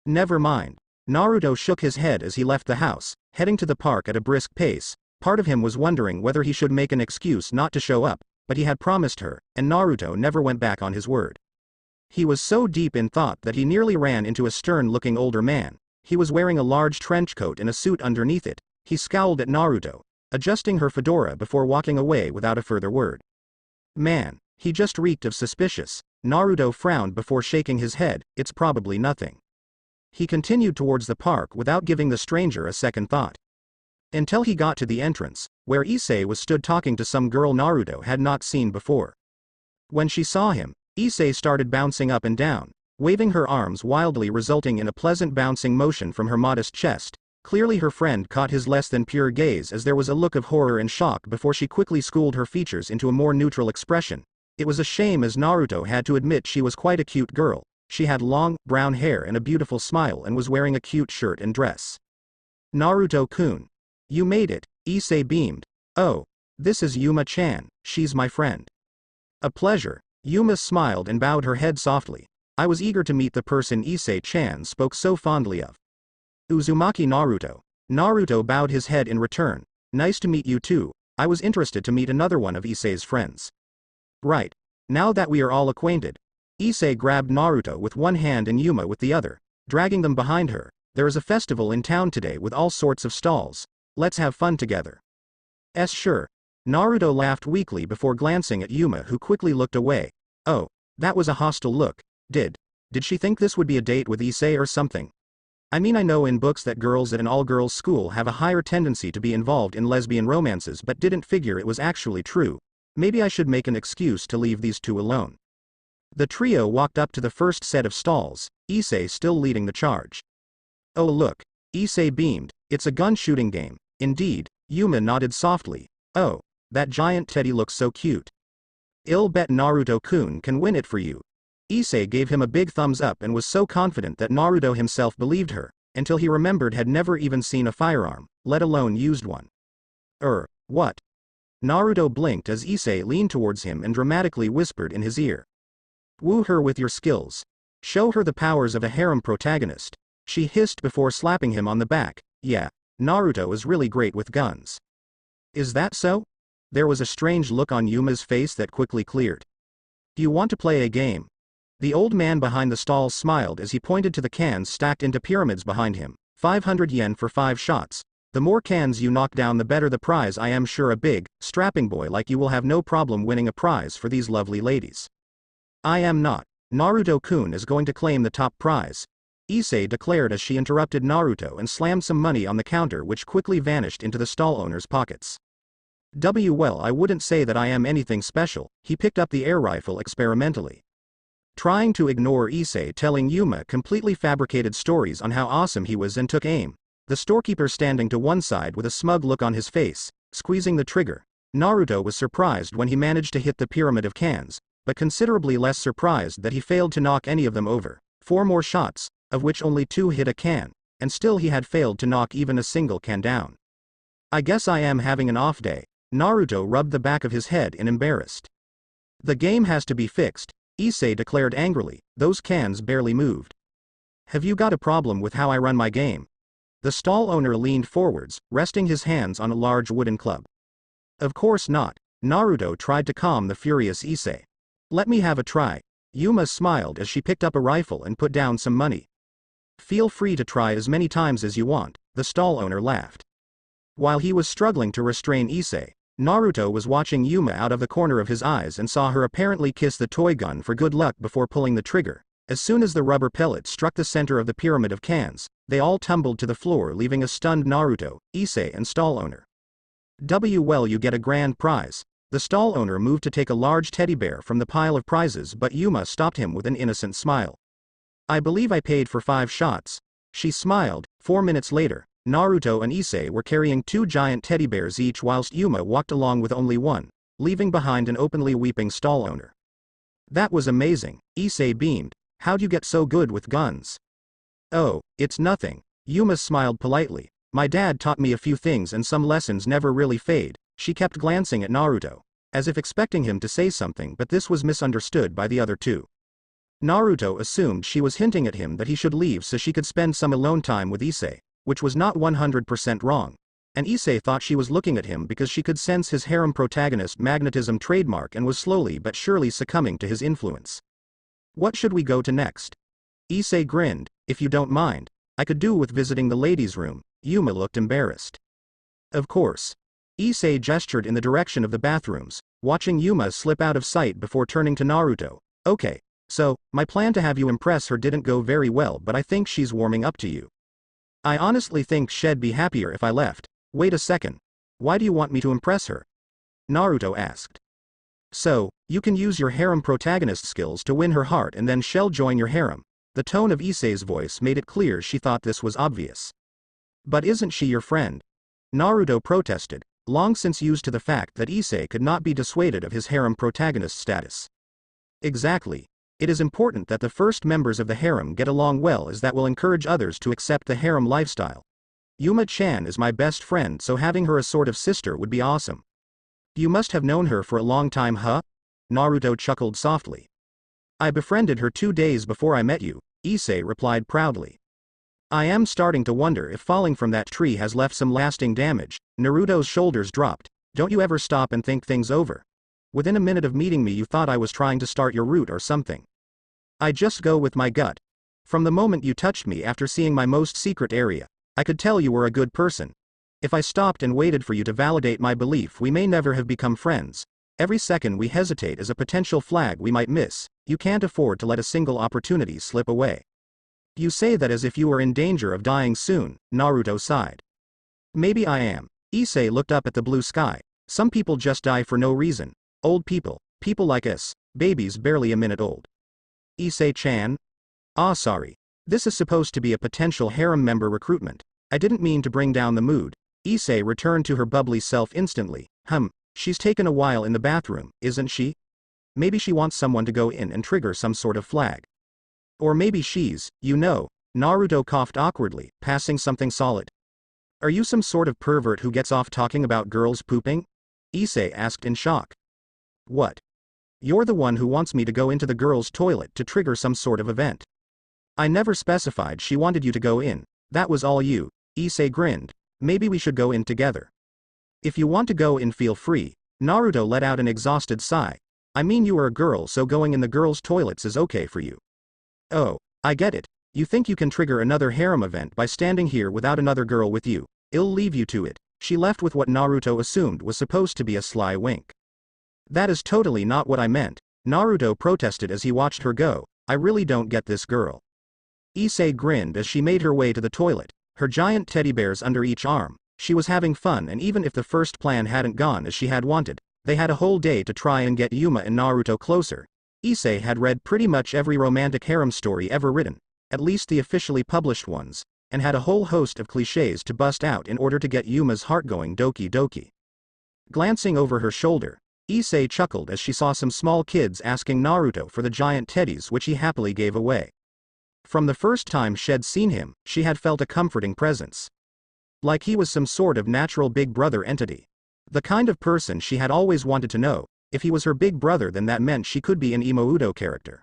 Never mind. Naruto shook his head as he left the house, heading to the park at a brisk pace. Part of him was wondering whether he should make an excuse not to show up, but he had promised her, and Naruto never went back on his word. He was so deep in thought that he nearly ran into a stern-looking older man. He was wearing a large trench coat and a suit underneath it. He scowled at Naruto, adjusting her fedora before walking away without a further word. Man, he just reeked of suspicious. Naruto frowned before shaking his head. It's probably nothing. He continued towards the park without giving the stranger a second thought. Until he got to the entrance, where Issei was stood talking to some girl Naruto had not seen before. When she saw him, Issei started bouncing up and down, waving her arms wildly, resulting in a pleasant bouncing motion from her modest chest. Clearly her friend caught his less than pure gaze as there was a look of horror and shock before she quickly schooled her features into a more neutral expression. It was a shame, as Naruto had to admit she was quite a cute girl. She had long, brown hair and a beautiful smile and was wearing a cute shirt and dress. Naruto-kun. You made it, Issei beamed. Oh, this is Yuma-chan, she's my friend. A pleasure. Yuma smiled and bowed her head softly. I was eager to meet the person Issei-chan spoke so fondly of. Uzumaki Naruto. Naruto bowed his head in return. Nice to meet you too. I was interested to meet another one of Issei's friends. Right. Now that we are all acquainted. Issei grabbed Naruto with one hand and Yuma with the other, dragging them behind her. There is a festival in town today with all sorts of stalls. Let's have fun together. Sure. Naruto laughed weakly before glancing at Yuma, who quickly looked away. Oh, that was a hostile look. Did she think this would be a date with Issei or something? I mean, I know in books that girls at an all-girls school have a higher tendency to be involved in lesbian romances, but didn't figure it was actually true. Maybe I should make an excuse to leave these two alone. The trio walked up to the first set of stalls, Issei still leading the charge. Oh look, Issei beamed, it's a gun shooting game. Indeed, Yuma nodded softly. Oh, that giant teddy looks so cute. I'll bet Naruto-kun can win it for you. Issei gave him a big thumbs up and was so confident that Naruto himself believed her, until he remembered had never even seen a firearm, let alone used one. What? Naruto blinked as Issei leaned towards him and dramatically whispered in his ear. Woo her with your skills. Show her the powers of a harem protagonist. She hissed before slapping him on the back. Yeah, Naruto is really great with guns. Is that so? There was a strange look on Yuma's face that quickly cleared. Do you want to play a game? The old man behind the stall smiled as he pointed to the cans stacked into pyramids behind him. 500 yen for 5 shots. The more cans you knock down the better the prize. I am sure a big, strapping boy like you will have no problem winning a prize for these lovely ladies. I am not. Naruto-kun is going to claim the top prize, Issei declared as she interrupted Naruto and slammed some money on the counter which quickly vanished into the stall owner's pockets. Well, I wouldn't say that I am anything special. He picked up the air rifle experimentally, trying to ignore Issei telling Yuma completely fabricated stories on how awesome he was, and took aim. The storekeeper standing to one side with a smug look on his face, squeezing the trigger. Naruto was surprised when he managed to hit the pyramid of cans, but considerably less surprised that he failed to knock any of them over. 4 more shots, of which only 2 hit a can, and still he had failed to knock even a single can down. I guess I am having an off day. Naruto rubbed the back of his head in embarrassed. The game has to be fixed, Issei declared angrily. Those cans barely moved. Have you got a problem with how I run my game? The stall owner leaned forwards, resting his hands on a large wooden club. Of course not. Naruto tried to calm the furious Issei. Let me have a try. Yuma smiled as she picked up a rifle and put down some money. Feel free to try as many times as you want, the stall owner laughed. While he was struggling to restrain Issei, Naruto was watching Yuma out of the corner of his eyes and saw her apparently kiss the toy gun for good luck before pulling the trigger. As soon as the rubber pellet struck the center of the pyramid of cans, they all tumbled to the floor, leaving a stunned Naruto, Issei and stall owner. Well, you get a grand prize. The stall owner moved to take a large teddy bear from the pile of prizes, but Yuma stopped him with an innocent smile. I believe I paid for 5 shots. She smiled. 4 minutes later, Naruto and Issei were carrying 2 giant teddy bears each whilst Yuma walked along with only one, leaving behind an openly weeping stall owner. That was amazing, Issei beamed. How'd you get so good with guns? Oh, it's nothing. Yuma smiled politely. My dad taught me a few things and some lessons never really fade. She kept glancing at Naruto, as if expecting him to say something, but this was misunderstood by the other two. Naruto assumed she was hinting at him that he should leave so she could spend some alone time with Issei, which was not 100% wrong. And Issei thought she was looking at him because she could sense his harem protagonist magnetism trademark and was slowly but surely succumbing to his influence. What should we go to next? Issei grinned. If you don't mind, I could do with visiting the ladies' room. Yuma looked embarrassed. Of course. Issei gestured in the direction of the bathrooms, watching Yuma slip out of sight before turning to Naruto. Okay, so, my plan to have you impress her didn't go very well, but I think she's warming up to you. I honestly think she'd be happier if I left. Wait a second. Why do you want me to impress her? Naruto asked. So, you can use your harem protagonist skills to win her heart and then she'll join your harem. The tone of Issei's voice made it clear she thought this was obvious. But isn't she your friend? Naruto protested, long since used to the fact that Issei could not be dissuaded of his harem protagonist status. Exactly. It is important that the first members of the harem get along well, as that will encourage others to accept the harem lifestyle. Yuma-chan is my best friend, so having her as sort of sister would be awesome. You must have known her for a long time, huh? Naruto chuckled softly. I befriended her 2 days before I met you, Issei replied proudly. I am starting to wonder if falling from that tree has left some lasting damage. Naruto's shoulders dropped. Don't you ever stop and think things over? Within a minute of meeting me you thought I was trying to start your route or something. I just go with my gut. From the moment you touched me after seeing my most secret area, I could tell you were a good person. If I stopped and waited for you to validate my belief, we may never have become friends. Every second we hesitate is a potential flag we might miss. You can't afford to let a single opportunity slip away. You say that as if you were in danger of dying soon, Naruto sighed. Maybe I am. Issei looked up at the blue sky. Some people just die for no reason. Old people, people like us, babies barely a minute old. Issei-chan? Ah, sorry. This is supposed to be a potential harem member recruitment. I didn't mean to bring down the mood. Issei returned to her bubbly self instantly. She's taken a while in the bathroom, isn't she? Maybe she wants someone to go in and trigger some sort of flag. Or maybe she's, Naruto coughed awkwardly, passing something solid. Are you some sort of pervert who gets off talking about girls pooping? Issei asked in shock. What? You're the one who wants me to go into the girls' toilet to trigger some sort of event. I never specified she wanted you to go in. That was all you. Issei grinned. Maybe we should go in together. If you want to go in, feel free. Naruto let out an exhausted sigh. I mean you are a girl, so going in the girls' toilets is okay for you. Oh, I get it. You think you can trigger another harem event by standing here without another girl with you. I'll leave you to it. She left with what Naruto assumed was supposed to be a sly wink. That is totally not what I meant, Naruto protested as he watched her go. I really don't get this girl. Issei grinned as she made her way to the toilet, her giant teddy bears under each arm. She was having fun, and even if the first plan hadn't gone as she had wanted, they had a whole day to try and get Yuma and Naruto closer. Issei had read pretty much every romantic harem story ever written, at least the officially published ones, and had a whole host of clichés to bust out in order to get Yuma's heart going doki doki. Glancing over her shoulder, Issei chuckled as she saw some small kids asking Naruto for the giant teddies, which he happily gave away. From the first time she'd seen him, she had felt a comforting presence. Like he was some sort of natural big brother entity. The kind of person she had always wanted to know. If he was her big brother, then that meant she could be an Imouto character.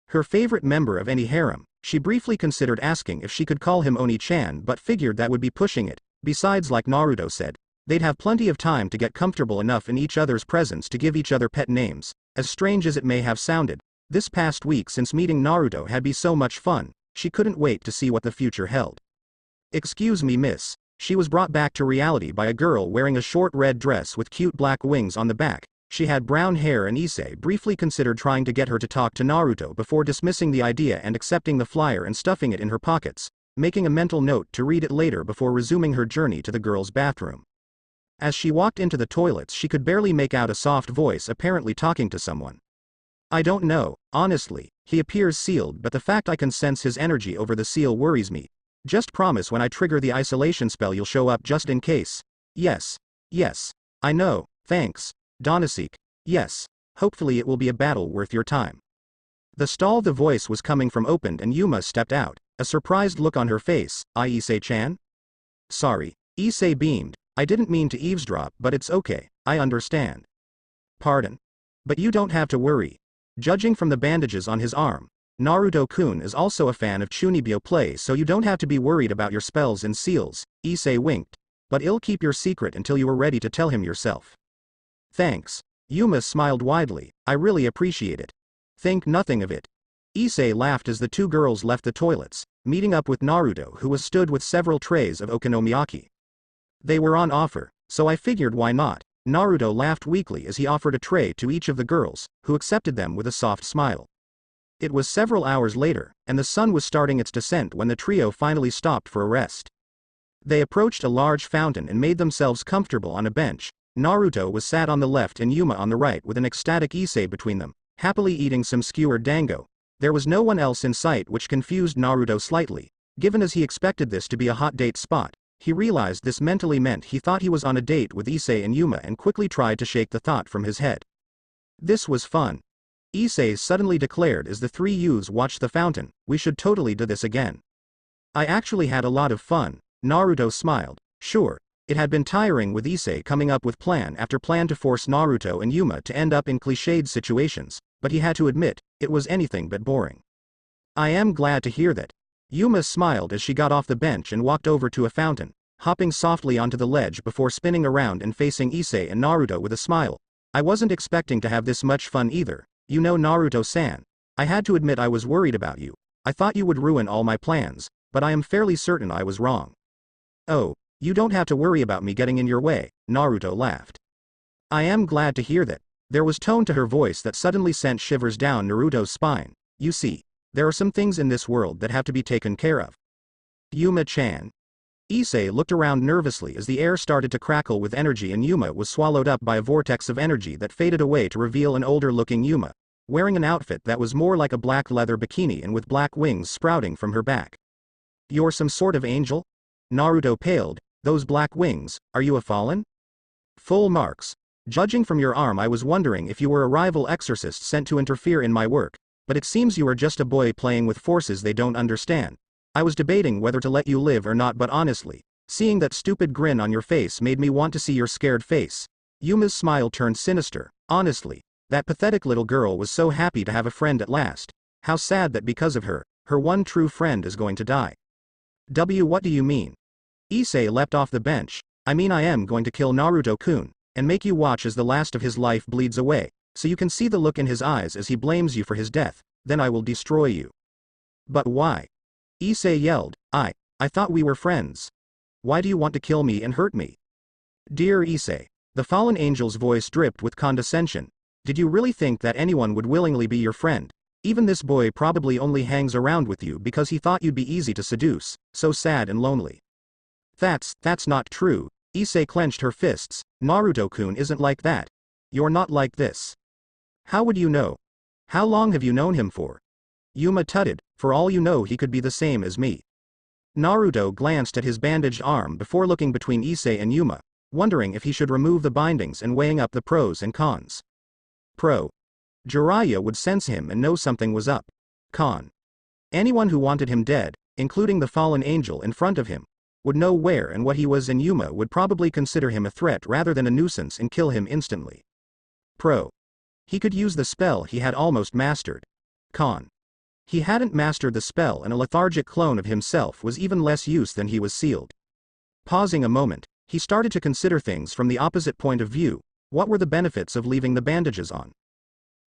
Her favorite member of any harem, she briefly considered asking if she could call him Oni-chan, but figured that would be pushing it. Besides, like Naruto said, they'd have plenty of time to get comfortable enough in each other's presence to give each other pet names. As strange as it may have sounded, this past week since meeting Naruto had been so much fun, she couldn't wait to see what the future held. Excuse me, miss. She was brought back to reality by a girl wearing a short red dress with cute black wings on the back. She had brown hair, and Issei briefly considered trying to get her to talk to Naruto before dismissing the idea and accepting the flyer and stuffing it in her pockets, making a mental note to read it later before resuming her journey to the girls' bathroom. As she walked into the toilets, she could barely make out a soft voice apparently talking to someone. I don't know, honestly, he appears sealed, but the fact I can sense his energy over the seal worries me. Just promise when I trigger the isolation spell you'll show up just in case. Yes. Yes. I know, thanks. Donasek. Yes. Hopefully it will be a battle worth your time. The stall the voice was coming from opened and Yuma stepped out, a surprised look on her face. Issei-chan? Sorry. Issei beamed. I didn't mean to eavesdrop, but it's okay, I understand. Pardon? But you don't have to worry. Judging from the bandages on his arm, Naruto-kun is also a fan of Chunibyo play, so you don't have to be worried about your spells and seals. Issei winked. But I'll keep your secret until you are ready to tell him yourself. Thanks. Yuma smiled widely. I really appreciate it. Think nothing of it. Issei laughed as the two girls left the toilets, meeting up with Naruto, who was stood with several trays of okonomiyaki. They were on offer, so I figured why not. Naruto laughed weakly as he offered a tray to each of the girls, who accepted them with a soft smile. It was several hours later, and the sun was starting its descent when the trio finally stopped for a rest. They approached a large fountain and made themselves comfortable on a bench. Naruto was sat on the left and Yuma on the right, with an ecstatic Issei between them, happily eating some skewered dango. There was no one else in sight, which confused Naruto slightly. Given as he expected this to be a hot date spot, he realized this mentally meant he thought he was on a date with Issei and Yuma and quickly tried to shake the thought from his head. This was fun. Issei suddenly declared as the three youths watched the fountain. We should totally do this again. I actually had a lot of fun. Naruto smiled. Sure. It had been tiring with Issei coming up with plan after plan to force Naruto and Yuma to end up in cliched situations, but he had to admit, it was anything but boring. I am glad to hear that. Yuma smiled as she got off the bench and walked over to a fountain, hopping softly onto the ledge before spinning around and facing Issei and Naruto with a smile. I wasn't expecting to have this much fun either. You know, Naruto-san, I had to admit I was worried about you. I thought you would ruin all my plans, but I am fairly certain I was wrong. Oh, you don't have to worry about me getting in your way, Naruto laughed. I am glad to hear that. There was tone to her voice that suddenly sent shivers down Naruto's spine. You see, there are some things in this world that have to be taken care of. Yuma-chan. Issei looked around nervously as the air started to crackle with energy and Yuma was swallowed up by a vortex of energy that faded away to reveal an older-looking Yuma, wearing an outfit that was more like a black leather bikini and with black wings sprouting from her back. You're some sort of angel? Naruto paled. Those black wings, are you a fallen? Full marks. Judging from your arm, I was wondering if you were a rival exorcist sent to interfere in my work, but it seems you are just a boy playing with forces they don't understand. I was debating whether to let you live or not, but honestly, seeing that stupid grin on your face made me want to see your scared face. Yuma's smile turned sinister. Honestly, that pathetic little girl was so happy to have a friend at last. How sad that because of her, her one true friend is going to die. What do you mean? Issei leapt off the bench. I mean I am going to kill Naruto-kun, and make you watch as the last of his life bleeds away. So you can see the look in his eyes as he blames you for his death. Then I will destroy you. But why? Issei yelled. I thought we were friends. Why do you want to kill me and hurt me? Dear Issei. The fallen angel's voice dripped with condescension. Did you really think that anyone would willingly be your friend? Even this boy probably only hangs around with you because he thought you'd be easy to seduce, so sad and lonely. That's not true. Issei clenched her fists. Naruto-kun isn't like that. You're not like this. How would you know? How long have you known him for? Yuma tutted. For all you know he could be the same as me. Naruto glanced at his bandaged arm before looking between Issei and Yuma, wondering if he should remove the bindings and weighing up the pros and cons. Pro. Jiraiya would sense him and know something was up. Con. Anyone who wanted him dead, including the fallen angel in front of him, would know where and what he was, and Yuma would probably consider him a threat rather than a nuisance and kill him instantly. Pro. He could use the spell he had almost mastered. Con. He hadn't mastered the spell, and a lethargic clone of himself was even less use than he was sealed. Pausing a moment, he started to consider things from the opposite point of view. What were the benefits of leaving the bandages on?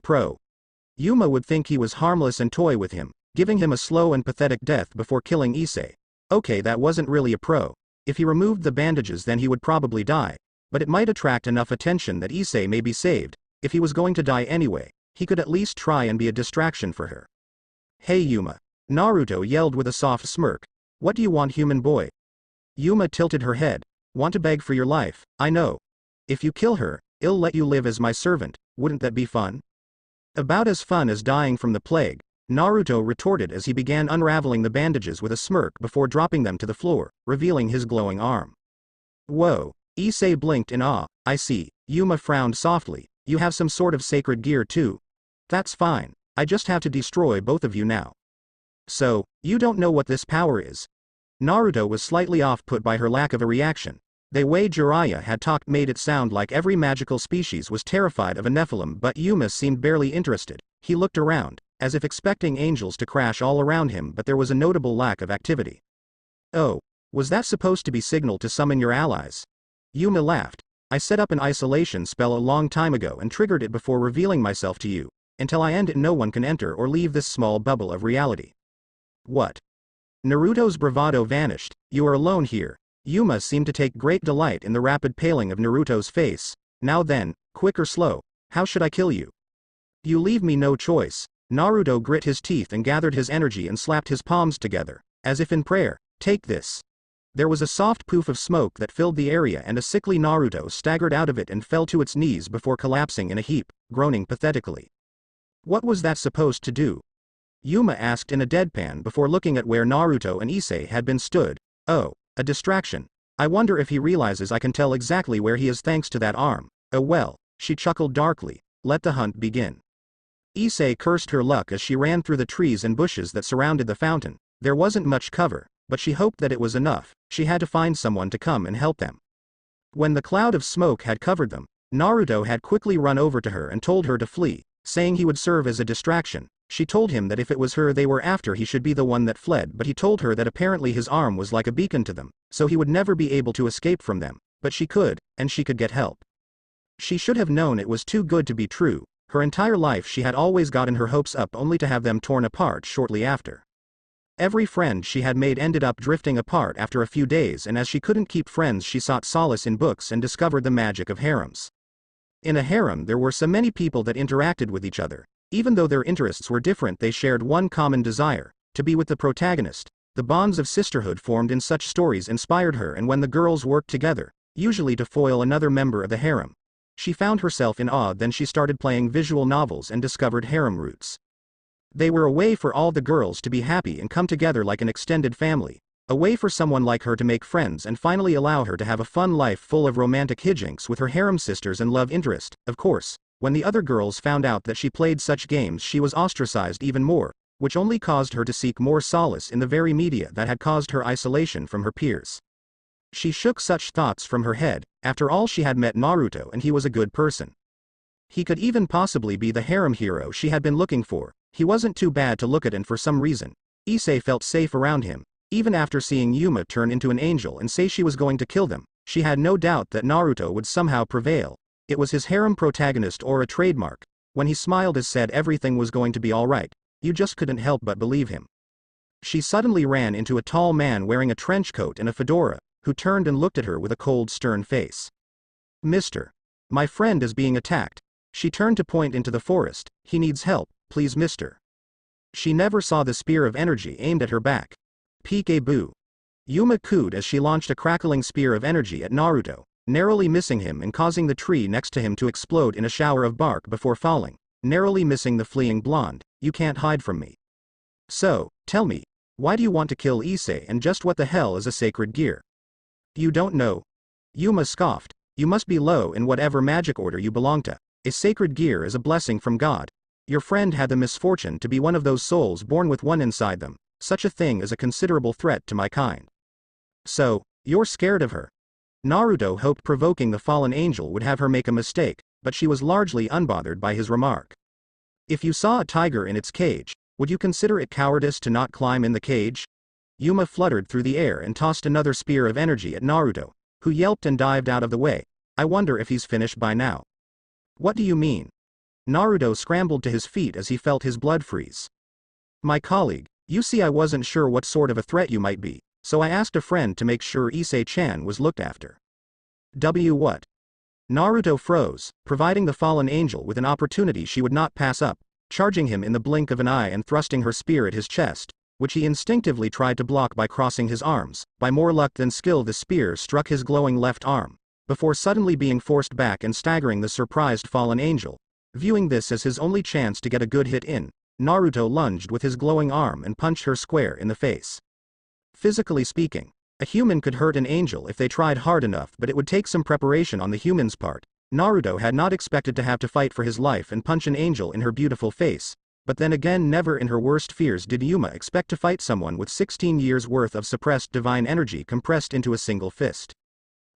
Pro. Yuma would think he was harmless and toy with him, giving him a slow and pathetic death before killing Issei. Okay, that wasn't really a pro. If he removed the bandages, then he would probably die, but it might attract enough attention that Issei may be saved. If he was going to die anyway, he could at least try and be a distraction for her. Hey Yuma. Naruto yelled with a soft smirk. What do you want, human boy? Yuma tilted her head. Want to beg for your life? I know. If you kill her, I'll let you live as my servant. Wouldn't that be fun? About as fun as dying from the plague, Naruto retorted as he began unraveling the bandages with a smirk before dropping them to the floor, revealing his glowing arm. Whoa. Issei blinked in awe. I see. Yuma frowned softly. You have some sort of sacred gear too? That's fine. I just have to destroy both of you now. So, you don't know what this power is? Naruto was slightly off-put by her lack of a reaction. The way Jiraiya had talked made it sound like every magical species was terrified of a Nephilim, but Yuma seemed barely interested. He looked around, as if expecting angels to crash all around him, but there was a notable lack of activity. Oh, was that supposed to be signal to summon your allies? Yuma laughed. I set up an isolation spell a long time ago and triggered it before revealing myself to you. Until I end it, no one can enter or leave this small bubble of reality. What? Naruto's bravado vanished. You are alone here. Yuma seemed to take great delight in the rapid paling of Naruto's face. Now then, quick or slow, how should I kill you? You leave me no choice. Naruto grit his teeth and gathered his energy and slapped his palms together, as if in prayer. Take this. There was a soft poof of smoke that filled the area, and a sickly Naruto staggered out of it and fell to its knees before collapsing in a heap, groaning pathetically. What was that supposed to do? Yuma asked in a deadpan before looking at where Naruto and Issei had been stood. Oh, a distraction. I wonder if he realizes I can tell exactly where he is thanks to that arm. Oh well, she chuckled darkly. Let the hunt begin. Issei cursed her luck as she ran through the trees and bushes that surrounded the fountain. There wasn't much cover, but she hoped that it was enough. She had to find someone to come and help them. When the cloud of smoke had covered them, Naruto had quickly run over to her and told her to flee, saying he would serve as a distraction. She told him that if it was her they were after, he should be the one that fled, but he told her that apparently his arm was like a beacon to them, so he would never be able to escape from them, but she could, and she could get help. She should have known it was too good to be true. Her entire life she had always gotten her hopes up only to have them torn apart shortly after. Every friend she had made ended up drifting apart after a few days, and as she couldn't keep friends she sought solace in books and discovered the magic of harems. In a harem there were so many people that interacted with each other. Even though their interests were different, they shared one common desire, to be with the protagonist. The bonds of sisterhood formed in such stories inspired her, and when the girls worked together, usually to foil another member of the harem, she found herself in awe. Then she started playing visual novels and discovered harem roots. They were a way for all the girls to be happy and come together like an extended family, a way for someone like her to make friends and finally allow her to have a fun life full of romantic hijinks with her harem sisters and love interest. Of course, when the other girls found out that she played such games, she was ostracized even more, which only caused her to seek more solace in the very media that had caused her isolation from her peers. She shook such thoughts from her head. After all, she had met Naruto and he was a good person. He could even possibly be the harem hero she had been looking for. He wasn't too bad to look at, and for some reason, Issei felt safe around him. Even after seeing Yuma turn into an angel and say she was going to kill them, she had no doubt that Naruto would somehow prevail. It was his harem protagonist or a trademark. When he smiled and said everything was going to be alright, you just couldn't help but believe him. She suddenly ran into a tall man wearing a trench coat and a fedora, who turned and looked at her with a cold, stern face. Mister. My friend is being attacked. She turned to point into the forest. He needs help, please mister. She never saw the spear of energy aimed at her back. Peek-a-boo. Yuma cooed as she launched a crackling spear of energy at Naruto, narrowly missing him and causing the tree next to him to explode in a shower of bark before falling, narrowly missing the fleeing blonde. You can't hide from me. So, tell me, why do you want to kill Issei, and just what the hell is a sacred gear? You don't know? Yuma scoffed. You must be low in whatever magic order you belong to. A sacred gear is a blessing from God. Your friend had the misfortune to be one of those souls born with one inside them. Such a thing is a considerable threat to my kind. So, you're scared of her? Naruto hoped provoking the fallen angel would have her make a mistake, but she was largely unbothered by his remark. If you saw a tiger in its cage, would you consider it cowardice to not climb in the cage? Yuma fluttered through the air and tossed another spear of energy at Naruto, who yelped and dived out of the way. I wonder if he's finished by now. What do you mean? Naruto scrambled to his feet as he felt his blood freeze. My colleague, you see, I wasn't sure what sort of a threat you might be, so I asked a friend to make sure Issei-chan was looked after. What? Naruto froze, providing the fallen angel with an opportunity she would not pass up, charging him in the blink of an eye and thrusting her spear at his chest, which he instinctively tried to block by crossing his arms. By more luck than skill, the spear struck his glowing left arm, before suddenly being forced back and staggering the surprised fallen angel. Viewing this as his only chance to get a good hit in, Naruto lunged with his glowing arm and punched her square in the face. Physically speaking, a human could hurt an angel if they tried hard enough, but it would take some preparation on the human's part. Naruto had not expected to have to fight for his life and punch an angel in her beautiful face, but then again, never in her worst fears did Yuma expect to fight someone with 16 years worth of suppressed divine energy compressed into a single fist.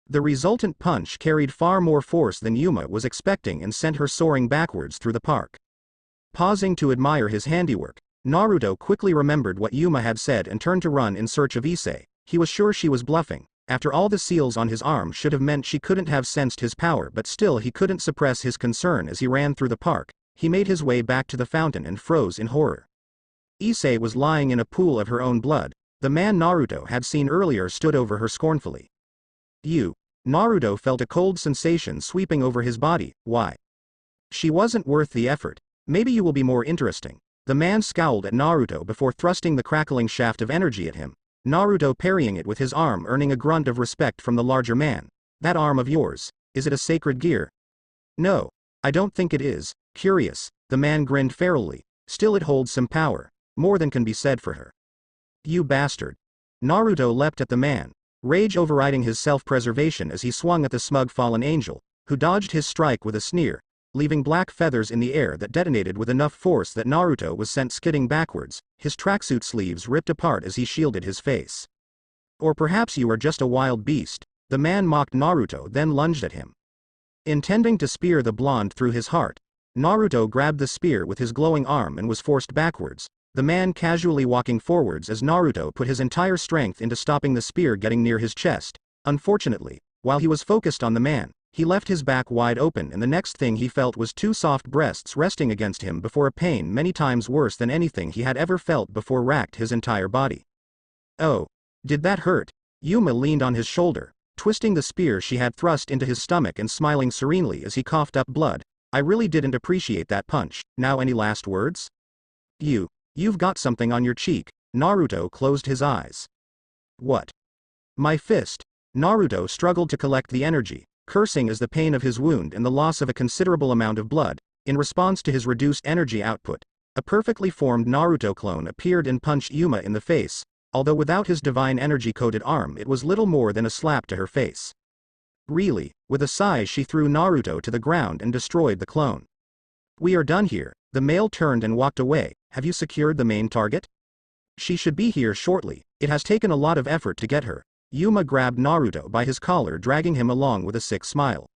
The resultant punch carried far more force than Yuma was expecting and sent her soaring backwards through the park. Pausing to admire his handiwork, Naruto quickly remembered what Yuma had said and turned to run in search of Issei. He was sure she was bluffing. After all, the seals on his arm should have meant she couldn't have sensed his power, but still he couldn't suppress his concern as he ran through the park. He made his way back to the fountain and froze in horror. Issei was lying in a pool of her own blood. The man Naruto had seen earlier stood over her scornfully. Naruto felt a cold sensation sweeping over his body. Why? She wasn't worth the effort. Maybe you will be more interesting. The man scowled at Naruto before thrusting the crackling shaft of energy at him. Naruto parrying it with his arm, earning a grunt of respect from the larger man. That arm of yours, is it a sacred gear? No, I don't think it is. Curious, the man grinned ferally. Still, it holds some power. More than can be said for her. You bastard. Naruto leapt at the man, rage overriding his self-preservation as he swung at the smug fallen angel, who dodged his strike with a sneer, leaving black feathers in the air that detonated with enough force that Naruto was sent skidding backwards, his tracksuit sleeves ripped apart as he shielded his face. Or perhaps you are just a wild beast, the man mocked Naruto, then lunged at him. Intending to spear the blonde through his heart, Naruto grabbed the spear with his glowing arm and was forced backwards, the man casually walking forwards as Naruto put his entire strength into stopping the spear getting near his chest. Unfortunately, while he was focused on the man, he left his back wide open, and the next thing he felt was two soft breasts resting against him before a pain many times worse than anything he had ever felt before racked his entire body. Oh, did that hurt? Yuma leaned on his shoulder, twisting the spear she had thrust into his stomach and smiling serenely as he coughed up blood. I really didn't appreciate that punch. Now, any last words? You've got something on your cheek. Naruto closed his eyes. What? My fist. Naruto struggled to collect the energy, cursing as the pain of his wound and the loss of a considerable amount of blood. In response to his reduced energy output, a perfectly formed Naruto clone appeared and punched Yuma in the face. Although without his divine energy-coated arm, it was little more than a slap to her face. Really, with a sigh she threw Naruto to the ground and destroyed the clone. We are done here. The male turned and walked away. Have you secured the main target? She should be here shortly. It has taken a lot of effort to get her. Yuma grabbed Naruto by his collar, dragging him along with a sick smile.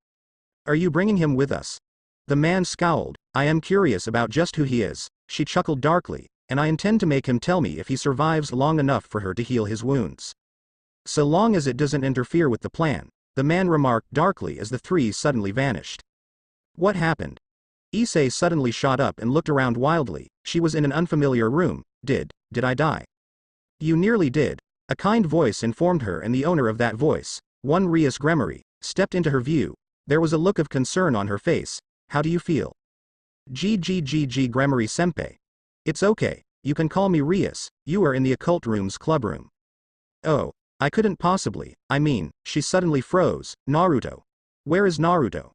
Are you bringing him with us? The man scowled. I am curious about just who he is. She chuckled darkly, and I intend to make him tell me if he survives long enough for her to heal his wounds. So long as it doesn't interfere with the plan, the man remarked darkly as the three suddenly vanished. What happened? Issei suddenly shot up and looked around wildly. She was in an unfamiliar room. Did I die? You nearly did. A kind voice informed her, and the owner of that voice, one Rias Gremory, stepped into her view. There was a look of concern on her face. How do you feel? G Gremory Senpai. It's okay, you can call me Rias, you are in the occult room's clubroom. Oh, I couldn't possibly, I mean, she suddenly froze. Naruto. Where is Naruto?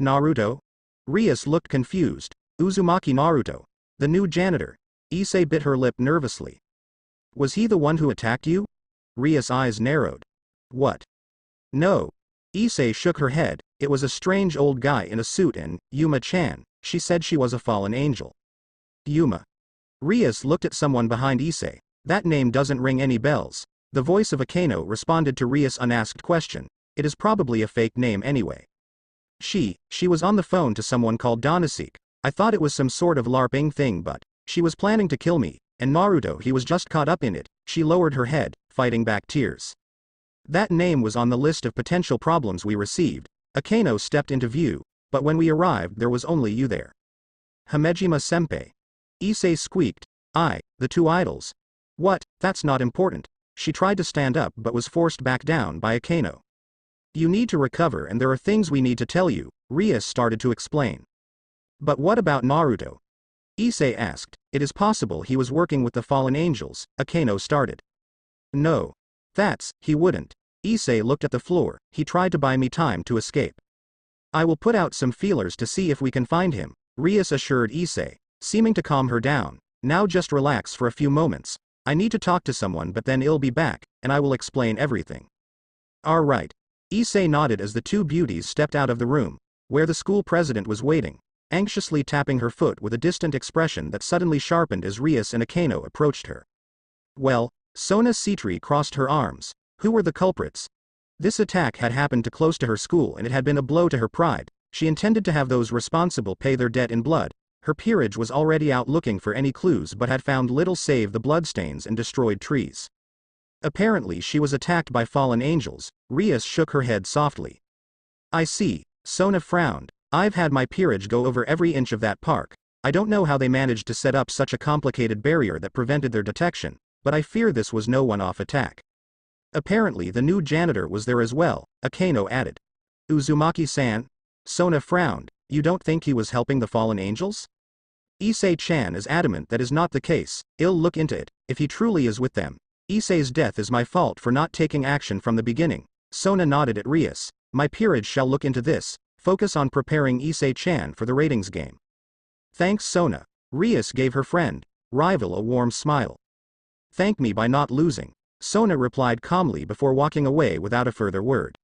Naruto? Rias looked confused. Uzumaki Naruto. The new janitor. Issei bit her lip nervously. Was he the one who attacked you? Rias' eyes narrowed. What? No. Issei shook her head. It was a strange old guy in a suit and, Yuma-chan, she said she was a fallen angel. Yuma. Rias looked at someone behind Issei. That name doesn't ring any bells. The voice of Akeno responded to Rias' unasked question. It is probably a fake name anyway. She was on the phone to someone called Donasek. I thought it was some sort of LARPing thing, but she was planning to kill me, and Naruto, he was just caught up in it. She lowered her head, fighting back tears. That name was on the list of potential problems we received. Akeno stepped into view, but when we arrived there was only you there. Hamejima Senpai. Issei squeaked. The two idols. What, that's not important. She tried to stand up but was forced back down by Akeno. You need to recover and there are things we need to tell you, Rias started to explain. But what about Naruto? Issei asked. It is possible he was working with the fallen angels, Akeno started. No. He wouldn't. Issei looked at the floor. He tried to buy me time to escape. I will put out some feelers to see if we can find him, Rias assured Issei, seeming to calm her down. Now just relax for a few moments. I need to talk to someone but then I'll be back, and I will explain everything. Alright. Issei nodded as the two beauties stepped out of the room, where the school president was waiting, anxiously tapping her foot with a distant expression that suddenly sharpened as Rias and Akeno approached her. Well, Sona Sitari crossed her arms. Who were the culprits? This attack had happened too close to her school and it had been a blow to her pride. She intended to have those responsible pay their debt in blood. Her peerage was already out looking for any clues but had found little save the bloodstains and destroyed trees. Apparently she was attacked by fallen angels. Rias shook her head softly. I see. Sona frowned. I've had my peerage go over every inch of that park. I don't know how they managed to set up such a complicated barrier that prevented their detection, but I fear this was no one-off attack. Apparently the new janitor was there as well, Akeno added. Uzumaki-san? Sona frowned. You don't think he was helping the fallen angels? Issei-chan is adamant that is not the case. I'll look into it, if he truly is with them. Issei's death is my fault for not taking action from the beginning. Sona nodded at Rias. My peerage shall look into this. Focus on preparing Issei-chan for the ratings game. Thanks Sona. Rias gave her rival a warm smile. Thank me by not losing. Sona replied calmly before walking away without a further word.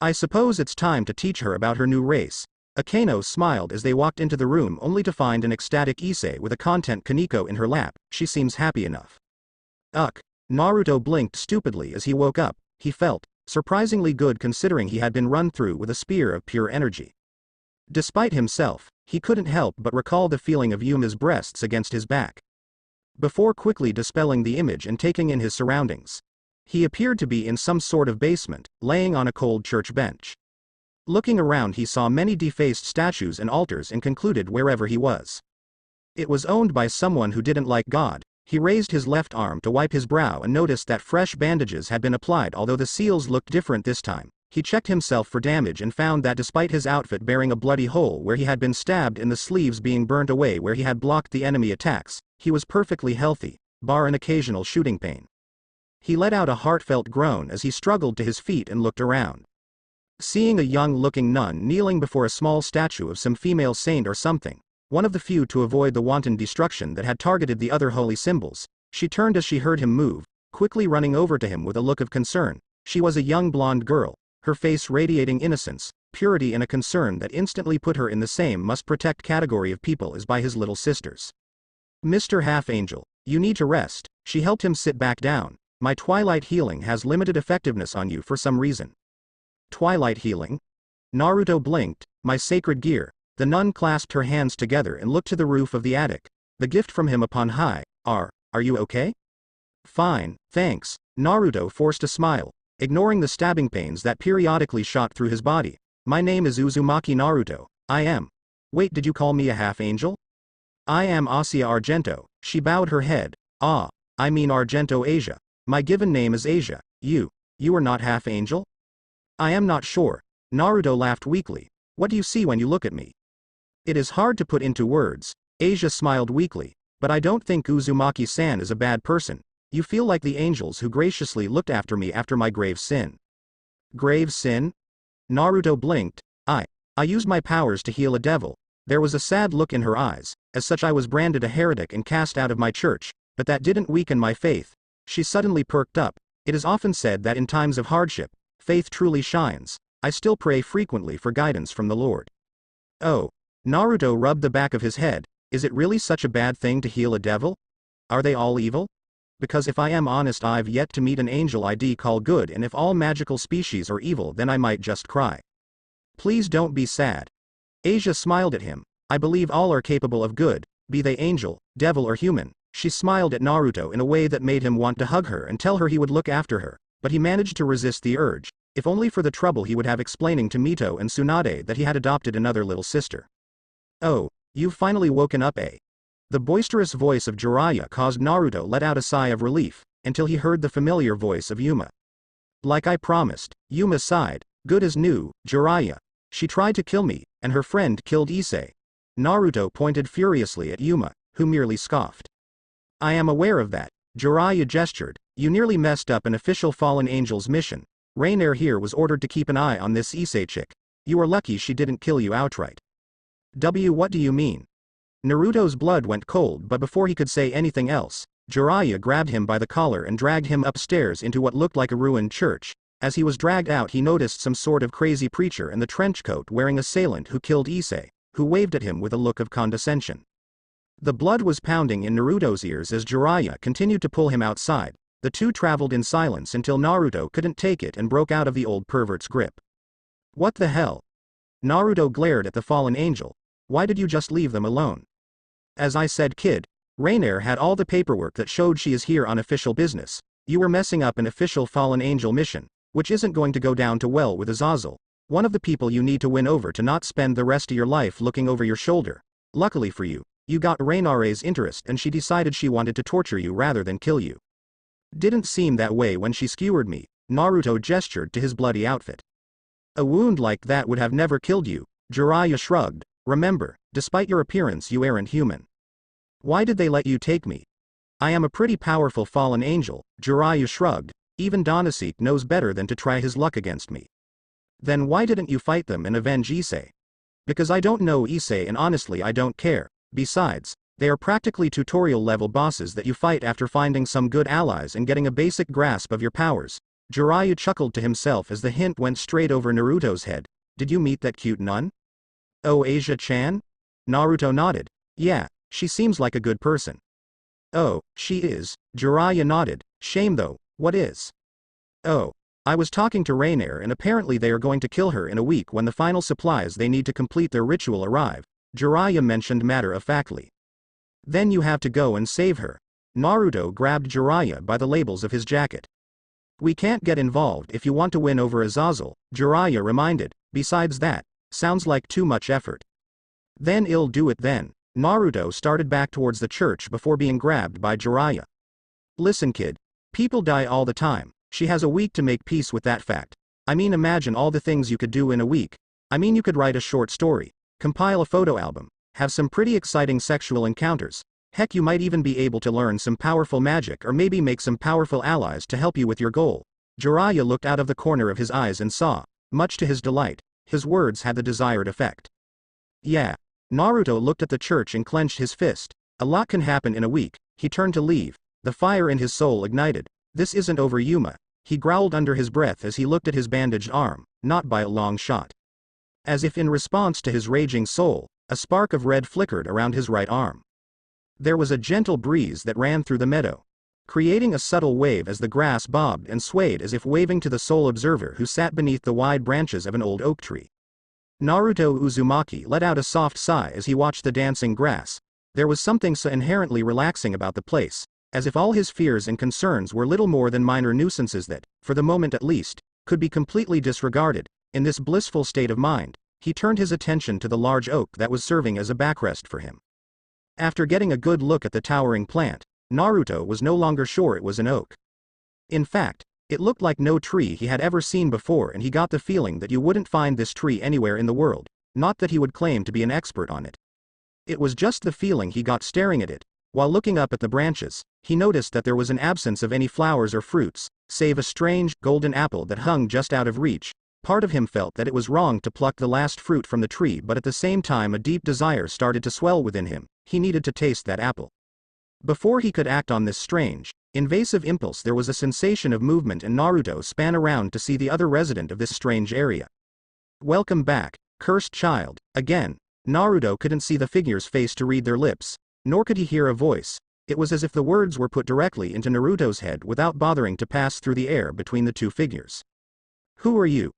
I suppose it's time to teach her about her new race. Akeno smiled as they walked into the room only to find an ecstatic Issei with a content Kaneko in her lap. She seems happy enough. Naruto blinked stupidly as he woke up. He felt surprisingly good considering he had been run through with a spear of pure energy. Despite himself, he couldn't help but recall the feeling of Yuma's breasts against his back. Before quickly dispelling the image and taking in his surroundings, he appeared to be in some sort of basement, laying on a cold church bench. Looking around he saw many defaced statues and altars and concluded wherever he was, it was owned by someone who didn't like God. He raised his left arm to wipe his brow and noticed that fresh bandages had been applied, although the seals looked different this time. He checked himself for damage and found that despite his outfit bearing a bloody hole where he had been stabbed and the sleeves being burnt away where he had blocked the enemy attacks, he was perfectly healthy, bar an occasional shooting pain. He let out a heartfelt groan as he struggled to his feet and looked around. Seeing a young-looking nun kneeling before a small statue of some female saint or something, one of the few to avoid the wanton destruction that had targeted the other holy symbols, she turned as she heard him move, quickly running over to him with a look of concern. She was a young blonde girl, her face radiating innocence, purity and a concern that instantly put her in the same must-protect category of people as by his little sisters. Mr. Half-Angel, you need to rest. She helped him sit back down. My twilight healing has limited effectiveness on you for some reason. Twilight healing? Naruto blinked. My sacred gear. The nun clasped her hands together and looked to the roof of the attic. The gift from him upon high. Are you okay? Fine, thanks. Naruto forced a smile, ignoring the stabbing pains that periodically shot through his body. My name is Uzumaki Naruto. I am. Wait, did you call me a half-angel? I am Asia Argento. She bowed her head. Ah, I mean Argento Asia. My given name is Asia. You are not half-angel? I am not sure. Naruto laughed weakly. What do you see when you look at me? It is hard to put into words. Asia smiled weakly. But I don't think Uzumaki-san is a bad person. You feel like the angels who graciously looked after me after my grave sin. Grave sin? Naruto blinked. I used my powers to heal a devil. There was a sad look in her eyes. As such, I was branded a heretic and cast out of my church, but that didn't weaken my faith. She suddenly perked up. It is often said that in times of hardship, faith truly shines. I still pray frequently for guidance from the Lord. Oh. Naruto rubbed the back of his head. Is it really such a bad thing to heal a devil? Are they all evil? Because if I am honest, I've yet to meet an angel I'd call good, and if all magical species are evil, then I might just cry. Please don't be sad. Asia smiled at him. I believe all are capable of good, be they angel, devil or human. She smiled at Naruto in a way that made him want to hug her and tell her he would look after her, but he managed to resist the urge, if only for the trouble he would have explaining to Mito and Tsunade that he had adopted another little sister. Oh, you've finally woken up, eh? The boisterous voice of Jiraiya caused Naruto let out a sigh of relief, until he heard the familiar voice of Yuma. Like I promised, Yuma sighed. Good as new, Jiraiya. She tried to kill me, and her friend killed Issei. Naruto pointed furiously at Yuma, who merely scoffed. I am aware of that. Jiraiya gestured. You nearly messed up an official fallen angel's mission. Rainier here was ordered to keep an eye on this Issei chick. You are lucky she didn't kill you outright. What do you mean? Naruto's blood went cold, but before he could say anything else, Jiraiya grabbed him by the collar and dragged him upstairs into what looked like a ruined church. As he was dragged out, he noticed some sort of crazy preacher in the trench coat wearing assailant who killed Issei, who waved at him with a look of condescension. The blood was pounding in Naruto's ears as Jiraiya continued to pull him outside. The two traveled in silence until Naruto couldn't take it and broke out of the old pervert's grip. What the hell? Naruto glared at the fallen angel. Why did you just leave them alone? As I said, kid, Rainier had all the paperwork that showed she is here on official business. You were messing up an official fallen angel mission, which isn't going to go down too well with Azazel, one of the people you need to win over to not spend the rest of your life looking over your shoulder. Luckily for you, you got Rainier's interest and she decided she wanted to torture you rather than kill you. Didn't seem that way when she skewered me. Naruto gestured to his bloody outfit. A wound like that would have never killed you. Jiraiya shrugged. Remember, despite your appearance you aren't human. Why did they let you take me? I am a pretty powerful fallen angel. Jiraiya shrugged. Even Donasek knows better than to try his luck against me. Then why didn't you fight them and avenge Issei? Because I don't know Issei and honestly I don't care. Besides, they are practically tutorial level bosses that you fight after finding some good allies and getting a basic grasp of your powers. Jiraiya chuckled to himself as the hint went straight over Naruto's head. Did you meet that cute nun? Oh, Asia-chan? Naruto nodded. Yeah, she seems like a good person. Oh, she is. Jiraiya nodded. Shame though. What is? Oh, I was talking to Rainier and apparently they are going to kill her in a week when the final supplies they need to complete their ritual arrive. Jiraiya mentioned matter-of-factly. Then you have to go and save her. Naruto grabbed Jiraiya by the labels of his jacket. We can't get involved if you want to win over Azazel, Jiraiya reminded. Besides that, sounds like too much effort. Then I'll do it then. Naruto started back towards the church before being grabbed by Jiraiya. Listen kid. People die all the time. She has a week to make peace with that fact. I mean, imagine all the things you could do in a week. I mean, you could write a short story, compile a photo album, have some pretty exciting sexual encounters. Heck, you might even be able to learn some powerful magic or maybe make some powerful allies to help you with your goal. Jiraiya looked out of the corner of his eyes and saw, much to his delight, his words had the desired effect. Yeah. Naruto looked at the church and clenched his fist. A lot can happen in a week. He turned to leave. The fire in his soul ignited. This isn't over, Yuma. He growled under his breath as he looked at his bandaged arm, not by a long shot. As if in response to his raging soul, a spark of red flickered around his right arm. There was a gentle breeze that ran through the meadow, creating a subtle wave as the grass bobbed and swayed as if waving to the sole observer who sat beneath the wide branches of an old oak tree. Naruto Uzumaki let out a soft sigh as he watched the dancing grass. There was something so inherently relaxing about the place, as if all his fears and concerns were little more than minor nuisances that, for the moment at least, could be completely disregarded. In this blissful state of mind, he turned his attention to the large oak that was serving as a backrest for him. After getting a good look at the towering plant, Naruto was no longer sure it was an oak. In fact, it looked like no tree he had ever seen before, and he got the feeling that you wouldn't find this tree anywhere in the world, not that he would claim to be an expert on it. It was just the feeling he got staring at it. While looking up at the branches, he noticed that there was an absence of any flowers or fruits, save a strange, golden apple that hung just out of reach. Part of him felt that it was wrong to pluck the last fruit from the tree, but at the same time a deep desire started to swell within him. He needed to taste that apple. Before he could act on this strange, invasive impulse, there was a sensation of movement, and Naruto span around to see the other resident of this strange area. "Welcome back, cursed child." Again, Naruto couldn't see the figure's face to read their lips, nor could he hear a voice. It was as if the words were put directly into Naruto's head without bothering to pass through the air between the two figures. "Who are you?"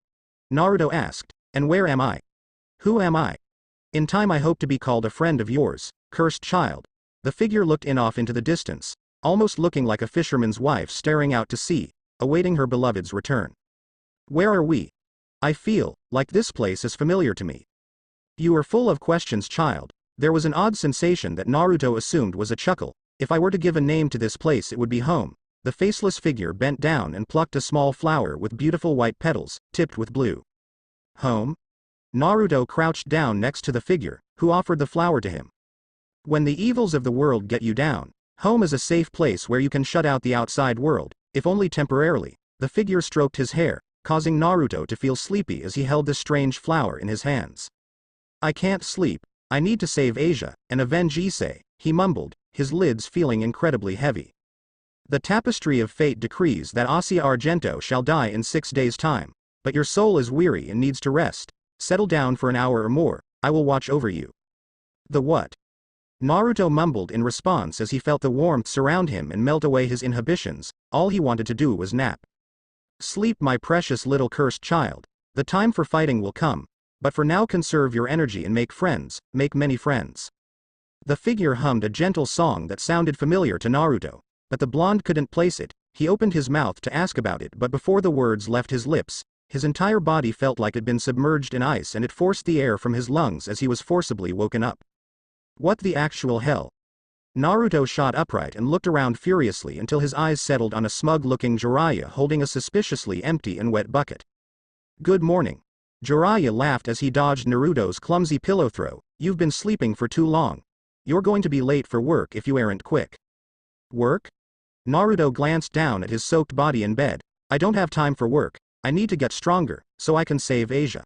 Naruto asked, "and where am I?" "Who am I? In time I hope to be called a friend of yours, cursed child." The figure looked off into the distance, almost looking like a fisherman's wife staring out to sea, awaiting her beloved's return. "Where are we? I feel like this place is familiar to me." "You are full of questions, child." There was an odd sensation that Naruto assumed was a chuckle. "If I were to give a name to this place, it would be home." The faceless figure bent down and plucked a small flower with beautiful white petals, tipped with blue. "Home?" Naruto crouched down next to the figure, who offered the flower to him. "When the evils of the world get you down, home is a safe place where you can shut out the outside world, if only temporarily." The figure stroked his hair, causing Naruto to feel sleepy as he held this strange flower in his hands. "I can't sleep. I need to save Asia and avenge Issei," he mumbled, his lids feeling incredibly heavy. "The tapestry of fate decrees that Asia Argento shall die in 6 days' time, but your soul is weary and needs to rest. Settle down for an hour or more, I will watch over you." "The what?" Naruto mumbled in response as he felt the warmth surround him and melt away his inhibitions. All he wanted to do was nap. "Sleep, my precious little cursed child. The time for fighting will come, but for now conserve your energy and make friends, make many friends." The figure hummed a gentle song that sounded familiar to Naruto, but the blonde couldn't place it. He opened his mouth to ask about it, but before the words left his lips, his entire body felt like it had been submerged in ice, and it forced the air from his lungs as he was forcibly woken up. "What the actual hell?" Naruto shot upright and looked around furiously until his eyes settled on a smug-looking Jiraiya holding a suspiciously empty and wet bucket. "Good morning." Jiraiya laughed as he dodged Naruto's clumsy pillow throw. "You've been sleeping for too long. You're going to be late for work if you aren't quick." "Work?" Naruto glanced down at his soaked body in bed. "I don't have time for work. I need to get stronger, so I can save Asia."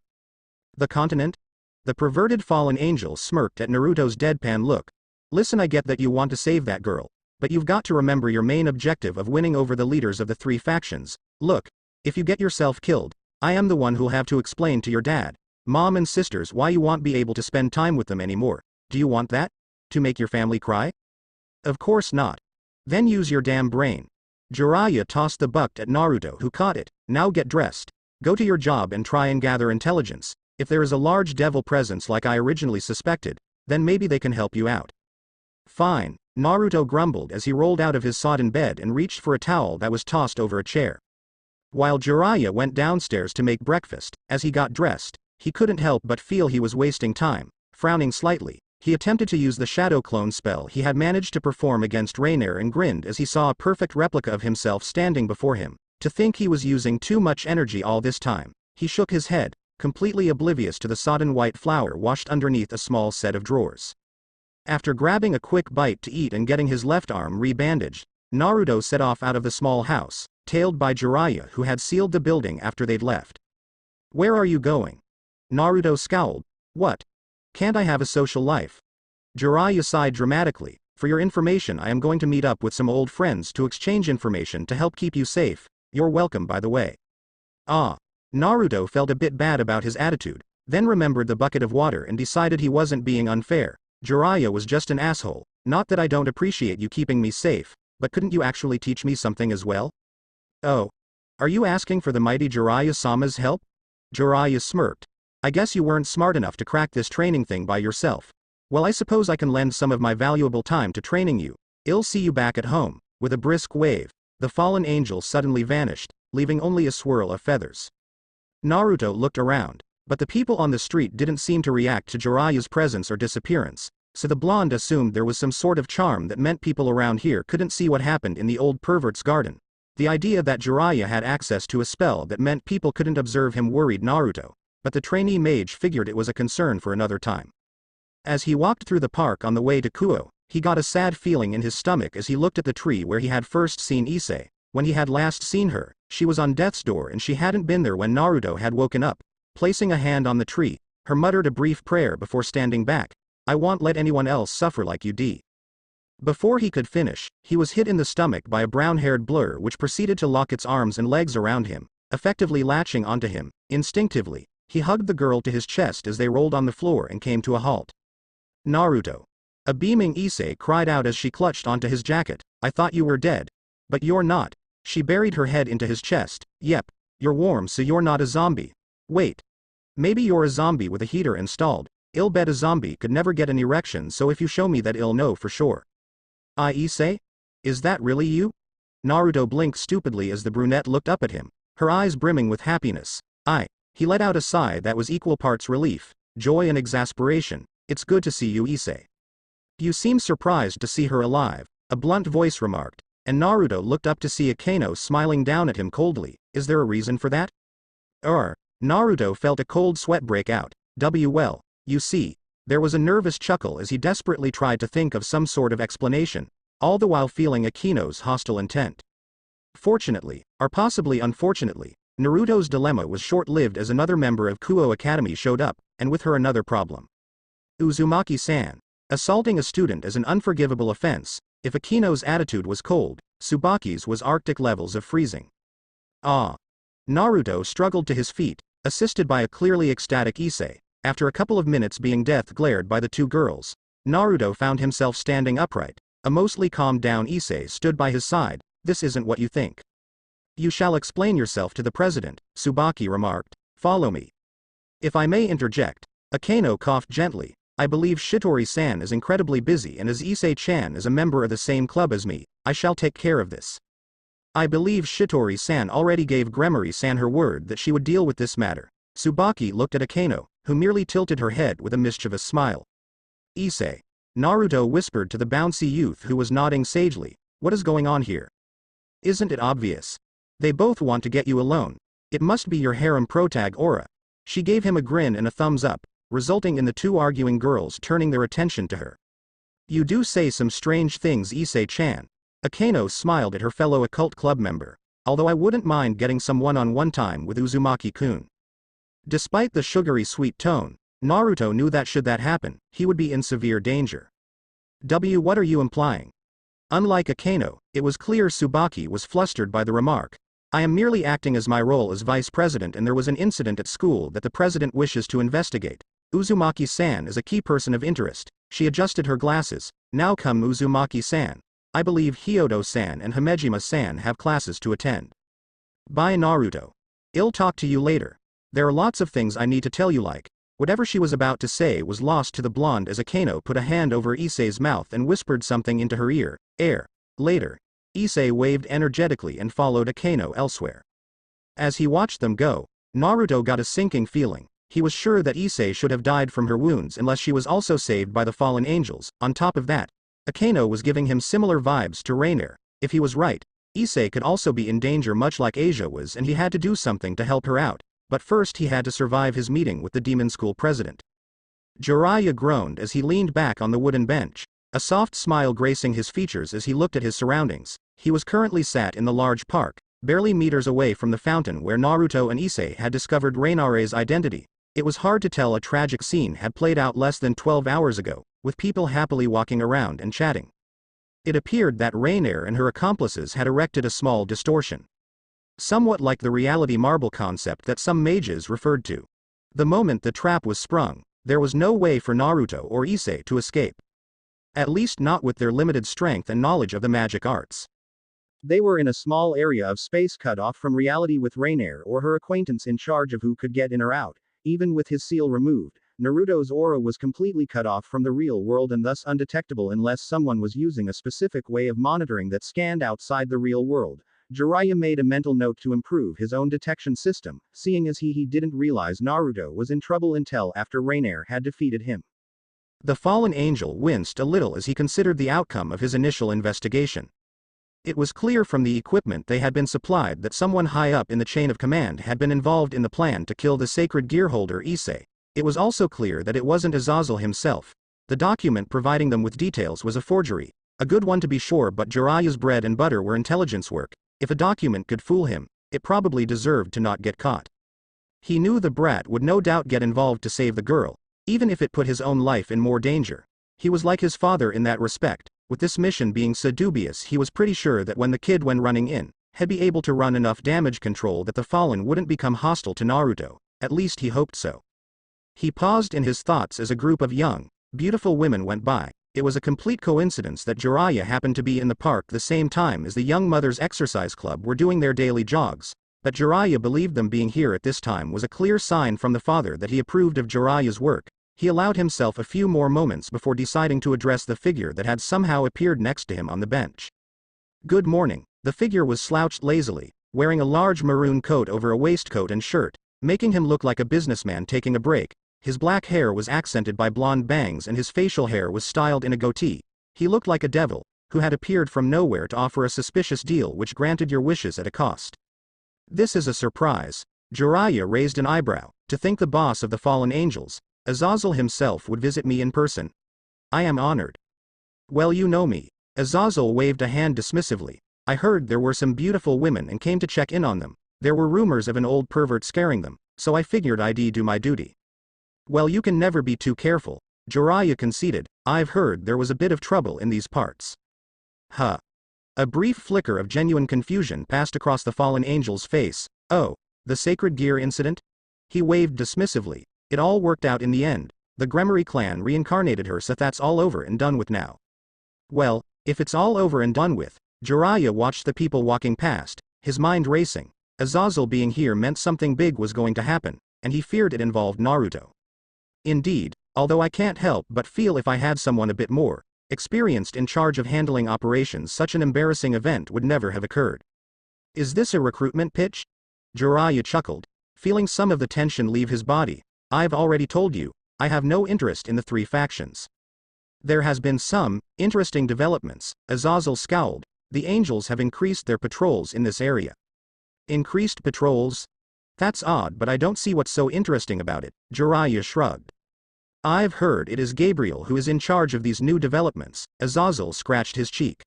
"The continent?" The perverted fallen angel smirked at Naruto's deadpan look. "Listen, I get that you want to save that girl, but you've got to remember your main objective of winning over the leaders of the 3 factions. Look, if you get yourself killed, I am the one who'll have to explain to your dad, mom and sisters why you won't be able to spend time with them anymore. Do you want that? To make your family cry? Of course not. Then use your damn brain." Jiraiya tossed the bucket at Naruto, who caught it. "Now get dressed. Go to your job and try and gather intelligence. If there is a large devil presence like I originally suspected, then maybe they can help you out." "Fine," Naruto grumbled as he rolled out of his sodden bed and reached for a towel that was tossed over a chair. While Jiraiya went downstairs to make breakfast, as he got dressed, he couldn't help but feel he was wasting time. Frowning slightly, he attempted to use the shadow clone spell he had managed to perform against Rainier and grinned as he saw a perfect replica of himself standing before him. To think he was using too much energy all this time. He shook his head, completely oblivious to the sodden white flour washed underneath a small set of drawers. After grabbing a quick bite to eat and getting his left arm rebandaged, Naruto set off out of the small house, tailed by Jiraiya, who had sealed the building after they'd left. "Where are you going?" Naruto scowled. "What? Can't I have a social life?" Jiraiya sighed dramatically. "For your information, I am going to meet up with some old friends to exchange information to help keep you safe. You're welcome, by the way." "Ah." Naruto felt a bit bad about his attitude, then remembered the bucket of water and decided he wasn't being unfair. Jiraiya was just an asshole. "Not that I don't appreciate you keeping me safe, but couldn't you actually teach me something as well?" "Oh. Are you asking for the mighty Jiraiya-sama's help?" Jiraiya smirked. "I guess you weren't smart enough to crack this training thing by yourself. Well, I suppose I can lend some of my valuable time to training you. I'll see you back at home." With a brisk wave, the fallen angel suddenly vanished, leaving only a swirl of feathers. Naruto looked around. But the people on the street didn't seem to react to Jiraiya's presence or disappearance, so the blonde assumed there was some sort of charm that meant people around here couldn't see what happened in the old pervert's garden. The idea that Jiraiya had access to a spell that meant people couldn't observe him worried Naruto, but the trainee mage figured it was a concern for another time. As he walked through the park on the way to Kuo, he got a sad feeling in his stomach as he looked at the tree where he had first seen Issei. When he had last seen her, she was on death's door and she hadn't been there when Naruto had woken up. Placing a hand on the tree, her muttered a brief prayer before standing back. "I won't let anyone else suffer like you d." Before he could finish, he was hit in the stomach by a brown-haired blur which proceeded to lock its arms and legs around him, effectively latching onto him. Instinctively, he hugged the girl to his chest as they rolled on the floor and came to a halt. "Naruto." A beaming Issei cried out as she clutched onto his jacket. "I thought you were dead. But you're not." She buried her head into his chest. "Yep. You're warm so you're not a zombie. Wait. Maybe you're a zombie with a heater installed. I'll bet a zombie could never get an erection, so if you show me that I'll know for sure." Issei? Is that really you?" Naruto blinked stupidly as the brunette looked up at him, her eyes brimming with happiness. He let out a sigh that was equal parts relief, joy and exasperation. "It's good to see you, Issei." "You seem surprised to see her alive," a blunt voice remarked, and Naruto looked up to see Akeno smiling down at him coldly. "Is there a reason for that?" Naruto felt a cold sweat break out. Well, you see. There was a nervous chuckle as he desperately tried to think of some sort of explanation, all the while feeling Akeno's hostile intent. Fortunately, or possibly unfortunately, Naruto's dilemma was short-lived as another member of Kuo Academy showed up, and with her another problem. Uzumaki-san. Assaulting a student is an unforgivable offense. If Akeno's attitude was cold, Tsubaki's was Arctic levels of freezing. Naruto struggled to his feet, assisted by a clearly ecstatic Issei. After a couple of minutes being death-glared by the two girls, Naruto found himself standing upright. A mostly calmed-down Issei stood by his side. "This isn't what you think. You shall explain yourself to the president," Tsubaki remarked. "Follow me." "If I may interject." Akeno coughed gently. "I believe Shitori-san is incredibly busy, and as Issei-chan is a member of the same club as me, I shall take care of this." "I believe Shitori-san already gave Gremory-san her word that she would deal with this matter." Tsubaki looked at Akeno, who merely tilted her head with a mischievous smile. "Issei." Naruto whispered to the bouncy youth who was nodding sagely. "What is going on here? Isn't it obvious? They both want to get you alone. It must be your harem protag aura." She gave him a grin and a thumbs up, resulting in the two arguing girls turning their attention to her. "You do say some strange things, Issei-chan." Akeno smiled at her fellow occult club member. "Although I wouldn't mind getting some one-on-one time with Uzumaki-kun." Despite the sugary sweet tone, Naruto knew that should that happen, he would be in severe danger. What are you implying?" Unlike Akeno, it was clear Tsubaki was flustered by the remark. "I am merely acting as my role as vice president, and there was an incident at school that the president wishes to investigate. Uzumaki-san is a key person of interest." She adjusted her glasses. "Now come Uzumaki-san. I believe Hyodo-san and Himejima-san have classes to attend. Bye Naruto. I'll talk to you later. There are lots of things I need to tell you like." Whatever she was about to say was lost to the blonde as Akeno put a hand over Issei's mouth and whispered something into her ear. Later. Issei waved energetically and followed Akeno elsewhere. As he watched them go, Naruto got a sinking feeling. He was sure that Issei should have died from her wounds unless she was also saved by the fallen angels. On top of that, Akeno was giving him similar vibes to Rainier. If he was right, Issei could also be in danger much like Asia was, and he had to do something to help her out. But first he had to survive his meeting with the demon school president. Jiraiya groaned as he leaned back on the wooden bench, a soft smile gracing his features as he looked at his surroundings. He was currently sat in the large park, barely meters away from the fountain where Naruto and Issei had discovered Rainare's identity. It was hard to tell a tragic scene had played out less than 12 hours ago, with people happily walking around and chatting. It appeared that Rainier and her accomplices had erected a small distortion. Somewhat like the reality marble concept that some mages referred to. The moment the trap was sprung, there was no way for Naruto or Issei to escape. At least not with their limited strength and knowledge of the magic arts. They were in a small area of space cut off from reality with Rainier or her acquaintance in charge of who could get in or out. Even with his seal removed, Naruto's aura was completely cut off from the real world and thus undetectable unless someone was using a specific way of monitoring that scanned outside the real world. Jiraiya made a mental note to improve his own detection system, seeing as he didn't realize Naruto was in trouble until after Rainier had defeated him. The fallen angel winced a little as he considered the outcome of his initial investigation. It was clear from the equipment they had been supplied that someone high up in the chain of command had been involved in the plan to kill the sacred gear holder Issei. It was also clear that it wasn't Azazel himself. The document providing them with details was a forgery. A good one to be sure, but Jiraiya's bread and butter were intelligence work. If a document could fool him, it probably deserved to not get caught. He knew the brat would no doubt get involved to save the girl, even if it put his own life in more danger. He was like his father in that respect. With this mission being so dubious, he was pretty sure that when the kid went running in, he'd be able to run enough damage control that the Fallen wouldn't become hostile to Naruto. At least he hoped so. He paused in his thoughts as a group of young, beautiful women went by. It was a complete coincidence that Jiraiya happened to be in the park the same time as the young mothers' exercise club were doing their daily jogs. That Jiraiya believed them being here at this time was a clear sign from the father that he approved of Jiraiya's work. He allowed himself a few more moments before deciding to address the figure that had somehow appeared next to him on the bench. Good morning. The figure was slouched lazily, wearing a large maroon coat over a waistcoat and shirt, making him look like a businessman taking a break. His black hair was accented by blonde bangs and his facial hair was styled in a goatee. He looked like a devil, who had appeared from nowhere to offer a suspicious deal which granted your wishes at a cost. This is a surprise. Jiraiya raised an eyebrow. To think the boss of the fallen angels, Azazel himself, would visit me in person. I am honored. Well, you know me. Azazel waved a hand dismissively. I heard there were some beautiful women and came to check in on them. There were rumors of an old pervert scaring them, so I figured I'd do my duty. Well, you can never be too careful, Jiraiya conceded. I've heard there was a bit of trouble in these parts. Huh. A brief flicker of genuine confusion passed across the fallen angel's face. Oh, the sacred gear incident? He waved dismissively. It all worked out in the end. The Gremory clan reincarnated her, so that's all over and done with now. Well, if it's all over and done with, Jiraiya watched the people walking past, his mind racing. Azazel being here meant something big was going to happen, and he feared it involved Naruto. Indeed, although I can't help but feel if I had someone a bit more experienced in charge of handling operations, such an embarrassing event would never have occurred. Is this a recruitment pitch? Jiraiya chuckled, feeling some of the tension leave his body. I've already told you, I have no interest in the three factions. There has been some interesting developments. Azazel scowled. The angels have increased their patrols in this area. Increased patrols? That's odd, but I don't see what's so interesting about it. Jiraiya shrugged. I've heard it is Gabriel who is in charge of these new developments. Azazel scratched his cheek.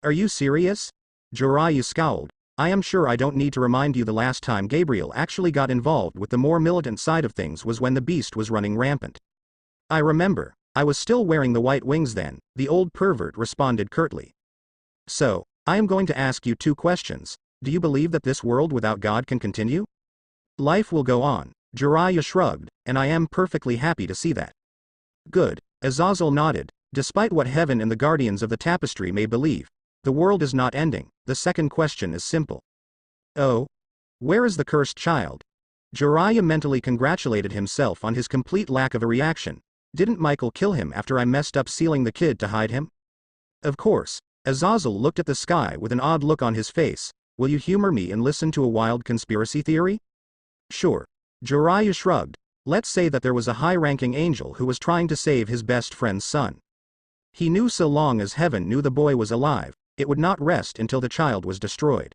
Are you serious? Jiraiya scowled. I am sure I don't need to remind you the last time Gabriel actually got involved with the more militant side of things was when the beast was running rampant. I remember. I was still wearing the white wings then, the old pervert responded curtly. So, I am going to ask you two questions. Do you believe that this world without God can continue? Life will go on. Jiraiya shrugged, and I am perfectly happy to see that. Good. Azazel nodded. Despite what heaven and the guardians of the tapestry may believe, the world is not ending. The second question is simple. Oh? Where is the cursed child? Jiraiya mentally congratulated himself on his complete lack of a reaction. Didn't Michael kill him after I messed up sealing the kid to hide him? Of course. Azazel looked at the sky with an odd look on his face. Will you humor me and listen to a wild conspiracy theory? Sure. Jiraiya shrugged. Let's say that there was a high-ranking angel who was trying to save his best friend's son. He knew so long as heaven knew the boy was alive, it would not rest until the child was destroyed.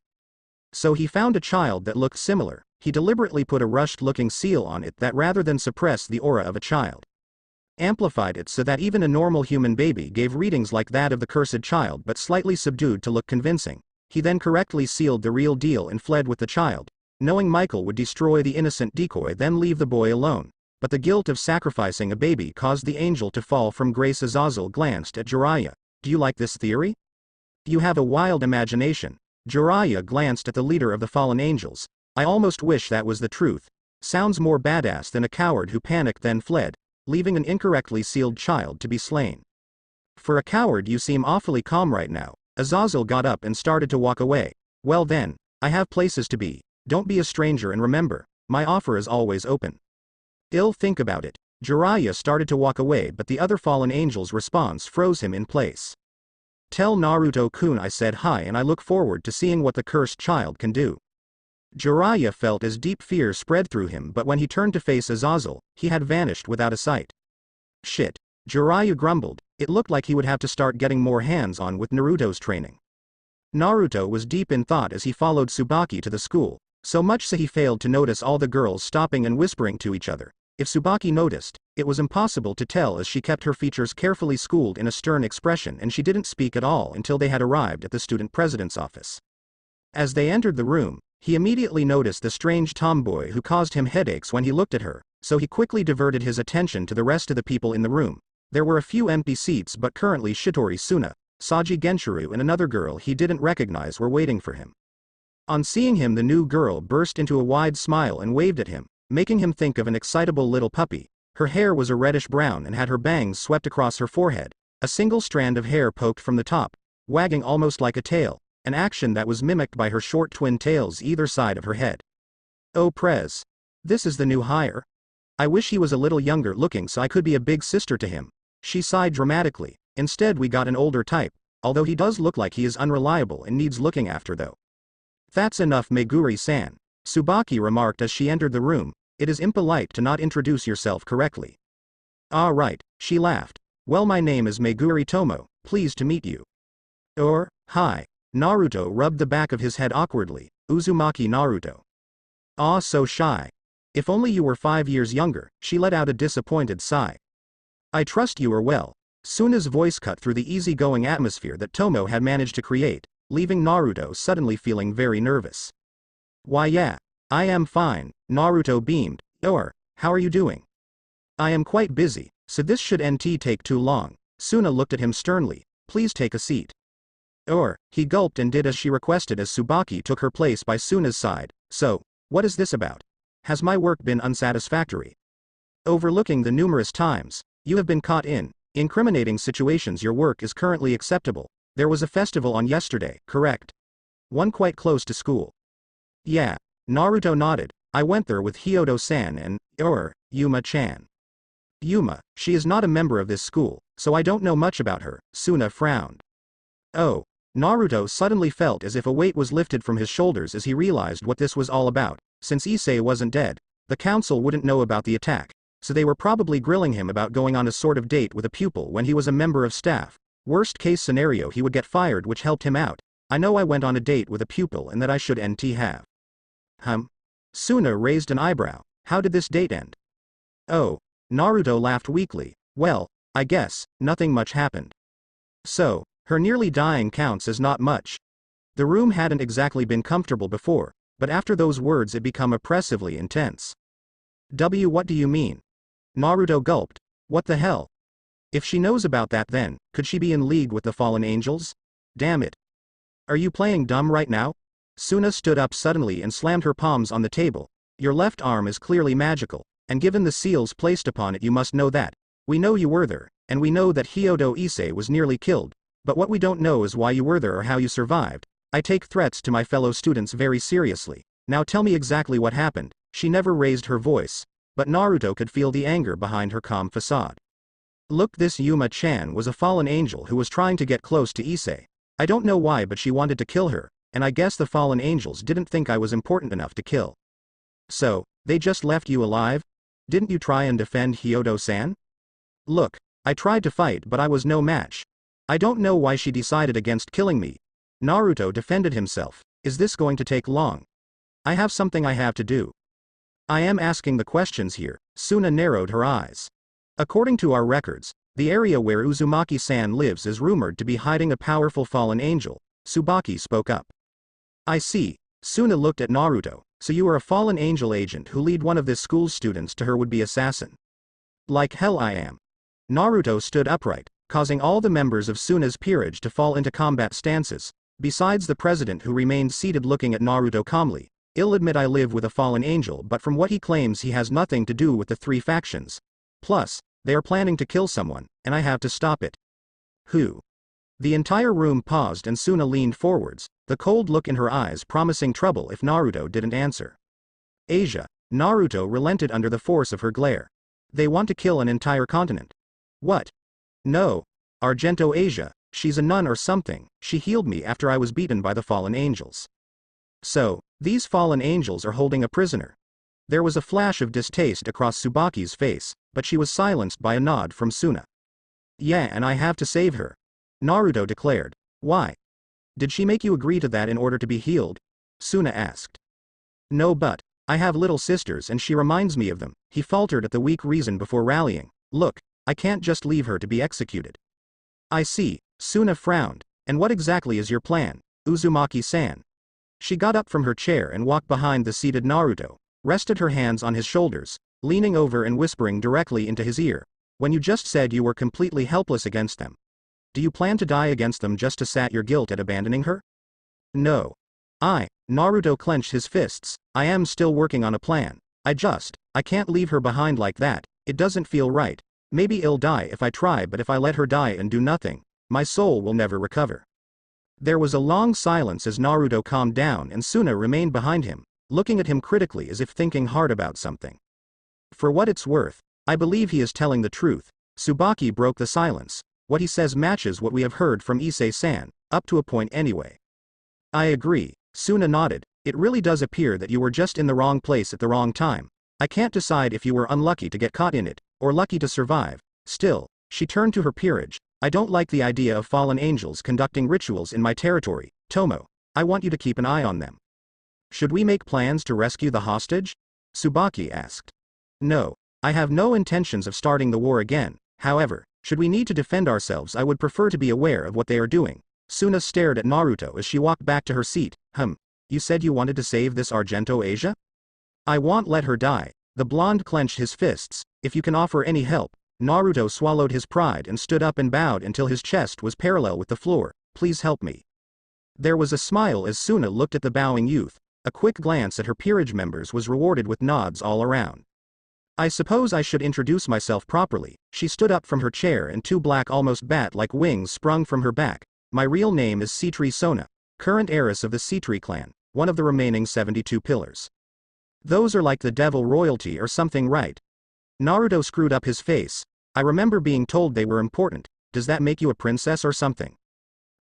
So he found a child that looked similar. He deliberately put a rushed-looking seal on it that, rather than suppress the aura of a child, amplified it so that even a normal human baby gave readings like that of the cursed child, but slightly subdued to look convincing. He then correctly sealed the real deal and fled with the child, knowing Michael would destroy the innocent decoy, then leave the boy alone. But the guilt of sacrificing a baby caused the angel to fall from grace. Azazel glanced at Jiraiya. Do you like this theory? You have a wild imagination. Jiraiya glanced at the leader of the fallen angels. I almost wish that was the truth. Sounds more badass than a coward who panicked then fled, leaving an incorrectly sealed child to be slain. For a coward you seem awfully calm right now. Azazel got up and started to walk away. Well then, I have places to be. Don't be a stranger, and remember, my offer is always open. I'll think about it. Jiraiya started to walk away, but the other fallen angel's response froze him in place. Tell Naruto-kun I said hi and I look forward to seeing what the cursed child can do. Jiraiya felt as deep fear spread through him, but when he turned to face Azazel, he had vanished without a sight. Shit. Jiraiya grumbled, it looked like he would have to start getting more hands-on with Naruto's training. Naruto was deep in thought as he followed Tsubaki to the school, so much so he failed to notice all the girls stopping and whispering to each other. If Tsubaki noticed, it was impossible to tell as she kept her features carefully schooled in a stern expression and she didn't speak at all until they had arrived at the student president's office. As they entered the room, he immediately noticed the strange tomboy who caused him headaches when he looked at her, so he quickly diverted his attention to the rest of the people in the room. There were a few empty seats, but currently Shitori Suna, Saji Genshiro and another girl he didn't recognize were waiting for him. On seeing him, the new girl burst into a wide smile and waved at him, making him think of an excitable little puppy. Her hair was a reddish brown and had her bangs swept across her forehead. A single strand of hair poked from the top, wagging almost like a tail, an action that was mimicked by her short twin tails either side of her head. Oh Prez. This is the new hire? I wish he was a little younger looking so I could be a big sister to him. She sighed dramatically. Instead we got an older type, although he does look like he is unreliable and needs looking after though. That's enough, Meguri-san, Tsubaki remarked as she entered the room. It is impolite to not introduce yourself correctly. Ah right, she laughed. Well, my name is Meguri Tomo, pleased to meet you. Hi. Naruto rubbed the back of his head awkwardly. Uzumaki Naruto. Ah, so shy. If only you were 5 years younger, she let out a disappointed sigh. I trust you are well. Suna's voice cut through the easygoing atmosphere that Tomo had managed to create, leaving Naruto suddenly feeling very nervous. Why yeah, I am fine, Naruto beamed. How are you doing? I am quite busy, so this shouldn't take too long. Suna looked at him sternly. Please take a seat. He gulped and did as she requested as Tsubaki took her place by Suna's side. So, what is this about? Has my work been unsatisfactory? Overlooking the numerous times you have been caught in incriminating situations, your work is currently acceptable. There was a festival on yesterday, correct? One quite close to school. Yeah. Naruto nodded. I went there with Hyodo-san and, Yuma-chan. Yuma, she is not a member of this school, so I don't know much about her. Suna frowned. Oh. Naruto suddenly felt as if a weight was lifted from his shoulders as he realized what this was all about. Since Issei wasn't dead, the council wouldn't know about the attack, so they were probably grilling him about going on a sort of date with a pupil when he was a member of staff. Worst case scenario, he would get fired, which helped him out. I know I went on a date with a pupil and that I should have. Suna raised an eyebrow. How did this date end? Oh. Naruto laughed weakly. Well, I guess, nothing much happened. So, her nearly dying counts as not much. The room hadn't exactly been comfortable before, but after those words it became oppressively intense. What do you mean? Naruto gulped. What the hell? If she knows about that, then, could she be in league with the fallen angels? Damn it. Are you playing dumb right now? Suna stood up suddenly and slammed her palms on the table. Your left arm is clearly magical, and given the seals placed upon it you must know that. We know you were there, and we know that Hyodo Issei was nearly killed, but what we don't know is why you were there or how you survived. I take threats to my fellow students very seriously. Now tell me exactly what happened. She never raised her voice, but Naruto could feel the anger behind her calm facade. Look, this Yuma-chan was a fallen angel who was trying to get close to Issei. I don't know why, but she wanted to kill her, and I guess the fallen angels didn't think I was important enough to kill. So, they just left you alive? Didn't you try and defend Hyodo-san? Look, I tried to fight, but I was no match. I don't know why she decided against killing me. Naruto defended himself. Is this going to take long? I have something I have to do. I am asking the questions here. Suna narrowed her eyes. According to our records, the area where Uzumaki-san lives is rumored to be hiding a powerful fallen angel. Tsubaki spoke up. I see. Suna looked at Naruto. So you are a fallen angel agent who lead one of this school's students to her would-be assassin. Like hell I am. Naruto stood upright, causing all the members of Suna's peerage to fall into combat stances, besides the president, who remained seated looking at Naruto calmly. I'll admit I live with a fallen angel, but from what he claims he has nothing to do with the three factions. Plus, they are planning to kill someone, and I have to stop it. Who? The entire room paused and Suna leaned forwards, the cold look in her eyes promising trouble if Naruto didn't answer. Asia. Naruto relented under the force of her glare. They want to kill an entire continent. What? No. Argento Asia. She's a nun or something. She healed me after I was beaten by the fallen angels. So, these fallen angels are holding a prisoner. There was a flash of distaste across Tsubaki's face, but she was silenced by a nod from Sona. Yeah, and I have to save her, Naruto declared. Why? Did she make you agree to that in order to be healed? Sona asked. No, but I have little sisters and she reminds me of them, he faltered at the weak reason before rallying. Look, I can't just leave her to be executed. I see, Sona frowned. And what exactly is your plan, Uzumaki-san? She got up from her chair and walked behind the seated Naruto, rested her hands on his shoulders, leaning over and whispering directly into his ear. When you just said you were completely helpless against them. Do you plan to die against them just to sat your guilt at abandoning her? No. Naruto clenched his fists. I am still working on a plan. I can't leave her behind like that. It doesn't feel right. Maybe I'll die if I try, but if I let her die and do nothing, my soul will never recover. There was a long silence as Naruto calmed down and Sona remained behind him, looking at him critically as if thinking hard about something. For what it's worth, I believe he is telling the truth. Tsubaki broke the silence. What he says matches what we have heard from Issei-san, up to a point anyway. I agree, Sona nodded. It really does appear that you were just in the wrong place at the wrong time. I can't decide if you were unlucky to get caught in it, or lucky to survive. Still, she turned to her peerage. I don't like the idea of fallen angels conducting rituals in my territory, Tomo. I want you to keep an eye on them. Should we make plans to rescue the hostage? Tsubaki asked. No. I have no intentions of starting the war again. However, should we need to defend ourselves, I would prefer to be aware of what they are doing. Sona stared at Naruto as she walked back to her seat. You said you wanted to save this Argento Asia? I won't let her die. The blonde clenched his fists. If you can offer any help. Naruto swallowed his pride and stood up and bowed until his chest was parallel with the floor. Please help me. There was a smile as Sona looked at the bowing youth. A quick glance at her peerage members was rewarded with nods all around. I suppose I should introduce myself properly. She stood up from her chair and two black almost bat-like wings sprung from her back. My real name is Sitri Sona, current heiress of the Sitri clan, one of the remaining 72 pillars. Those are like the devil royalty or something, right? Naruto screwed up his face. I remember being told they were important. Does that make you a princess or something?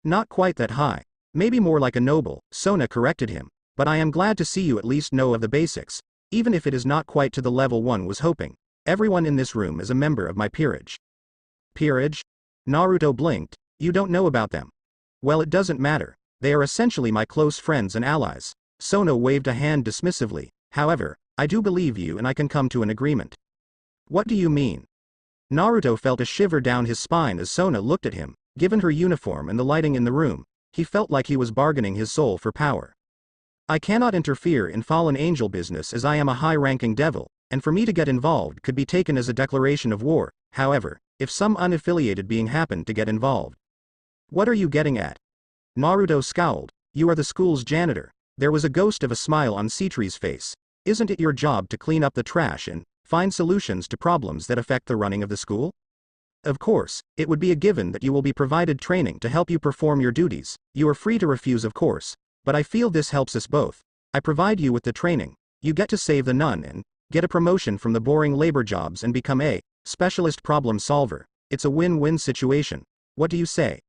Not quite that high. Maybe more like a noble, Sona corrected him. But I am glad to see you at least know of the basics. Even if it is not quite to the level one was hoping. Everyone in this room is a member of my peerage. Peerage? Naruto blinked. You don't know about them. Well, it doesn't matter. They are essentially my close friends and allies. Sona waved a hand dismissively. However, I do believe you and I can come to an agreement. What do you mean? Naruto felt a shiver down his spine as Sona looked at him. Given her uniform and the lighting in the room, he felt like he was bargaining his soul for power. I cannot interfere in fallen angel business as I am a high-ranking devil, and for me to get involved could be taken as a declaration of war. However, if some unaffiliated being happened to get involved. What are you getting at? Naruto scowled. You are the school's janitor. There was a ghost of a smile on Sitri's face. Isn't it your job to clean up the trash and find solutions to problems that affect the running of the school? Of course, it would be a given that you will be provided training to help you perform your duties. You are free to refuse, of course. But I feel this helps us both. I provide you with the training. You get to save the nun and get a promotion from the boring labor jobs and become a specialist problem solver. It's a win-win situation. What do you say?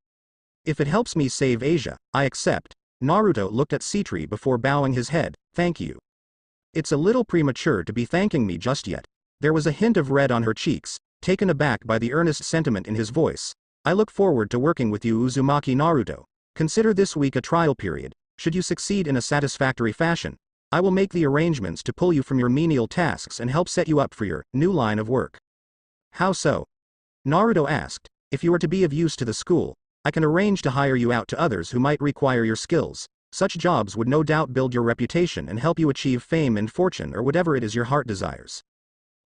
If it helps me save Asia, I accept. Naruto looked at Sitri before bowing his head. Thank you. It's a little premature to be thanking me just yet. There was a hint of red on her cheeks, taken aback by the earnest sentiment in his voice. I look forward to working with you, Uzumaki Naruto. Consider this week a trial period. Should you succeed in a satisfactory fashion, I will make the arrangements to pull you from your menial tasks and help set you up for your new line of work. How so? Naruto asked. If you are to be of use to the school, I can arrange to hire you out to others who might require your skills. Such jobs would no doubt build your reputation and help you achieve fame and fortune or whatever it is your heart desires.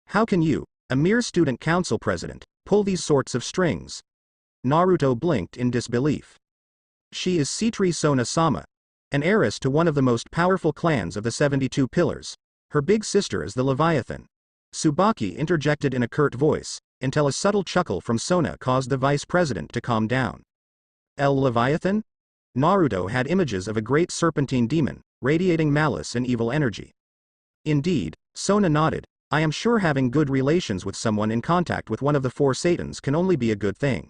How can you, a mere student council president, pull these sorts of strings? Naruto blinked in disbelief. She is Sitri Sona-sama, an heiress to one of the most powerful clans of the 72 pillars. Her big sister is the Leviathan. Tsubaki interjected in a curt voice, until a subtle chuckle from Sona caused the vice president to calm down. El Leviathan? Naruto had images of a great serpentine demon, radiating malice and evil energy. Indeed, Sona nodded. I am sure having good relations with someone in contact with one of the four Satans can only be a good thing.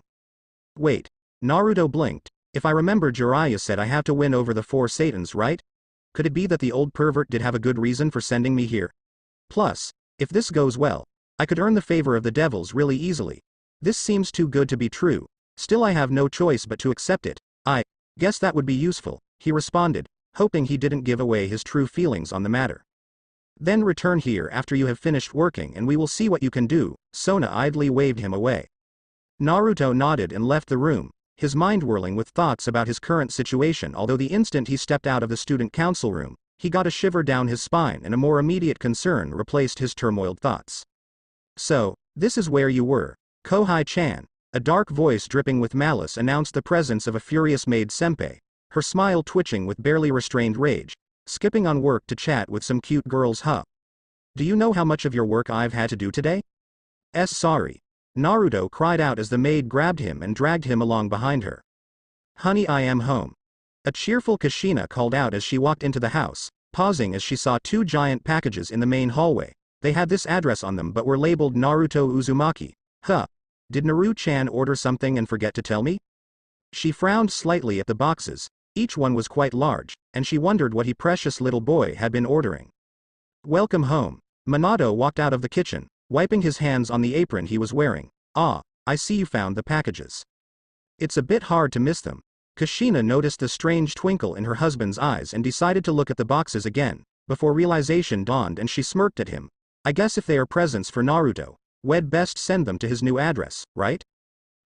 Wait. Naruto blinked. If I remember, Jiraiya said I have to win over the 4 Satans, right? Could it be that the old pervert did have a good reason for sending me here? Plus, if this goes well, I could earn the favor of the devils really easily. This seems too good to be true. Still, I have no choice but to accept it. I guess that would be useful, he responded, hoping he didn't give away his true feelings on the matter. Then return here after you have finished working and we will see what you can do. Sona idly waved him away. Naruto nodded and left the room, his mind whirling with thoughts about his current situation. Although the instant he stepped out of the student council room, he got a shiver down his spine and a more immediate concern replaced his turmoiled thoughts. So, this is where you were, Kohai-chan. A dark voice dripping with malice announced the presence of a furious maid senpai, her smile twitching with barely restrained rage. Skipping on work to chat with some cute girls, huh? Do you know how much of your work I've had to do today? Sorry. Naruto cried out as the maid grabbed him and dragged him along behind her. Honey, I am home. A cheerful Kushina called out as she walked into the house, pausing as she saw 2 giant packages in the main hallway. They had this address on them but were labeled Naruto Uzumaki. Huh. Did Naru-chan order something and forget to tell me? She frowned slightly at the boxes. Each one was quite large, and she wondered what he precious little boy had been ordering. Welcome home. Minato walked out of the kitchen, wiping his hands on the apron he was wearing. Ah, I see you found the packages. It's a bit hard to miss them. Kushina noticed the strange twinkle in her husband's eyes and decided to look at the boxes again, before realization dawned and she smirked at him. I guess if they are presents for Naruto, we'd best send them to his new address, right?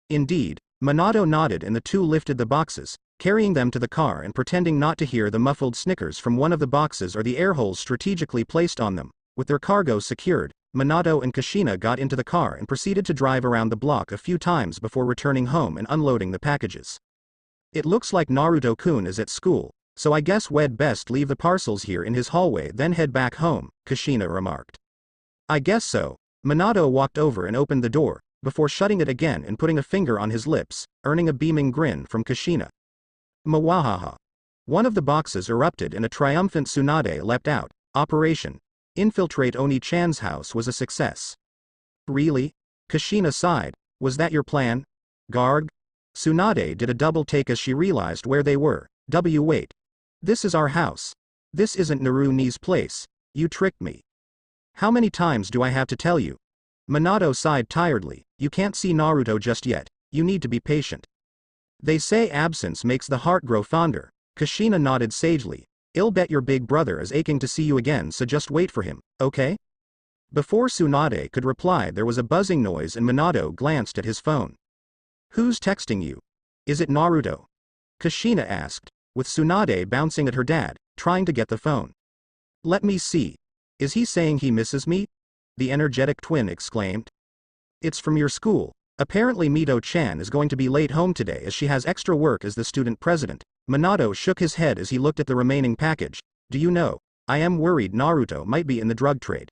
Indeed, Minato nodded and the two lifted the boxes, carrying them to the car and pretending not to hear the muffled snickers from one of the boxes or the air holes strategically placed on them. With their cargo secured, Minato and Kushina got into the car and proceeded to drive around the block a few times before returning home and unloading the packages. It looks like Naruto-kun is at school, so I guess we'd best leave the parcels here in his hallway then head back home, Kushina remarked. I guess so. Minato walked over and opened the door, before shutting it again and putting a finger on his lips, earning a beaming grin from Kushina. Mwahaha. One of the boxes erupted and a triumphant Tsunade leapt out. Operation Infiltrate Oni-chan's house was a success. Really? Kushina sighed. Was that your plan? Garg? Tsunade did a double take as she realized where they were. Wait. This is our house. This isn't Naru-ni's place. You tricked me. How many times do I have to tell you? Minato sighed tiredly. You can't see Naruto just yet. You need to be patient. They say absence makes the heart grow fonder. Kushina nodded sagely. I'll bet your big brother is aching to see you again, so just wait for him, okay? Before Tsunade could reply, there was a buzzing noise and Minato glanced at his phone. Who's texting you? Is it Naruto? Kushina asked, with Tsunade bouncing at her dad, trying to get the phone. Let me see. Is he saying he misses me? The energetic twin exclaimed. It's from your school. Apparently Mito-chan is going to be late home today as she has extra work as the student president. Minato shook his head as he looked at the remaining package. Do you know, I am worried Naruto might be in the drug trade.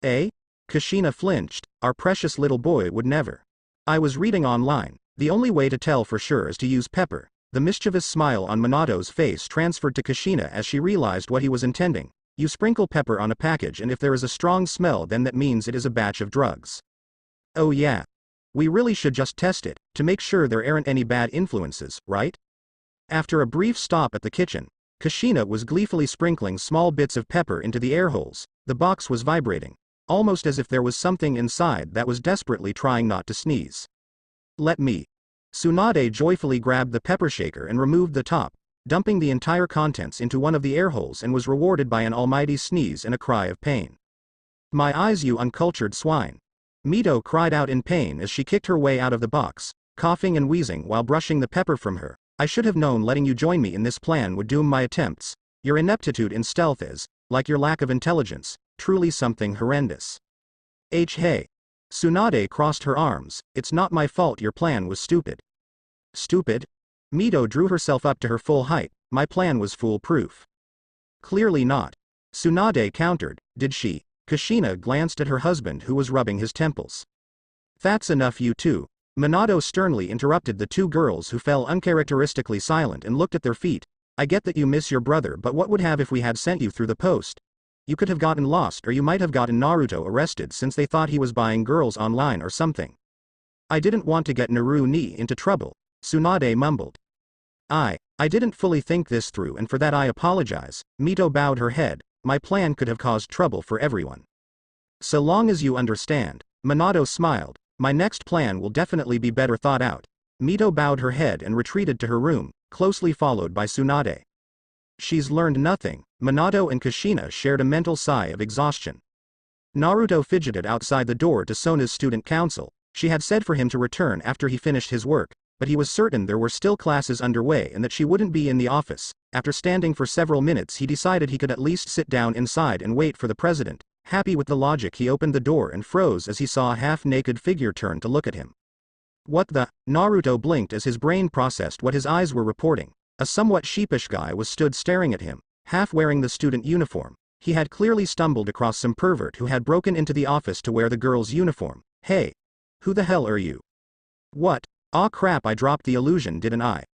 Eh? Kushina flinched. Our precious little boy would never. I was reading online. The only way to tell for sure is to use pepper. The mischievous smile on Minato's face transferred to Kushina as she realized what he was intending. You sprinkle pepper on a package and if there is a strong smell then that means it is a batch of drugs. Oh yeah. We really should just test it, to make sure there aren't any bad influences, right? After a brief stop at the kitchen, Kushina was gleefully sprinkling small bits of pepper into the air holes. The box was vibrating, almost as if there was something inside that was desperately trying not to sneeze. Let me. Tsunade joyfully grabbed the pepper shaker and removed the top, dumping the entire contents into one of the air holes and was rewarded by an almighty sneeze and a cry of pain. My eyes, you uncultured swine. Mito cried out in pain as she kicked her way out of the box, coughing and wheezing while brushing the pepper from her. I should have known letting you join me in this plan would doom my attempts. Your ineptitude in stealth is, like your lack of intelligence, truly something horrendous. Hey. Tsunade crossed her arms. It's not my fault your plan was stupid. Stupid? Mito drew herself up to her full height. My plan was foolproof. Clearly not. Tsunade countered. Did she? Kushina glanced at her husband who was rubbing his temples. That's enough, you two. Minato sternly interrupted the two girls who fell uncharacteristically silent and looked at their feet. I get that you miss your brother, but what would have if we had sent you through the post? You could have gotten lost or you might have gotten Naruto arrested since they thought he was buying girls online or something. I didn't want to get Naru-ni into trouble. Tsunade mumbled. I didn't fully think this through and for that I apologize. Mito bowed her head. My plan could have caused trouble for everyone. So long as you understand. Minato smiled. My next plan will definitely be better thought out. Mito bowed her head and retreated to her room, closely followed by Tsunade. She's learned nothing. Minato and Kushina shared a mental sigh of exhaustion. Naruto fidgeted outside the door to Sona's student council. She had said for him to return after he finished his work, but he was certain there were still classes underway and that she wouldn't be in the office. After standing for several minutes, he decided he could at least sit down inside and wait for the president. Happy with the logic, he opened the door and froze as he saw a half-naked figure turn to look at him. What the? Naruto blinked as his brain processed what his eyes were reporting. A somewhat sheepish guy was stood staring at him, half wearing the student uniform. He had clearly stumbled across some pervert who had broken into the office to wear the girl's uniform. Hey! Who the hell are you? What? Aw crap, I dropped the illusion, didn't I?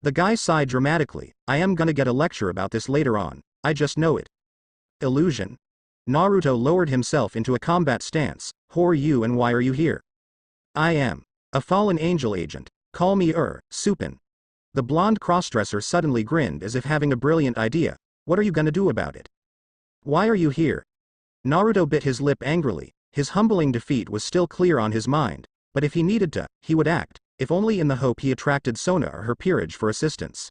The guy sighed dramatically. I am gonna get a lecture about this later on. I just know it. Illusion? Naruto lowered himself into a combat stance. Who are you and why are you here? I am a fallen angel agent. Call me Supin. The blonde crossdresser suddenly grinned as if having a brilliant idea. What are you gonna do about it? Why are you here? Naruto bit his lip angrily. His humbling defeat was still clear on his mind, but if he needed to, he would act, if only in the hope he attracted Sona or her peerage for assistance.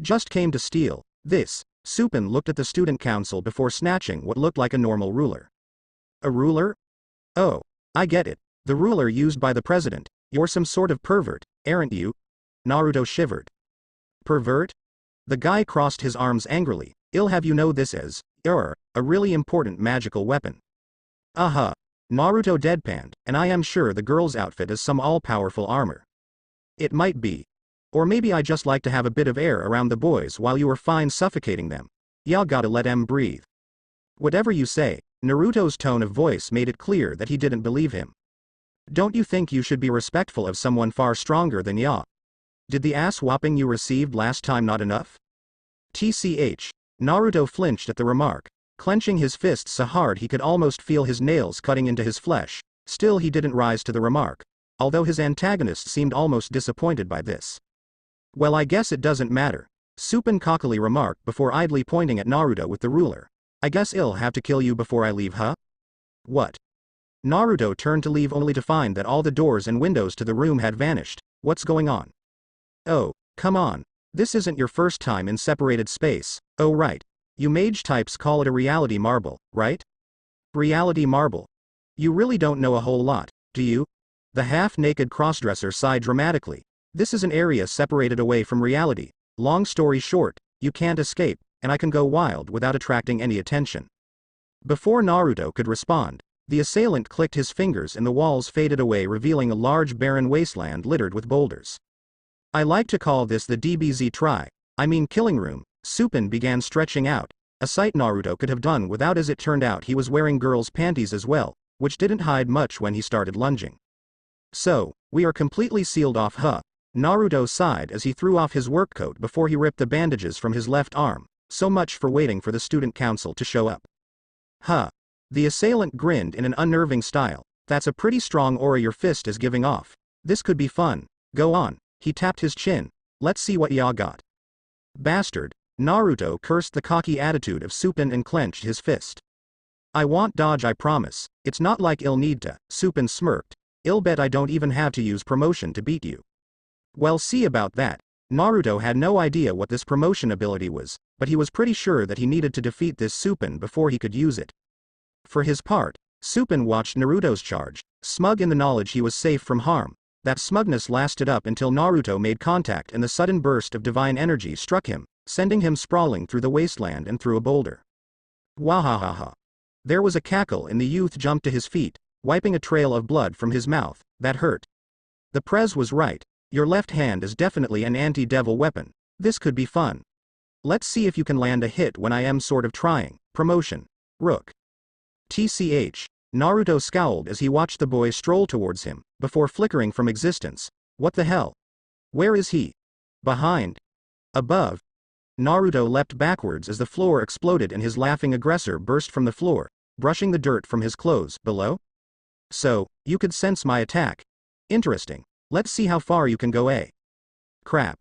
Just came to steal this. Supin looked at the student council before snatching what looked like a normal ruler. A ruler? Oh, I get it. The ruler used by the president. You're some sort of pervert, aren't you? Naruto shivered. Pervert? The guy crossed his arms angrily. I'll have you know this is, a really important magical weapon. Naruto deadpanned, and I am sure the girl's outfit is some all-powerful armor. It might be. Or maybe I just like to have a bit of air around the boys while you are fine suffocating them. Y'all gotta let 'em breathe. Whatever you say. Naruto's tone of voice made it clear that he didn't believe him. Don't you think you should be respectful of someone far stronger than ya? Did the ass whopping you received last time not enough? TCH. Naruto flinched at the remark, clenching his fists so hard he could almost feel his nails cutting into his flesh. Still he didn't rise to the remark, although his antagonist seemed almost disappointed by this. Well, I guess it doesn't matter. Supin cockily remarked before idly pointing at Naruto with the ruler. I guess I'll have to kill you before I leave, huh? What? Naruto turned to leave only to find that all the doors and windows to the room had vanished. What's going on? Oh, come on. This isn't your first time in separated space. Oh right. You mage types call it a reality marble, right? Reality marble. You really don't know a whole lot, do you? The half-naked crossdresser sighed dramatically. This is an area separated away from reality. Long story short, you can't escape, and I can go wild without attracting any attention. Before Naruto could respond, the assailant clicked his fingers and the walls faded away, revealing a large barren wasteland littered with boulders. I like to call this the killing room. Supin began stretching out, a sight Naruto could have done without, as it turned out he was wearing girls' panties as well, which didn't hide much when he started lunging. So, we are completely sealed off, huh? Naruto sighed as he threw off his work coat before he ripped the bandages from his left arm. So much for waiting for the student council to show up. Huh. The assailant grinned in an unnerving style. That's a pretty strong aura your fist is giving off. This could be fun. Go on. He tapped his chin. Let's see what ya got. Bastard. Naruto cursed the cocky attitude of Supin and clenched his fist. I won't dodge, I promise. It's not like I'll need to. Supin smirked. I'll bet I don't even have to use promotion to beat you. Well, see about that. Naruto had no idea what this promotion ability was, but he was pretty sure that he needed to defeat this Supin before he could use it. For his part, Supin watched Naruto's charge, smug in the knowledge he was safe from harm. That smugness lasted up until Naruto made contact and the sudden burst of divine energy struck him, sending him sprawling through the wasteland and through a boulder. Wahahaha. There was a cackle and the youth jumped to his feet, wiping a trail of blood from his mouth. That hurt. The prez was right. Your left hand is definitely an anti-devil weapon. This could be fun. Let's see if you can land a hit when I am sort of trying. Promotion. Rook. TCH. Naruto scowled as he watched the boy stroll towards him, before flickering from existence. What the hell? Where is he? Behind? Above? Naruto leapt backwards as the floor exploded and his laughing aggressor burst from the floor, brushing the dirt from his clothes. Below? So, you could sense my attack. Interesting. Let's see how far you can go, eh? crap.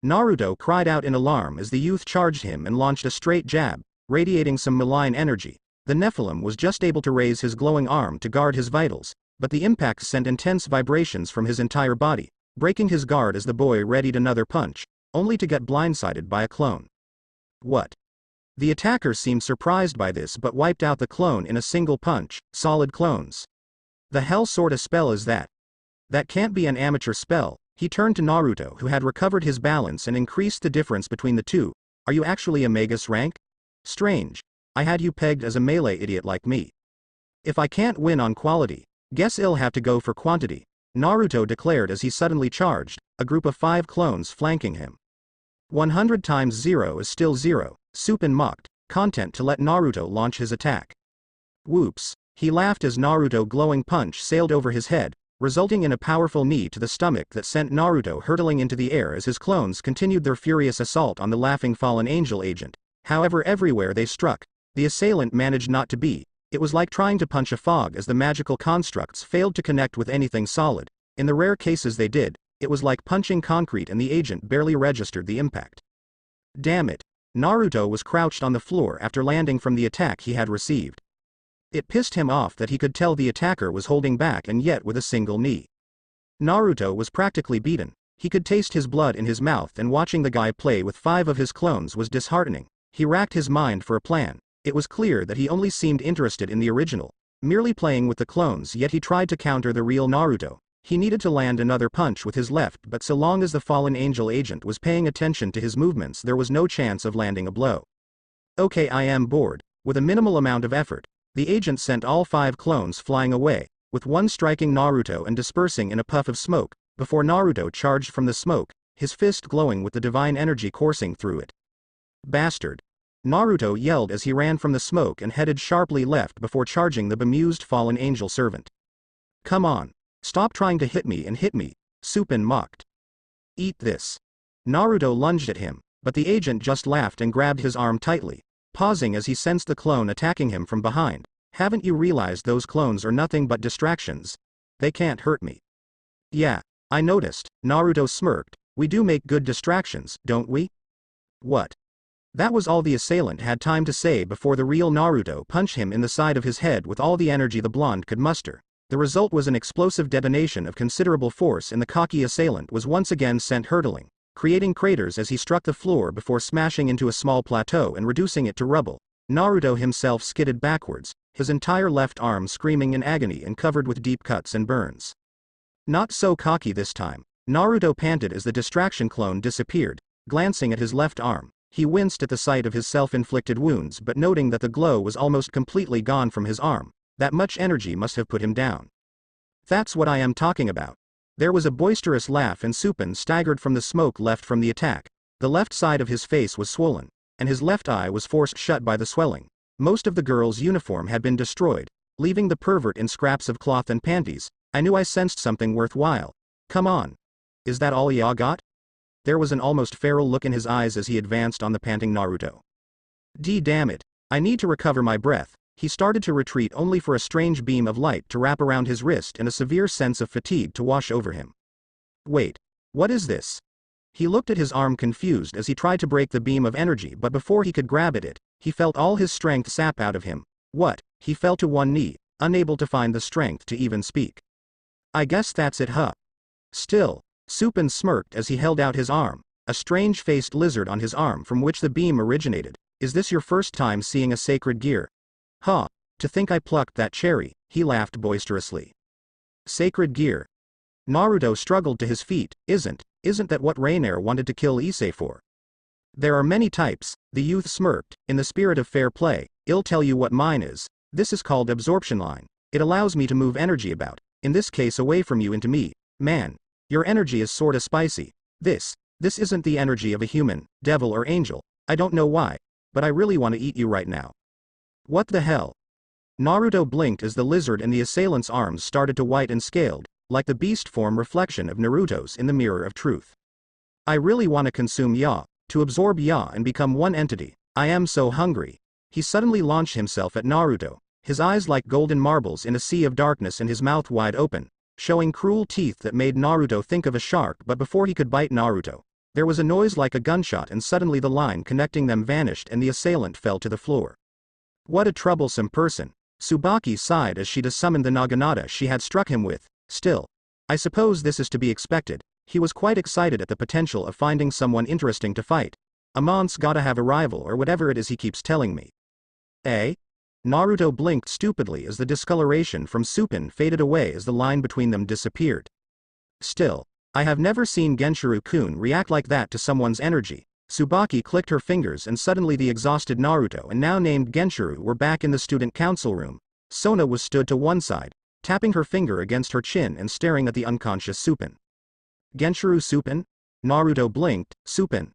Naruto cried out in alarm as the youth charged him and launched a straight jab, radiating some malign energy. The Nephilim was just able to raise his glowing arm to guard his vitals, but the impact sent intense vibrations from his entire body, breaking his guard as the boy readied another punch, only to get blindsided by a clone. What? The attacker seemed surprised by this but wiped out the clone in a single punch. Solid clones. The hell sort of spell is that? That can't be an amateur spell. He turned to Naruto, who had recovered his balance and increased the difference between the two. Are you actually a Magus rank? Strange. I had you pegged as a melee idiot like me. If I can't win on quality, guess I'll have to go for quantity, Naruto declared as he suddenly charged, a group of 5 clones flanking him. 100 times 0 is still 0, Supin mocked, content to let Naruto launch his attack. Whoops, he laughed as Naruto's glowing punch sailed over his head, resulting in a powerful knee to the stomach that sent Naruto hurtling into the air as his clones continued their furious assault on the laughing fallen angel agent. However, everywhere they struck, the assailant managed not to be. It was like trying to punch a fog as the magical constructs failed to connect with anything solid. In the rare cases they did, it was like punching concrete and the agent barely registered the impact. Damn it. Naruto was crouched on the floor after landing from the attack he had received. It pissed him off that he could tell the attacker was holding back and yet with a single knee. Naruto was practically beaten. He could taste his blood in his mouth, and watching the guy play with 5 of his clones was disheartening. He racked his mind for a plan. It was clear that he only seemed interested in the original, merely playing with the clones, yet he tried to counter the real Naruto. He needed to land another punch with his left, but so long as the fallen angel agent was paying attention to his movements there was no chance of landing a blow. Okay, I am bored. With a minimal amount of effort, the agent sent all 5 clones flying away, with one striking Naruto and dispersing in a puff of smoke, before Naruto charged from the smoke, his fist glowing with the divine energy coursing through it. Bastard! Naruto yelled as he ran from the smoke and headed sharply left before charging the bemused fallen angel servant. Come on. Stop trying to hit me and hit me, Supin mocked. Eat this. Naruto lunged at him, but the agent just laughed and grabbed his arm tightly, pausing as he sensed the clone attacking him from behind. Haven't you realized those clones are nothing but distractions? They can't hurt me. Yeah, I noticed, Naruto smirked. We do make good distractions, don't we? What? That was all the assailant had time to say before the real Naruto punched him in the side of his head with all the energy the blonde could muster. The result was an explosive detonation of considerable force, and the cocky assailant was once again sent hurtling, creating craters as he struck the floor before smashing into a small plateau and reducing it to rubble. Naruto himself skidded backwards, his entire left arm screaming in agony and covered with deep cuts and burns. Not so cocky this time, Naruto panted as the distraction clone disappeared, glancing at his left arm. He winced at the sight of his self-inflicted wounds, but noting that the glow was almost completely gone from his arm, that much energy must have put him down. That's what I am talking about. There was a boisterous laugh and Supin staggered from the smoke left from the attack. The left side of his face was swollen, and his left eye was forced shut by the swelling. Most of the girl's uniform had been destroyed, leaving the pervert in scraps of cloth and panties. I knew I sensed something worthwhile. Come on. Is that all ya got? There was an almost feral look in his eyes as he advanced on the panting Naruto. Damn it. I need to recover my breath. He started to retreat only for a strange beam of light to wrap around his wrist and a severe sense of fatigue to wash over him. Wait. What is this? He looked at his arm confused as he tried to break the beam of energy, but before he could grab at it, he felt all his strength sap out of him. What? He fell to one knee, unable to find the strength to even speak. I guess that's it, huh? Still, Supin smirked as he held out his arm, a strange-faced lizard on his arm from which the beam originated. Is this your first time seeing a sacred gear? Huh, to think I plucked that cherry, he laughed boisterously. Sacred gear. Naruto struggled to his feet. Isn't that what Rainier wanted to kill Issei for? There are many types, the youth smirked. In the spirit of fair play, I'll tell you what mine is. This is called absorption line. It allows me to move energy about, in this case away from you into me. Man, your energy is sorta spicy. This isn't the energy of a human, devil or angel. I don't know why, but I really want to eat you right now. What the hell? Naruto blinked as the lizard in the assailant's arms started to white and scaled, like the beast form reflection of Naruto's in the mirror of truth. I really want to consume ya, to absorb ya and become one entity. I am so hungry. He suddenly launched himself at Naruto, his eyes like golden marbles in a sea of darkness and his mouth wide open, showing cruel teeth that made Naruto think of a shark. But before he could bite Naruto, There was a noise like a gunshot and suddenly the line connecting them vanished and the assailant fell to the floor. What a troublesome person. Tsubaki sighed as she summoned the naginata she had struck him with. Still, I suppose this is to be expected. He was quite excited at the potential of finding someone interesting to fight. Amon's gotta have a rival or whatever it is he keeps telling me. Eh? Naruto blinked stupidly as the discoloration from Supin faded away as the line between them disappeared. Still, I have never seen Genshiro-kun react like that to someone's energy. Tsubaki clicked her fingers and suddenly the exhausted Naruto and now named Genshiro were back in the student council room. Sona was stood to one side, tapping her finger against her chin and staring at the unconscious Supin. Genshiro Supin? Naruto blinked. Supin.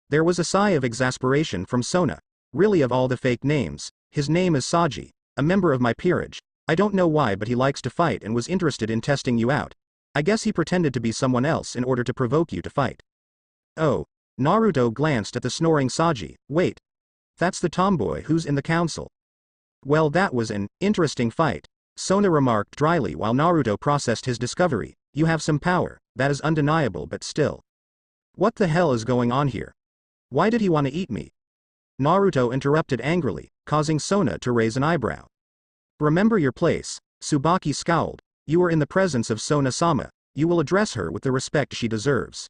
There was a sigh of exasperation from Sona. Really, of all the fake names, his name is Saji, a member of my peerage. I don't know why, but he likes to fight and was interested in testing you out. I guess he pretended to be someone else in order to provoke you to fight. Oh. Naruto glanced at the snoring Saji. Wait. That's the tomboy who's in the council. Well, that was an interesting fight, Sona remarked dryly while Naruto processed his discovery. You have some power, that is undeniable, but still. What the hell is going on here? Why did he want to eat me? Naruto interrupted angrily, causing Sona to raise an eyebrow. Remember your place, Tsubaki scowled. You are in the presence of Sona-sama. You will address her with the respect she deserves.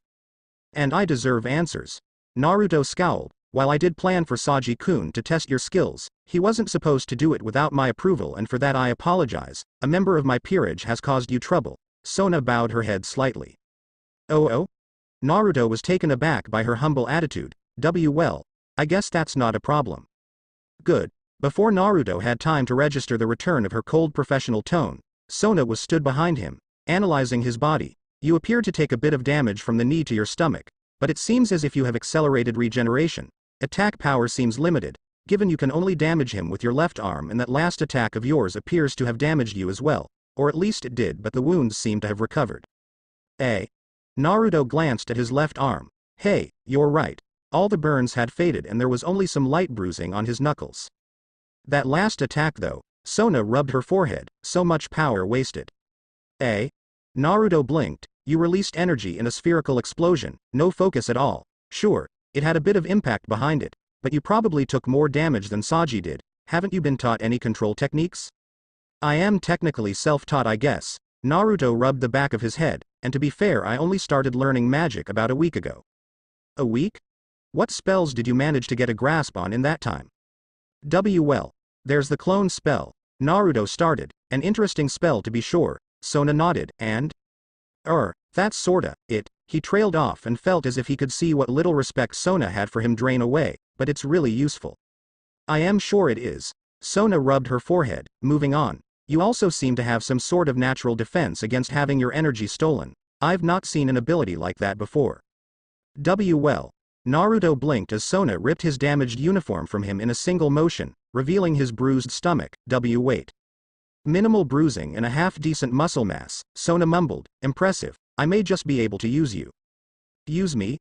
And I deserve answers. Naruto scowled. While I did plan for Saji-kun to test your skills, he wasn't supposed to do it without my approval, and for that I apologize. A member of my peerage has caused you trouble. Sona bowed her head slightly. Oh? Naruto was taken aback by her humble attitude. Well, I guess that's not a problem. Good. Before Naruto had time to register the return of her cold professional tone, Sona was stood behind him, analyzing his body. You appear to take a bit of damage from the knee to your stomach, but it seems as if you have accelerated regeneration. Attack power seems limited, given you can only damage him with your left arm, and that last attack of yours appears to have damaged you as well, or at least it did, but the wounds seem to have recovered. Naruto glanced at his left arm. Hey, you're right. All the burns had faded and there was only some light bruising on his knuckles. That last attack though, Sona rubbed her forehead, so much power wasted. Naruto blinked. You released energy in a spherical explosion, no focus at all. Sure, it had a bit of impact behind it, but you probably took more damage than Saji did. Haven't you been taught any control techniques? I am technically self-taught, I guess. Naruto rubbed the back of his head, and to be fair, I only started learning magic about a week ago. A week? What spells did you manage to get a grasp on in that time? Well, there's the clone spell. Naruto started. An interesting spell to be sure. Sona nodded, and? That's sorta it. He trailed off and felt as if he could see what little respect Sona had for him drain away, but it's really useful. I am sure it is. Sona rubbed her forehead, moving on. You also seem to have some sort of natural defense against having your energy stolen. I've not seen an ability like that before. Well. Naruto blinked as Sona ripped his damaged uniform from him in a single motion, revealing his bruised stomach. Wait. Minimal bruising and a half-decent muscle mass, Sona mumbled. Impressive. I may just be able to use you. Use me?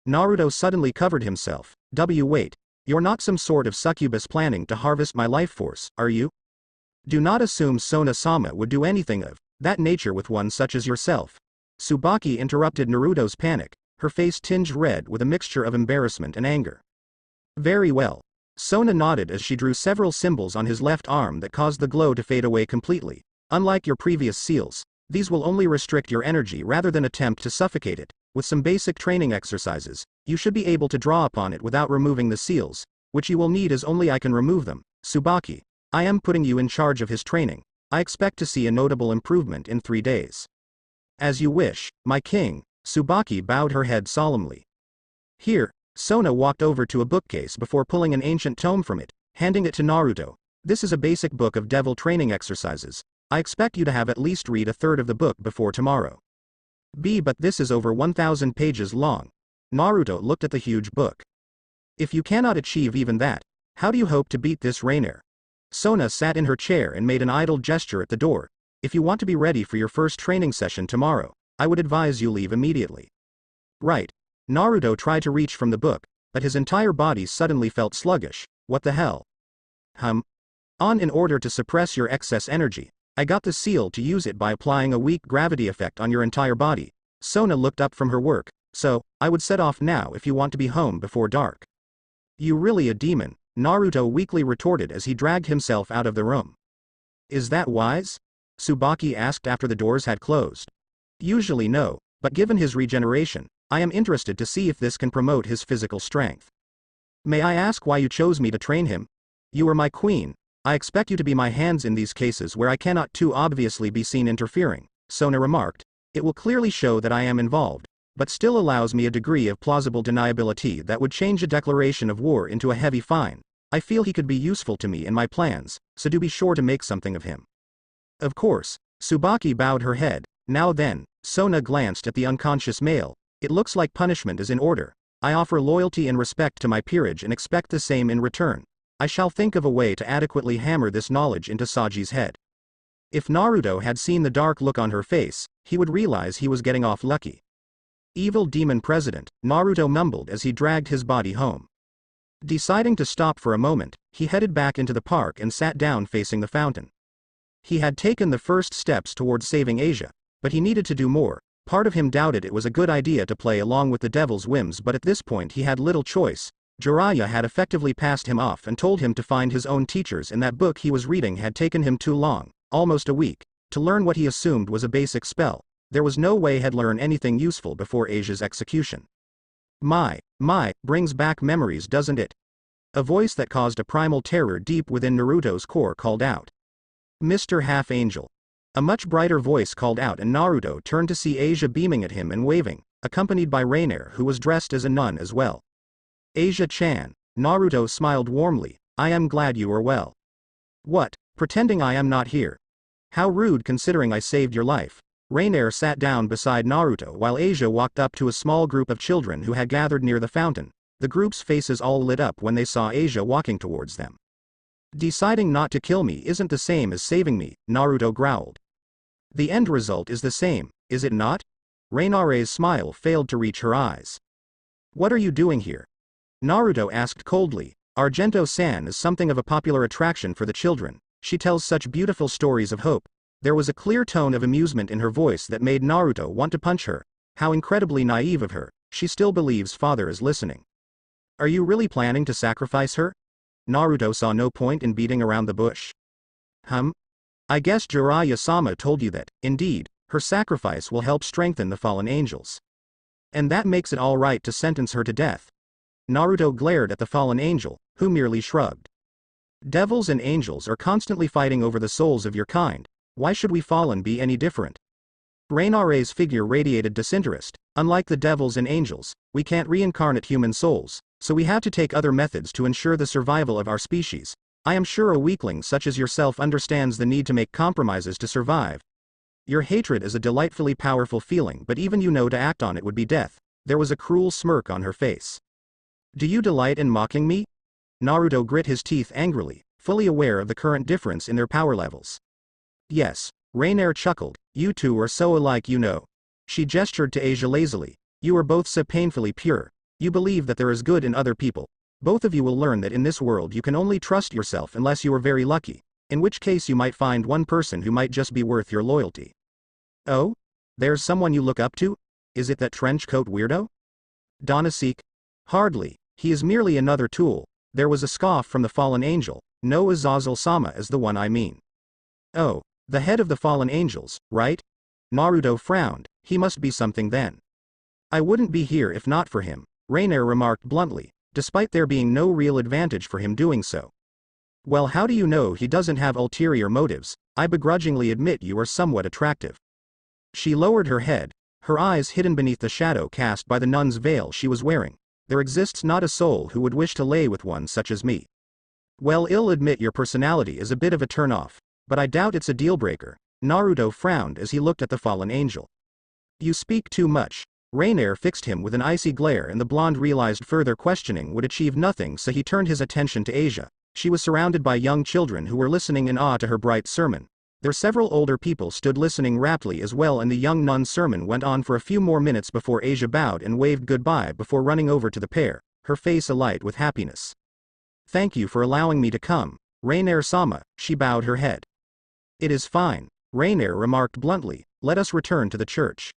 Naruto suddenly covered himself. Wait. You're not some sort of succubus planning to harvest my life force, are you? Do not assume Sona-sama would do anything of that nature with one such as yourself. Tsubaki interrupted Naruto's panic, her face tinged red with a mixture of embarrassment and anger. Very well. Sona nodded as she drew several symbols on his left arm that caused the glow to fade away completely. Unlike your previous seals, these will only restrict your energy rather than attempt to suffocate it. With some basic training exercises, you should be able to draw upon it without removing the seals, which you will need as only I can remove them. Tsubaki, I am putting you in charge of his training. I expect to see a notable improvement in 3 days. As you wish, my king. Tsubaki bowed her head solemnly. Here. Sona walked over to a bookcase before pulling an ancient tome from it, handing it to Naruto. This is a basic book of devil training exercises. I expect you to have at least read a third of the book before tomorrow. But this is over 1,000 pages long. Naruto looked at the huge book. If you cannot achieve even that, how do you hope to beat this Rainier? Sona sat in her chair and made an idle gesture at the door. If you want to be ready for your first training session tomorrow, I would advise you leave immediately. Right. Naruto tried to reach from the book, but his entire body suddenly felt sluggish. What the hell? In order to suppress your excess energy, I got the seal to use it by applying a weak gravity effect on your entire body. Sona looked up from her work, So, I would set off now if you want to be home before dark. You really a demon, Naruto weakly retorted as he dragged himself out of the room. Is that wise? Tsubaki asked after the doors had closed. Usually no, but given his regeneration, I am interested to see if this can promote his physical strength. May I ask why you chose me to train him? You are my queen. I expect you to be my hands in these cases where I cannot too obviously be seen interfering, Sona remarked. It will clearly show that I am involved, but still allows me a degree of plausible deniability that would change a declaration of war into a heavy fine. I feel he could be useful to me in my plans, so do be sure to make something of him. Of course, Tsubaki bowed her head. Now then, Sona glanced at the unconscious male. It looks like punishment is in order. I offer loyalty and respect to my peerage and expect the same in return. I shall think of a way to adequately hammer this knowledge into Saji's head. If Naruto had seen the dark look on her face, he would realize he was getting off lucky. Evil demon president, Naruto mumbled as he dragged his body home. Deciding to stop for a moment, he headed back into the park and sat down facing the fountain. He had taken the first steps towards saving Asia, but he needed to do more. Part of him doubted it was a good idea to play along with the devil's whims, but at this point he had little choice. Jiraiya had effectively passed him off and told him to find his own teachers, and that book he was reading had taken him too long, almost a week, to learn what he assumed was a basic spell. There was no way he'd learn anything useful before Asia's execution. My, brings back memories, doesn't it? A voice that caused a primal terror deep within Naruto's core called out. Mr. Half-Angel. A much brighter voice called out, and Naruto turned to see Asia beaming at him and waving, accompanied by Rainier, who was dressed as a nun as well. Asia-chan, Naruto smiled warmly, I am glad you are well. What, pretending I am not here? How rude considering I saved your life. Rainier sat down beside Naruto while Asia walked up to a small group of children who had gathered near the fountain. The group's faces all lit up when they saw Asia walking towards them. Deciding not to kill me isn't the same as saving me, Naruto growled. The end result is the same, is it not? Rainer's smile failed to reach her eyes. What are you doing here? Naruto asked coldly. Argento-san is something of a popular attraction for the children. She tells such beautiful stories of hope. There was a clear tone of amusement in her voice that made Naruto want to punch her. How incredibly naive of her. She still believes father is listening. Are you really planning to sacrifice her? Naruto saw no point in beating around the bush. I guess Jiraiya-sama told you that, indeed, her sacrifice will help strengthen the fallen angels. And that makes it all right to sentence her to death. Naruto glared at the fallen angel, who merely shrugged. Devils and angels are constantly fighting over the souls of your kind. Why should we fallen be any different? Rainer's figure radiated disinterest. Unlike the devils and angels, we can't reincarnate human souls, so we have to take other methods to ensure the survival of our species. I am sure a weakling such as yourself understands the need to make compromises to survive. Your hatred is a delightfully powerful feeling, but even you know to act on it would be death. There was a cruel smirk on her face. Do you delight in mocking me? Naruto grit his teeth angrily, fully aware of the current difference in their power levels. Yes, Rainier chuckled, you two are so alike, you know. She gestured to Asia lazily. You are both so painfully pure. You believe that there is good in other people. Both of you will learn that in this world you can only trust yourself unless you are very lucky, in which case you might find one person who might just be worth your loyalty. Oh? There's someone you look up to? Is it that trench coat weirdo? Donaseek? Hardly, he is merely another tool. There was a scoff from the fallen angel. No, Azazel-sama is the one I mean. Oh, the head of the fallen angels, right? Naruto frowned. He must be something then. I wouldn't be here if not for him, Rainier remarked bluntly, despite there being no real advantage for him doing so. Well, how do you know he doesn't have ulterior motives? I begrudgingly admit you are somewhat attractive. She lowered her head, her eyes hidden beneath the shadow cast by the nun's veil she was wearing. There exists not a soul who would wish to lay with one such as me. Well, I'll admit your personality is a bit of a turn-off, but I doubt it's a deal-breaker. Naruto frowned as he looked at the fallen angel. You speak too much. Rainier fixed him with an icy glare, and the blonde realized further questioning would achieve nothing, so he turned his attention to Asia. She was surrounded by young children who were listening in awe to her bright sermon. Several older people stood listening raptly as well, and the young nun's sermon went on for a few more minutes before Asia bowed and waved goodbye before running over to the pair, her face alight with happiness. Thank you for allowing me to come, Rainier-sama. She bowed her head. It is fine, Rainier remarked bluntly. Let us return to the church.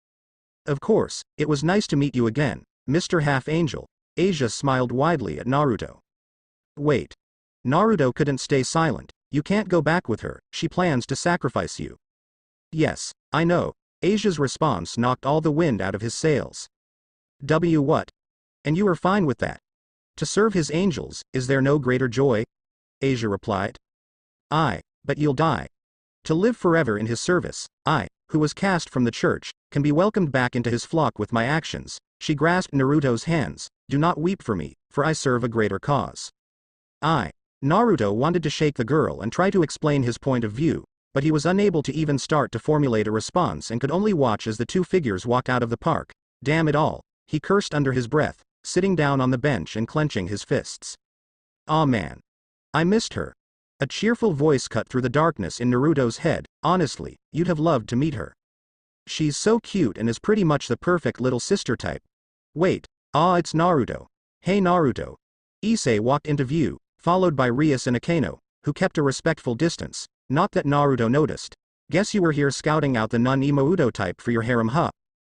Of course, it was nice to meet you again, Mr. Half-Angel. Asia smiled widely at Naruto. Wait. Naruto couldn't stay silent. You can't go back with her, she plans to sacrifice you. Yes, I know. Asia's response knocked all the wind out of his sails. What? And you are fine with that? To serve his angels, is there no greater joy? Asia replied. But you'll die. To live forever in his service, I, who was cast from the church, can be welcomed back into his flock with my actions. She grasped Naruto's hands. Do not weep for me, for I serve a greater cause. Naruto wanted to shake the girl and try to explain his point of view, but he was unable to even start to formulate a response and could only watch as the two figures walked out of the park. Damn it all, he cursed under his breath, sitting down on the bench and clenching his fists. Aw man. I missed her. A cheerful voice cut through the darkness in Naruto's head. Honestly, you'd have loved to meet her. She's so cute and is pretty much the perfect little sister type. Wait, it's Naruto. Hey Naruto. Issei walked into view, followed by Rias and Akeno, who kept a respectful distance. Not that Naruto noticed. Guess you were here scouting out the non-Imouto type for your harem, huh?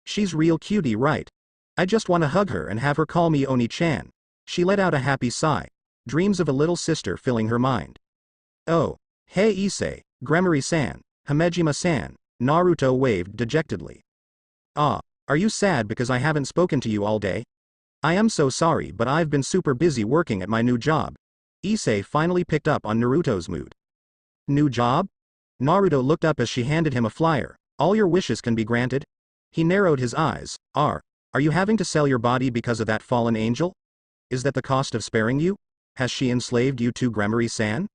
She's real cutie, right? I just wanna hug her and have her call me Oni-chan. She let out a happy sigh. Dreams of a little sister filling her mind. Oh, hey Issei, Gremory-san, Hamejima-san, Naruto waved dejectedly. Are you sad because I haven't spoken to you all day? I am so sorry, but I've been super busy working at my new job. Issei finally picked up on Naruto's mood. New job? Naruto looked up as she handed him a flyer. All your wishes can be granted? He narrowed his eyes. Are you having to sell your body because of that fallen angel? Is that the cost of sparing you? Has she enslaved you too, Gremory-san?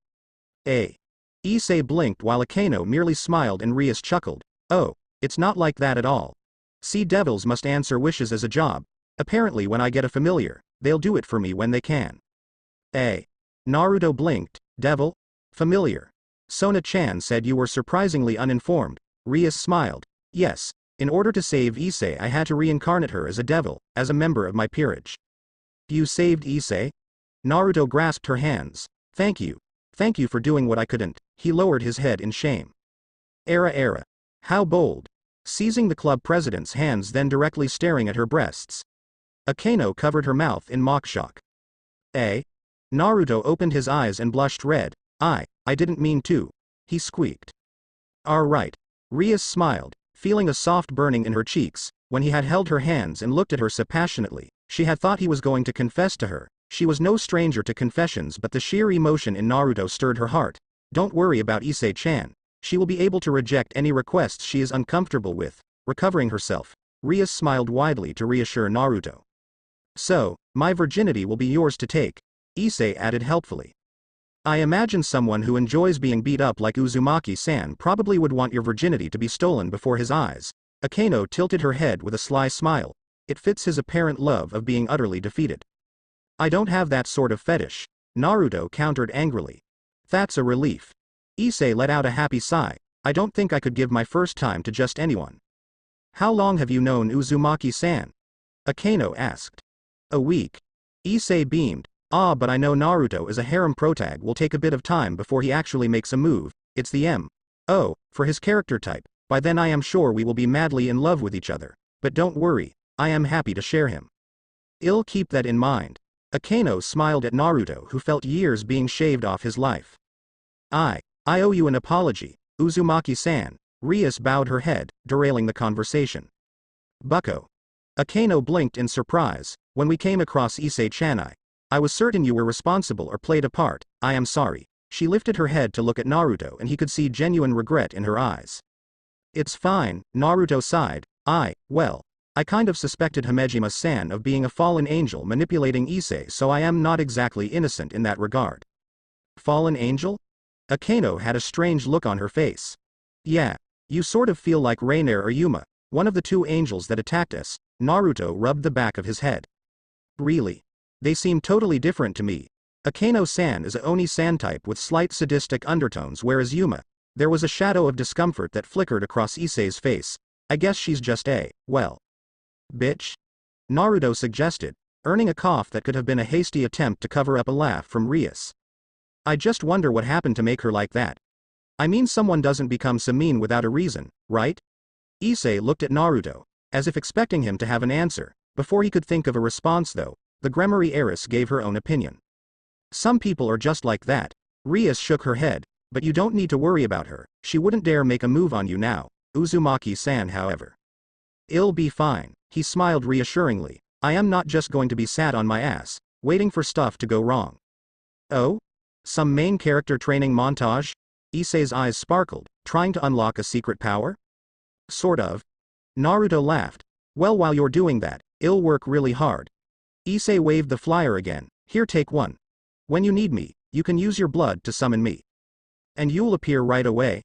Issei blinked while Akeno merely smiled and Rias chuckled. Oh, it's not like that at all. Sea devils must answer wishes as a job. Apparently when I get a familiar, they'll do it for me when they can. Naruto blinked. Devil? Familiar. Sona-chan said you were surprisingly uninformed. Rias smiled. Yes, in order to save Issei I had to reincarnate her as a devil, as a member of my peerage. You saved Issei? Naruto grasped her hands. Thank you. Thank you for doing what I couldn't. He lowered his head in shame. Era. How bold. Seizing the club president's hands then directly staring at her breasts. Akeno covered her mouth in mock shock. Naruto opened his eyes and blushed red. I didn't mean to. He squeaked. Right. Rias smiled, feeling a soft burning in her cheeks. When he had held her hands and looked at her so passionately, she had thought he was going to confess to her. She was no stranger to confessions, but the sheer emotion in Naruto stirred her heart. Don't worry about Issei-chan. She will be able to reject any requests she is uncomfortable with. Recovering herself, Rias smiled widely to reassure Naruto. So, my virginity will be yours to take, Issei added helpfully. I imagine someone who enjoys being beat up like Uzumaki-san probably would want your virginity to be stolen before his eyes. Akeno tilted her head with a sly smile. It fits his apparent love of being utterly defeated. I don't have that sort of fetish, Naruto countered angrily. That's a relief. Issei let out a happy sigh. I don't think I could give my first time to just anyone. How long have you known Uzumaki-san? Akeno asked. A week. Issei beamed. But I know Naruto as a harem protag will take a bit of time before he actually makes a move. It's the for his character type. By then I am sure we will be madly in love with each other. But don't worry, I am happy to share him. I'll keep that in mind. Akeno smiled at Naruto, who felt years being shaved off his life. I owe you an apology, Uzumaki-san. Rias bowed her head, derailing the conversation. Bucko. Akeno blinked in surprise. When we came across Issei-chan, I was certain you were responsible or played a part. I am sorry. She lifted her head to look at Naruto and he could see genuine regret in her eyes. It's fine, Naruto sighed. I kind of suspected Hamejima-san of being a fallen angel manipulating Issei, so I am not exactly innocent in that regard. Fallen angel? Akeno had a strange look on her face. Yeah, you sort of feel like Rainer or Yuma, one of the two angels that attacked us. Naruto rubbed the back of his head. Really? They seem totally different to me. Akeno-san is a Oni-san type with slight sadistic undertones, whereas Yuma, there was a shadow of discomfort that flickered across Issei's face. I guess she's just bitch? Naruto suggested, earning a cough that could have been a hasty attempt to cover up a laugh from Rias. I just wonder what happened to make her like that. I mean, someone doesn't become so mean without a reason, right? Issei looked at Naruto. as if expecting him to have an answer. Before he could think of a response though, the Gremory heiress gave her own opinion. Some people are just like that. Rias shook her head, but you don't need to worry about her, she wouldn't dare make a move on you now. Uzumaki-san however. It'll be fine, he smiled reassuringly. I am not just going to be sat on my ass, waiting for stuff to go wrong. Oh? Some main character training montage? Issei's eyes sparkled, trying to unlock a secret power? Sort of. Naruto laughed. Well, while you're doing that, it'll work really hard. Issei waved the flyer again. Here, take one. When you need me, you can use your blood to summon me. And you'll appear right away?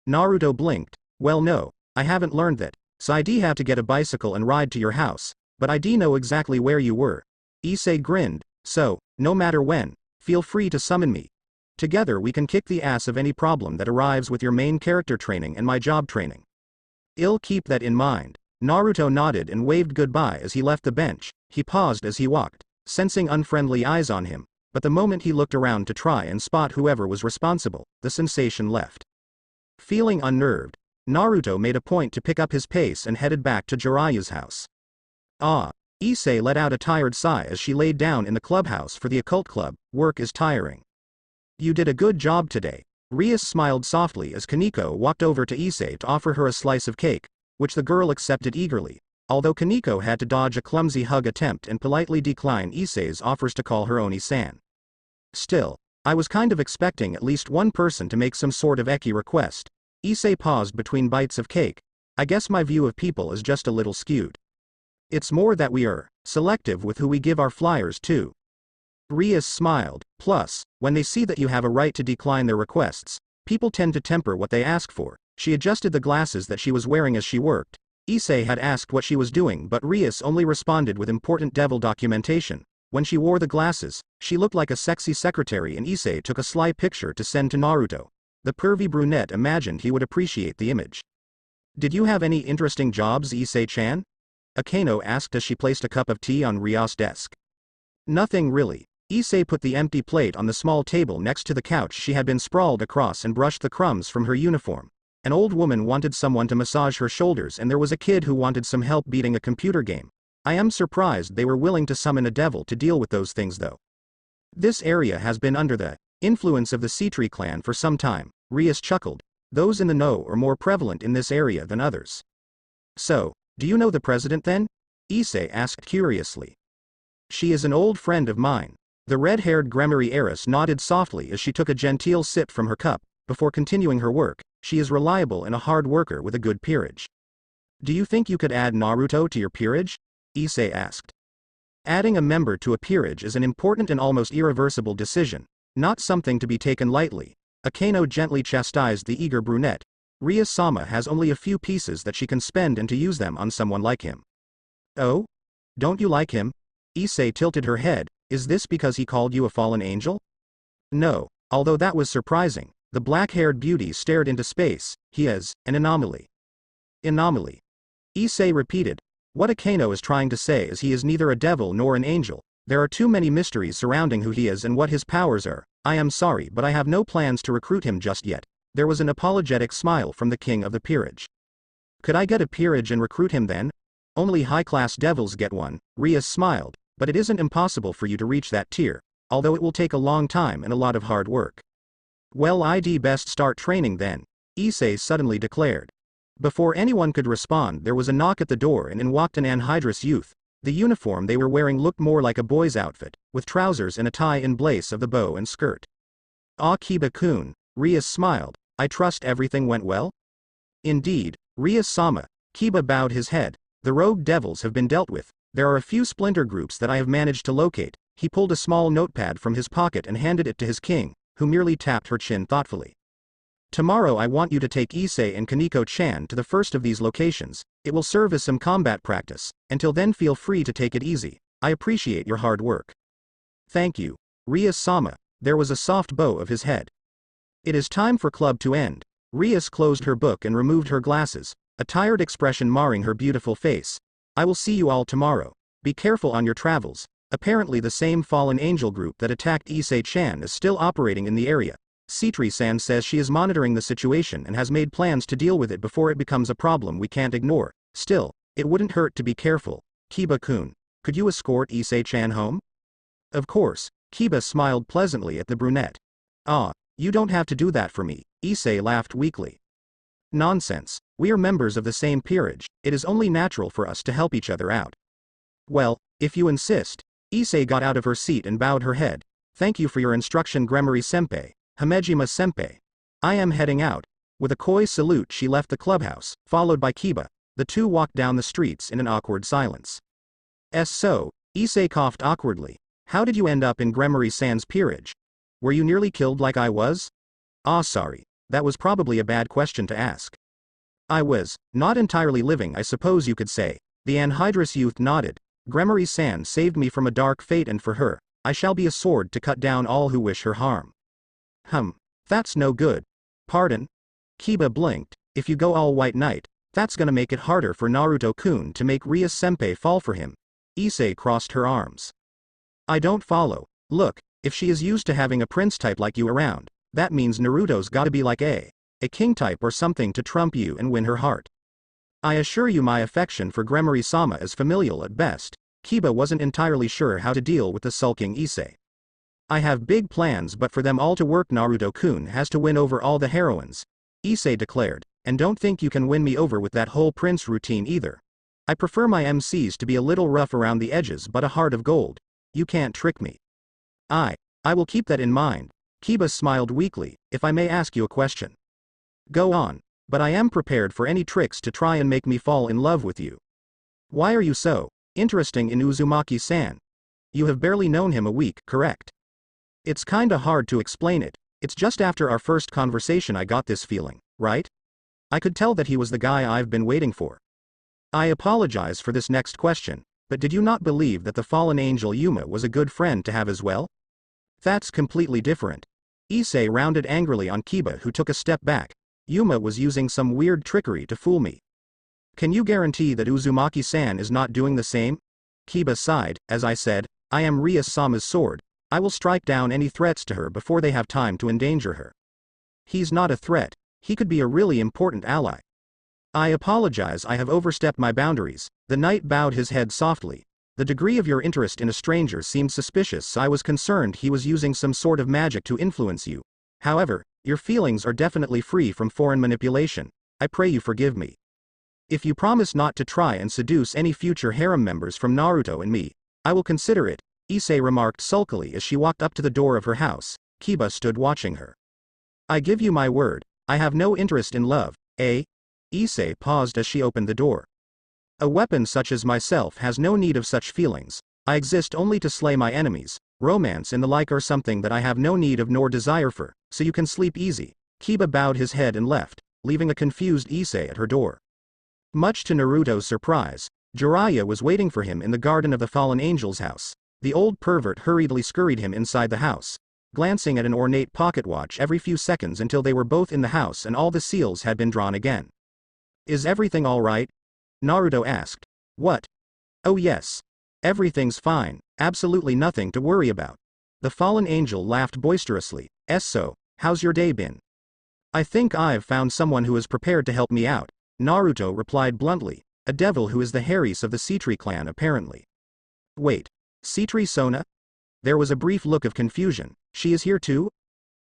Naruto blinked. Well, no, I haven't learned that, so I'd have to get a bicycle and ride to your house, but I'd know exactly where you were. Issei grinned. So, no matter when, feel free to summon me. Together we can kick the ass of any problem that arrives with your main character training and my job training. I'll keep that in mind. Naruto nodded and waved goodbye as he left the bench. He paused as he walked, sensing unfriendly eyes on him, but the moment he looked around to try and spot whoever was responsible, the sensation left. Feeling unnerved, Naruto made a point to pick up his pace and headed back to Jiraiya's house. Ah! Issei let out a tired sigh as she laid down in the clubhouse for the occult club. Work is tiring. You did a good job today. Rias smiled softly as Kaneko walked over to Issei to offer her a slice of cake, which the girl accepted eagerly, although Kaneko had to dodge a clumsy hug attempt and politely decline Issei's offers to call her Oni-san. Still, I was kind of expecting at least one person to make some sort of eki request. Issei paused between bites of cake. I guess my view of people is just a little skewed. It's more that we are selective with who we give our flyers to. Rias smiled. Plus, when they see that you have a right to decline their requests, people tend to temper what they ask for. She adjusted the glasses that she was wearing as she worked. Issei had asked what she was doing, but Rias only responded with important devil documentation. When she wore the glasses, she looked like a sexy secretary, and Issei took a sly picture to send to Naruto. The pervy brunette imagined he would appreciate the image. Did you have any interesting jobs, Issei-chan? Akeno asked as she placed a cup of tea on Rias' desk. Nothing really. Issei put the empty plate on the small table next to the couch she had been sprawled across and brushed the crumbs from her uniform. An old woman wanted someone to massage her shoulders, and there was a kid who wanted some help beating a computer game. I am surprised they were willing to summon a devil to deal with those things though. This area has been under the influence of the Sitari clan for some time. Rias chuckled. Those in the know are more prevalent in this area than others. So, do you know the president then? Issei asked curiously. She is an old friend of mine. The red-haired Gremory heiress nodded softly as she took a genteel sip from her cup. Before continuing her work, she is reliable and a hard worker with a good peerage. Do you think you could add Naruto to your peerage? Issei asked. Adding a member to a peerage is an important and almost irreversible decision, not something to be taken lightly. Akeno gently chastised the eager brunette. Rias-sama has only a few pieces that she can spend, and to use them on someone like him. Oh? Don't you like him? Issei tilted her head. Is this because he called you a fallen angel? No, although that was surprising. The black-haired beauty stared into space. He is an anomaly. Anomaly. Issei repeated. What Akeno is trying to say is he is neither a devil nor an angel. There are too many mysteries surrounding who he is and what his powers are. I am sorry, but I have no plans to recruit him just yet. There was an apologetic smile from the king of the peerage. Could I get a peerage and recruit him then? Only high-class devils get one. Rias smiled. But it isn't impossible for you to reach that tier, although it will take a long time and a lot of hard work. Well, I'd best start training then, Issei suddenly declared. Before anyone could respond, there was a knock at the door and in walked an anhydrous youth. The uniform they were wearing looked more like a boy's outfit, with trousers and a tie in place of the bow and skirt. Ah, Kiba-kun, Rias smiled. I trust everything went well? Indeed, Rias-sama. Kiba bowed his head. The rogue devils have been dealt with. There are a few splinter groups that I have managed to locate. He pulled a small notepad from his pocket and handed it to his king, who merely tapped her chin thoughtfully. Tomorrow I want you to take Issei and Kaneko-chan to the first of these locations. It will serve as some combat practice. Until then, feel free to take it easy. I appreciate your hard work. Thank you, Rias-sama. There was a soft bow of his head. It is time for club to end. Rias closed her book and removed her glasses, a tired expression marring her beautiful face. I will see you all tomorrow. Be careful on your travels. Apparently the same fallen angel group that attacked Issei-chan is still operating in the area. Sitri-san says she is monitoring the situation and has made plans to deal with it before it becomes a problem we can't ignore. Still, It wouldn't hurt to be careful. Kiba-kun, could you escort Issei-chan home? Of course, Kiba smiled pleasantly at the brunette. Ah, you don't have to do that for me, Issei laughed weakly. Nonsense, we are members of the same peerage, it is only natural for us to help each other out. Well, if you insist. Issei got out of her seat and bowed her head. Thank you for your instruction, Gremory-senpai, Hamejima-senpai. I am heading out. With a coy salute she left the clubhouse, followed by Kiba. The two walked down the streets in an awkward silence. So, Issei coughed awkwardly. How did you end up in Gremory-san's peerage? Were you nearly killed like I was? Ah, sorry. That was probably a bad question to ask. I was, not entirely living, I suppose you could say. The anhydrous youth nodded. Gremory-san saved me from a dark fate, and for her, I shall be a sword to cut down all who wish her harm. That's no good. Pardon? Kiba blinked. If you go all white knight, that's gonna make it harder for Naruto-kun to make Ria-senpai fall for him. Issei crossed her arms. I don't follow. Look, if she is used to having a prince type like you around, that means Naruto's gotta be like a king type or something to trump you and win her heart. I assure you my affection for Gremory-sama is familial at best. Kiba wasn't entirely sure how to deal with the sulking Issei. I have big plans, but for them all to work Naruto-kun has to win over all the heroines, Issei declared, and don't think you can win me over with that whole prince routine either. I prefer my MCs to be a little rough around the edges but a heart of gold. You can't trick me. I will keep that in mind. Kiba smiled weakly. If I may ask you a question. Go on. But I am prepared for any tricks to try and make me fall in love with you. Why are you so interesting in Uzumaki-san? You have barely known him a week, correct? It's kinda hard to explain it. It's just after our first conversation I got this feeling, right? I could tell that he was the guy I've been waiting for. I apologize for this next question, but did you not believe that the fallen angel Yuma was a good friend to have as well? That's completely different. Issei rounded angrily on Kiba, who took a step back. Yuma was using some weird trickery to fool me. Can you guarantee that Uzumaki-san is not doing the same? Kiba sighed. As I said, I am Ria-sama's sword. I will strike down any threats to her before they have time to endanger her. He's not a threat. He could be a really important ally. I apologize, I have overstepped my boundaries. The knight bowed his head softly. The degree of your interest in a stranger seemed suspicious, so I was concerned he was using some sort of magic to influence you. However, your feelings are definitely free from foreign manipulation. I pray you forgive me. If you promise not to try and seduce any future harem members from Naruto and me, I will consider it, Issei remarked sulkily as she walked up to the door of her house. Kiba stood watching her. I give you my word, I have no interest in love, eh? Issei paused as she opened the door. A weapon such as myself has no need of such feelings. I exist only to slay my enemies. Romance and the like are something that I have no need of nor desire for, so you can sleep easy. Kiba bowed his head and left, leaving a confused Issei at her door. Much to Naruto's surprise, Jiraiya was waiting for him in the garden of the fallen angel's house. The old pervert hurriedly scurried him inside the house, glancing at an ornate pocket watch every few seconds until they were both in the house and all the seals had been drawn again. Is everything all right? Naruto asked. What? Oh yes. Everything's fine, absolutely nothing to worry about. The fallen angel laughed boisterously. So, how's your day been? I think I've found someone who is prepared to help me out, Naruto replied bluntly, a devil who is the Harris of the Sitri clan apparently. Wait, Sitri Sona? There was a brief look of confusion. She is here too?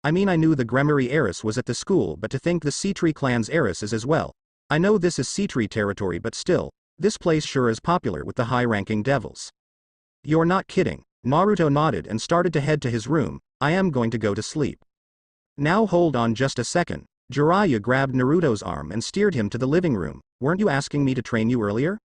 I mean, I knew the Gremory heiress was at the school, but to think the Sitri clan's heiress is as well. I know this is Sitri territory, but still, this place sure is popular with the high-ranking devils. You're not kidding. Naruto nodded and started to head to his room. I am going to go to sleep. Now hold on just a second. Jiraiya grabbed Naruto's arm and steered him to the living room. Weren't you asking me to train you earlier?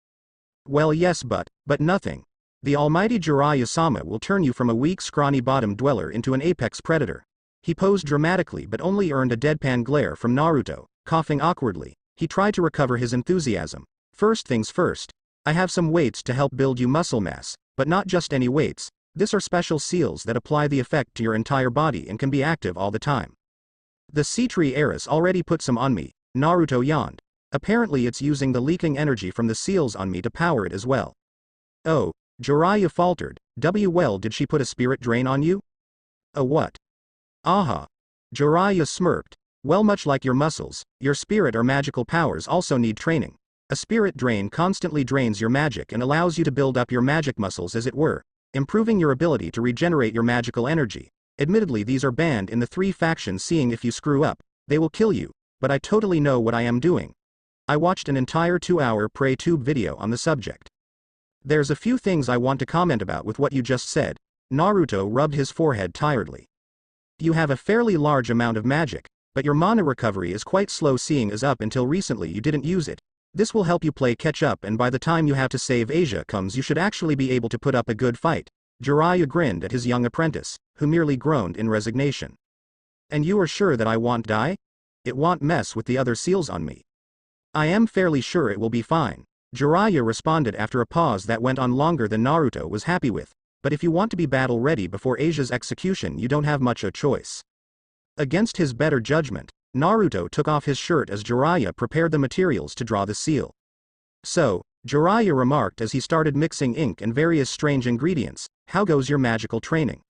Well yes, but nothing. The almighty Jiraiya-sama will turn you from a weak scrawny bottom dweller into an apex predator. He posed dramatically but only earned a deadpan glare from Naruto, coughing awkwardly. He tried to recover his enthusiasm. First things first. I have some weights to help build you muscle mass, but not just any weights. These are special seals that apply the effect to your entire body and can be active all the time. The Sitri heiress already put some on me, Naruto yawned. Apparently it's using the leaking energy from the seals on me to power it as well. Oh, Jiraiya faltered. Well, did she put a spirit drain on you? A what? Aha. Jiraiya smirked. Well, much like your muscles, your spirit or magical powers also need training. A spirit drain constantly drains your magic and allows you to build up your magic muscles as it were, improving your ability to regenerate your magical energy. Admittedly, these are banned in the 3 factions, seeing if you screw up, they will kill you, but I totally know what I am doing. I watched an entire 2-hour PrayTube video on the subject. There's a few things I want to comment about with what you just said. Naruto rubbed his forehead tiredly. You have a fairly large amount of magic, but your mana recovery is quite slow, seeing as up until recently you didn't use it. This will help you play catch up, and by the time you have to save Asia comes you should actually be able to put up a good fight. Jiraiya grinned at his young apprentice, who merely groaned in resignation. And you are sure that I won't die? It won't mess with the other seals on me. I am fairly sure it will be fine. Jiraiya responded after a pause that went on longer than Naruto was happy with. But if you want to be battle ready before Asia's execution, you don't have much a choice. Against his better judgment, Naruto took off his shirt as Jiraiya prepared the materials to draw the seal. So, Jiraiya remarked as he started mixing ink and various strange ingredients, "How goes your magical training?"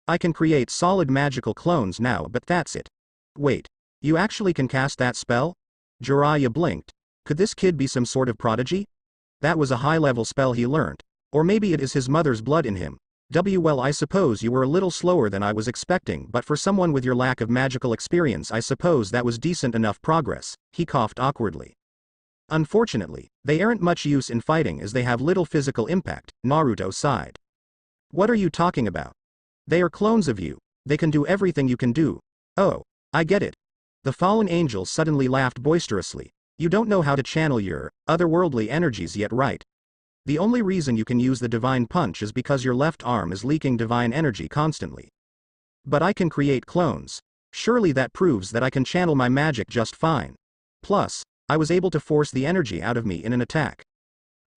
"I can create solid magical clones now, but that's it." "Wait, you actually can cast that spell?" Jiraiya blinked. Could this kid be some sort of prodigy? That was a high-level spell he learned. Or maybe it is his mother's blood in him. Well, I suppose you were a little slower than I was expecting, but for someone with your lack of magical experience, I suppose that was decent enough progress. He coughed awkwardly. Unfortunately, they aren't much use in fighting as they have little physical impact, Naruto sighed. What are you talking about? They are clones of you. They can do everything you can do. Oh, I get it. The fallen angel suddenly laughed boisterously. You don't know how to channel your otherworldly energies yet, right? The only reason you can use the divine punch is because your left arm is leaking divine energy constantly. But I can create clones. Surely that proves that I can channel my magic just fine. Plus, I was able to force the energy out of me in an attack.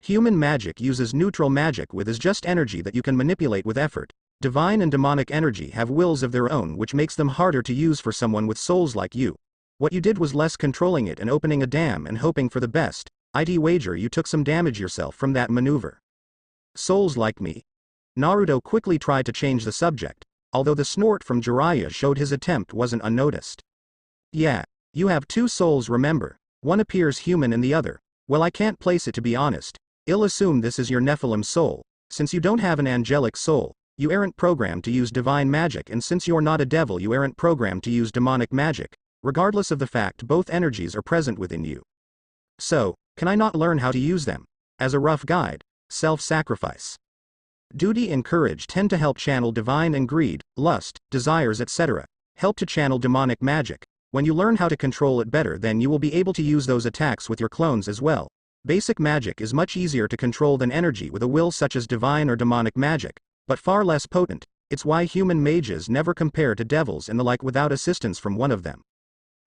Human magic uses neutral magic, with is just energy that you can manipulate with effort. Divine and demonic energy have wills of their own, which makes them harder to use for someone with souls like you. What you did was less controlling it and opening a dam and hoping for the best. I'd wager you took some damage yourself from that maneuver. Souls like me? Naruto quickly tried to change the subject, although the snort from Jiraiya showed his attempt wasn't unnoticed. Yeah, you have 2 souls, remember. One appears human and the other, well, I can't place it to be honest. I'll assume this is your Nephilim soul. Since you don't have an angelic soul, you aren't programmed to use divine magic, and since you're not a devil, you aren't programmed to use demonic magic, regardless of the fact both energies are present within you. So, can I not learn how to use them? As a rough guide, self-sacrifice. Duty and courage tend to help channel divine, and greed, lust, desires, etc. help to channel demonic magic. When you learn how to control it better, then you will be able to use those attacks with your clones as well. Basic magic is much easier to control than energy with a will such as divine or demonic magic, but far less potent. It's why human mages never compare to devils and the like without assistance from one of them.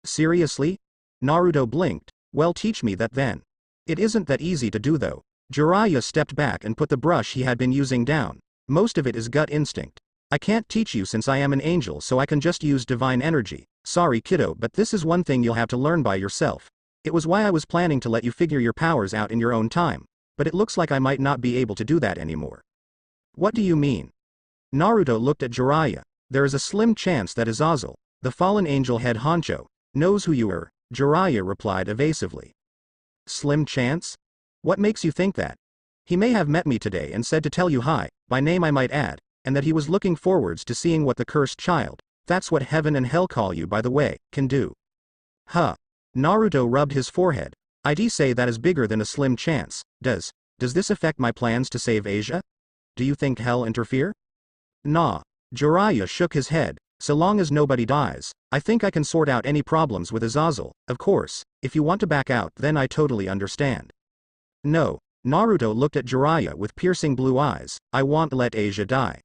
Seriously? Naruto blinked. Well, teach me that then. It isn't that easy to do though. Jiraiya stepped back and put the brush he had been using down. Most of it is gut instinct. I can't teach you since I am an angel, so I can just use divine energy. Sorry kiddo, but this is one thing you'll have to learn by yourself. It was why I was planning to let you figure your powers out in your own time, but it looks like I might not be able to do that anymore. What do you mean? Naruto looked at Jiraiya. There is a slim chance that Azazel, the fallen angel head honcho, knows who you are, Jiraiya replied evasively. Slim chance? What makes you think that? He may have met me today and said to tell you hi, by name I might add, and that he was looking forwards to seeing what the cursed child, that's what heaven and hell call you by the way, can do. Huh. Naruto rubbed his forehead. I'd say that is bigger than a slim chance. Does this affect my plans to save Asia? Do you think hell interfere? Nah. Jiraiya shook his head. So long as nobody dies, I think I can sort out any problems with Azazel. Of course, if you want to back out, then I totally understand. No. Naruto looked at Jiraiya with piercing blue eyes. I won't let Asia die.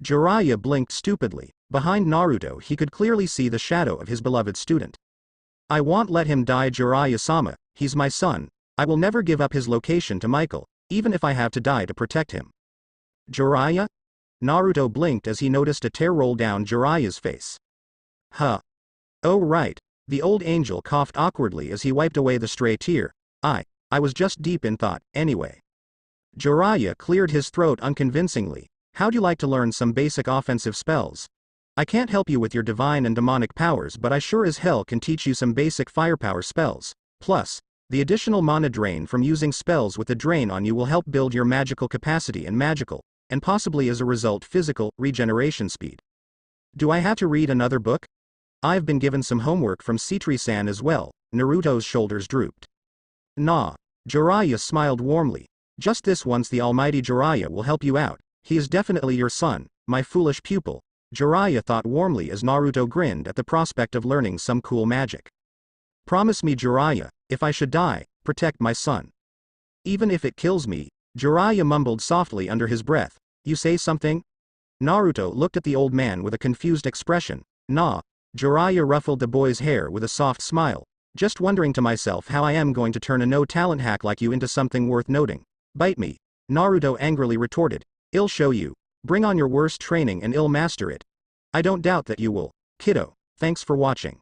Jiraiya blinked stupidly. Behind Naruto he could clearly see the shadow of his beloved student. I won't let him die, Jiraiya-sama. He's my son. I will never give up his location to Michael, even if I have to die to protect him. Jiraiya? Naruto blinked as he noticed a tear roll down Jiraiya's face. Huh. Oh right. The old angel coughed awkwardly as he wiped away the stray tear. I was just deep in thought, anyway. Jiraiya cleared his throat unconvincingly. How'd you like to learn some basic offensive spells? I can't help you with your divine and demonic powers, but I sure as hell can teach you some basic firepower spells. Plus, The additional mana drain from using spells with the drain on you will help build your magical capacity and possibly as a result physical, regeneration speed. Do I have to read another book? I've been given some homework from Sitri-san as well. Naruto's shoulders drooped. Nah. Jiraiya smiled warmly. Just this once the almighty Jiraiya will help you out. He is definitely your son, my foolish pupil. Jiraiya thought warmly as Naruto grinned at the prospect of learning some cool magic. Promise me Jiraiya, if I should die, protect my son. Even if it kills me, Jiraiya mumbled softly under his breath. You say something? Naruto looked at the old man with a confused expression. Nah. Jiraiya ruffled the boy's hair with a soft smile. Just wondering to myself how I am going to turn a no-talent hack like you into something worth noting. Bite me. Naruto angrily retorted. I'll show you. Bring on your worst training and I'll master it. I don't doubt that you will. Kiddo, thanks for watching.